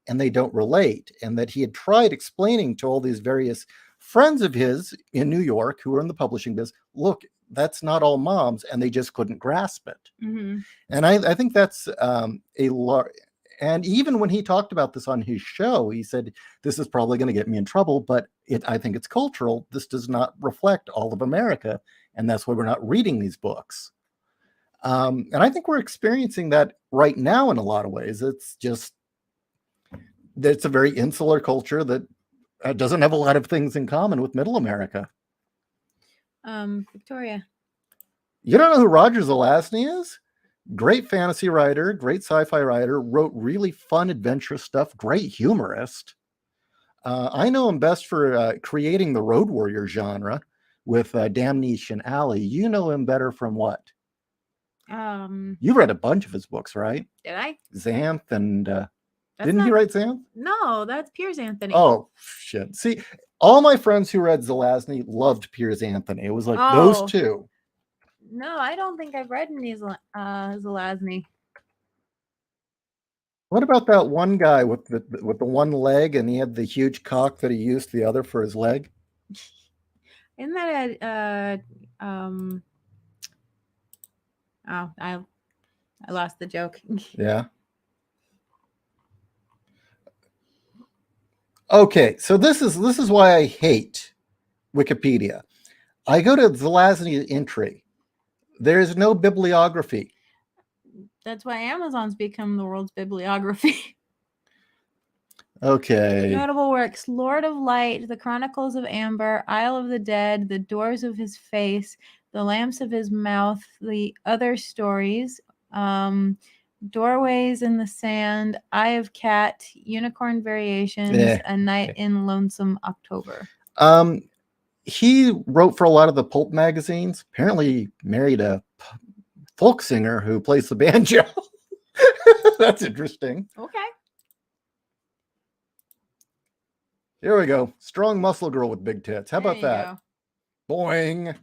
and they don't relate. And that he had tried explaining to all these various friends of his in New York who were in the publishing business, look, that's not all moms, and they just couldn't grasp it. Mm-hmm. And I think that's a large. And even when he talked about this on his show, he said, this is probably going to get me in trouble, but I think it's cultural. This does not reflect all of America. And that's why we're not reading these books. And I think we're experiencing that right now in a lot of ways. It's a very insular culture that doesn't have a lot of things in common with middle America. Victoria. You don't know who Roger Zelazny is? Great fantasy writer, great sci-fi writer, wrote really fun, adventurous stuff, great humorist. I know him best for creating the Road Warrior genre with Damnation Alley. You know him better from what? You read a bunch of his books, right? Did I? Xanth and didn't he write Xanth? No, that's Piers Anthony. Oh shit! See, all my friends who read Zelazny loved Piers Anthony. It was like those two. No, I don't think I've read any Zelazny. What about that one guy with the one leg and he had the huge cock that he used the other for his leg? Isn't that oh, I lost the joke. Yeah. Okay, so this is why I hate Wikipedia. I go to Zelazny's entry. There is no bibliography. That's why Amazon's become the world's bibliography. Okay. Notable works: Lord of Light, The Chronicles of Amber, Isle of the Dead, The Doors of His Face, The Lamps of His Mouth, The Other Stories, Doorways in the Sand, Eye of Cat, Unicorn Variations, A Night in Lonesome October. He wrote for a lot of the pulp magazines. Apparently married a folk singer who plays the banjo. That's interesting. Okay. Here we go. Strong muscle girl with big tits. How about that? Go. Boing.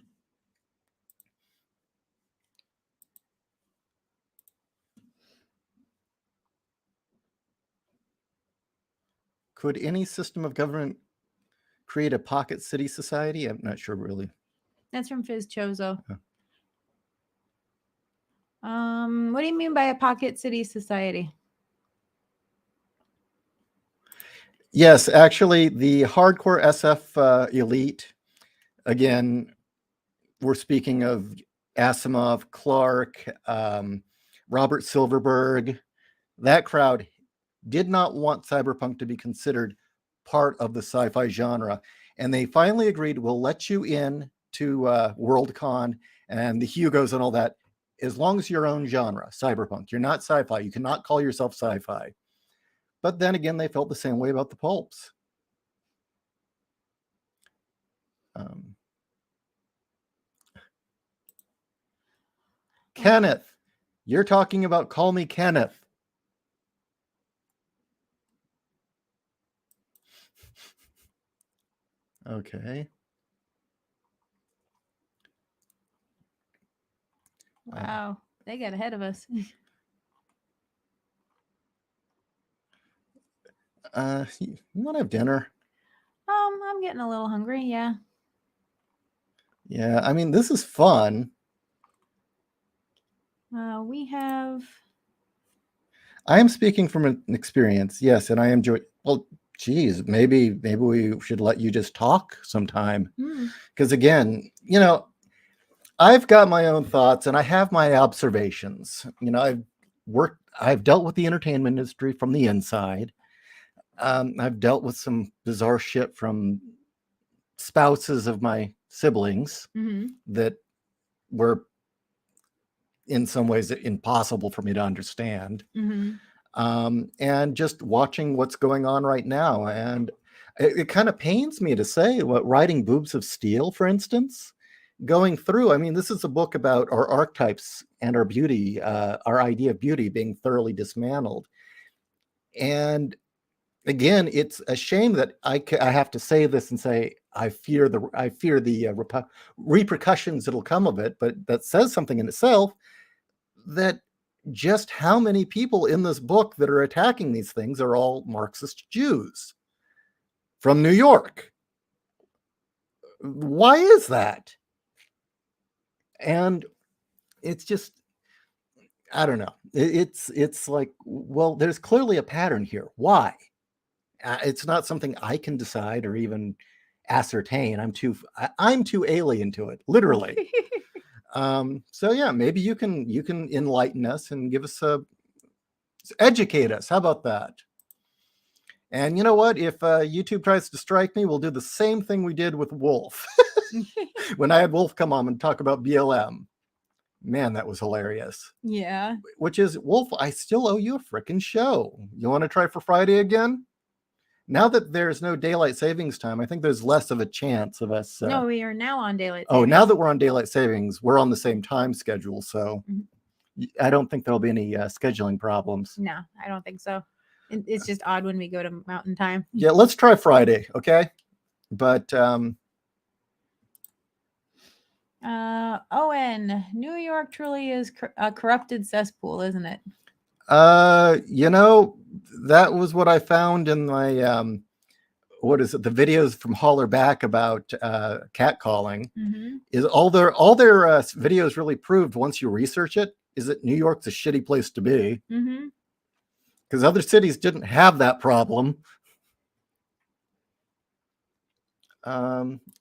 Could any system of government create a pocket city society? I'm not sure, really. That's from Fizz Chozo. What do you mean by a pocket city society? Yes, actually, the hardcore SF elite, again, we're speaking of Asimov, Clark, Robert Silverberg. That crowd did not want cyberpunk to be considered part of the sci-fi genre. And they finally agreed, we'll let you in to Worldcon and the Hugos and all that, as long as your own genre, cyberpunk. You're not sci-fi. You cannot call yourself sci-fi. But then again, they felt the same way about the pulps. Kenneth, you're talking about Call Me Kenneth. Okay. Wow, they got ahead of us. You want to have dinner? I'm getting a little hungry. Yeah. Yeah, I mean, this is fun. We have. I am speaking from an experience, yes, and I enjoy. Well, geez, maybe we should let you just talk sometime, because again, I've got my own thoughts and I have my observations. I've dealt with the entertainment industry from the inside. I've dealt with some bizarre shit from spouses of my siblings that were in some ways impossible for me to understand. And just watching what's going on right now. And it kind of pains me to say what writing Boobs of Steel, for instance, going through, I mean, this is a book about our archetypes and our beauty, our idea of beauty being thoroughly dismantled. And again, it's a shame that I have to say this and say, I fear the repercussions that'll come of it, but that says something in itself, that just how many people in this book that are attacking these things are all Marxist Jews from New York. Why is that? And it's just, I don't know. It's like, well, there's clearly a pattern here. Why? It's not something I can decide or even ascertain. I'm too alien to it, literally. So yeah, maybe you can enlighten us and give us educate us. How about that? And you know what? If YouTube tries to strike me, we'll do the same thing we did with Wolf. When I had Wolf come on and talk about BLM. Man, that was hilarious. Yeah. Which is, Wolf, I still owe you a frickin' show. You want to try for Friday again? Now that there's no daylight savings time, I think there's less of a chance of us. No, we are now on daylight savings. Oh, now that we're on daylight savings, we're on the same time schedule. So I don't think there'll be any scheduling problems. No, I don't think so. It's just odd when we go to mountain time. Yeah, let's try Friday, okay? But Owen, New York truly is a corrupted cesspool, isn't it? That was what I found in my what is it? The videos from Holler Back about catcalling. Is all their videos really proved once you research it is that New York's a shitty place to be. Because other cities didn't have that problem.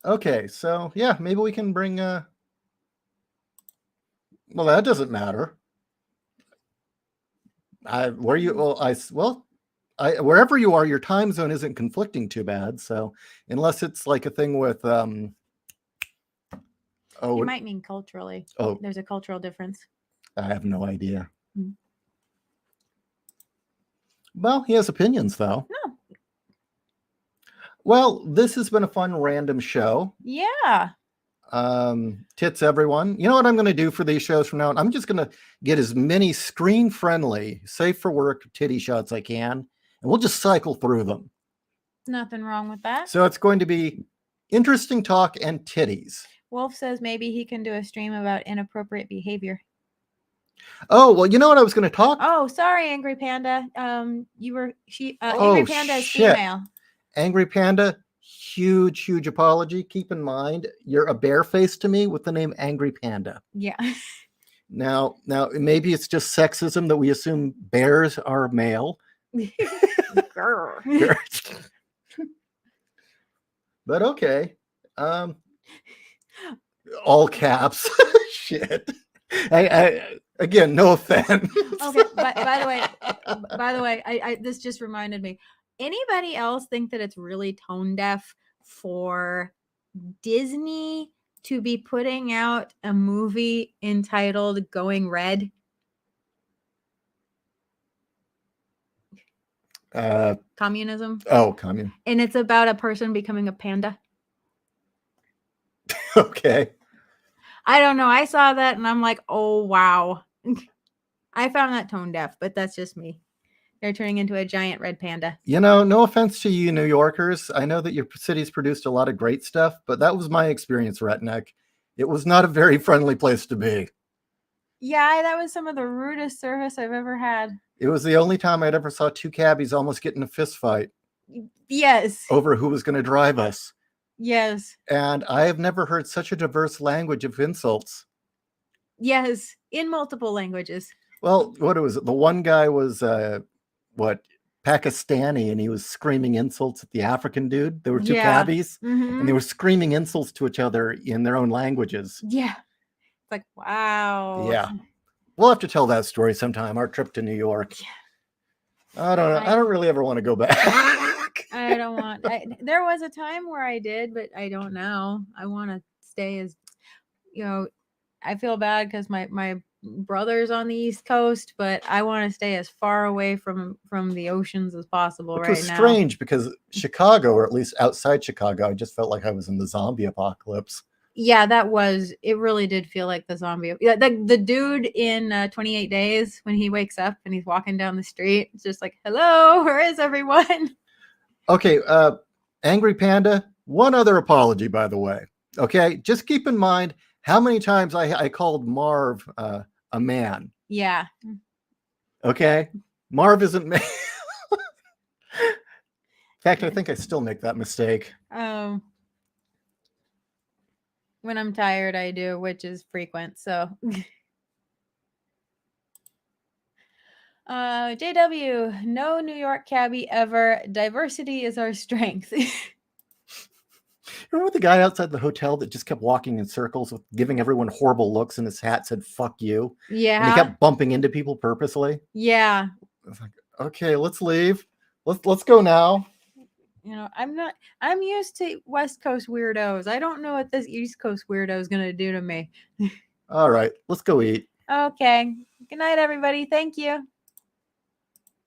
Okay, so yeah, maybe we can bring well, that doesn't matter. Wherever you are, your time zone isn't conflicting too bad. So unless it's like a thing with you might mean culturally. Oh, there's a cultural difference. I have no idea. Well, he has opinions though. No. Well, this has been a fun random show. Yeah. Tits everyone. You know what I'm going to do for these shows from now on? I'm just going to get as many screen-friendly, safe for work titty shots I can, and we'll just cycle through them. Nothing wrong with that. So it's going to be interesting talk and titties. Wolf says maybe he can do a stream about inappropriate behavior. Oh, well, you know what I was going to talk? Oh, sorry, Angry Panda. Angry Panda is shit. female. Angry Panda, huge apology. Keep in mind, you're a barefaced to me with the name Angry Panda. Yeah. Now, maybe it's just sexism that we assume bears are male. But okay. All caps. Shit. I again, no offense. Okay. By the way, I this just reminded me. Anybody else think that it's really tone deaf for Disney to be putting out a movie entitled Going Red? Communism. Oh, communism. And it's about a person becoming a panda. Okay. I don't know. I saw that and I'm like, oh, wow. I found that tone deaf, but that's just me. They're turning into a giant red panda. No offense to you New Yorkers. I know that your city's produced a lot of great stuff, but that was my experience, Redneck. It was not a very friendly place to be. Yeah, that was some of the rudest service I've ever had. It was the only time I'd ever saw two cabbies almost get in a fist fight. Yes. over who was going to drive us. Yes. And I have never heard such a diverse language of insults. Yes. In multiple languages. Well, what was it? The one guy was Pakistani, and he was screaming insults at the African dude. There were two cabbies, and they were screaming insults to each other in their own languages. Yeah. It's like, wow. Yeah. We'll have to tell that story sometime, our trip to New York. Yeah. I don't know. I don't really ever want to go back. I don't want. There was a time where I did, but I don't now. I want to stay as, I feel bad because my brother's on the East Coast, but I want to stay as far away from the oceans as possible. Which was strange because Chicago, or at least outside Chicago, I just felt like I was in the zombie apocalypse. Yeah, it really did feel like the zombie. Yeah, the dude in 28 Days, when he wakes up and he's walking down the street, it's just like, hello, where is everyone? Okay, Angry Panda, one other apology, by the way. Okay, just keep in mind how many times I called Marv a man. Yeah. Okay, Marv isn't man. In fact, I think I still make that mistake. When I'm tired, I do, which is frequent. So, JW, no New York cabbie ever. Diversity is our strength. Remember the guy outside the hotel that just kept walking in circles, with giving everyone horrible looks, and his hat said "fuck you"? Yeah. And he kept bumping into people purposely. Yeah. I was like, okay, let's leave. Let's go now. I'm used to West Coast weirdos. I don't know what this East Coast weirdo is going to do to me. All right, let's go eat. Okay. Good night, everybody. Thank you.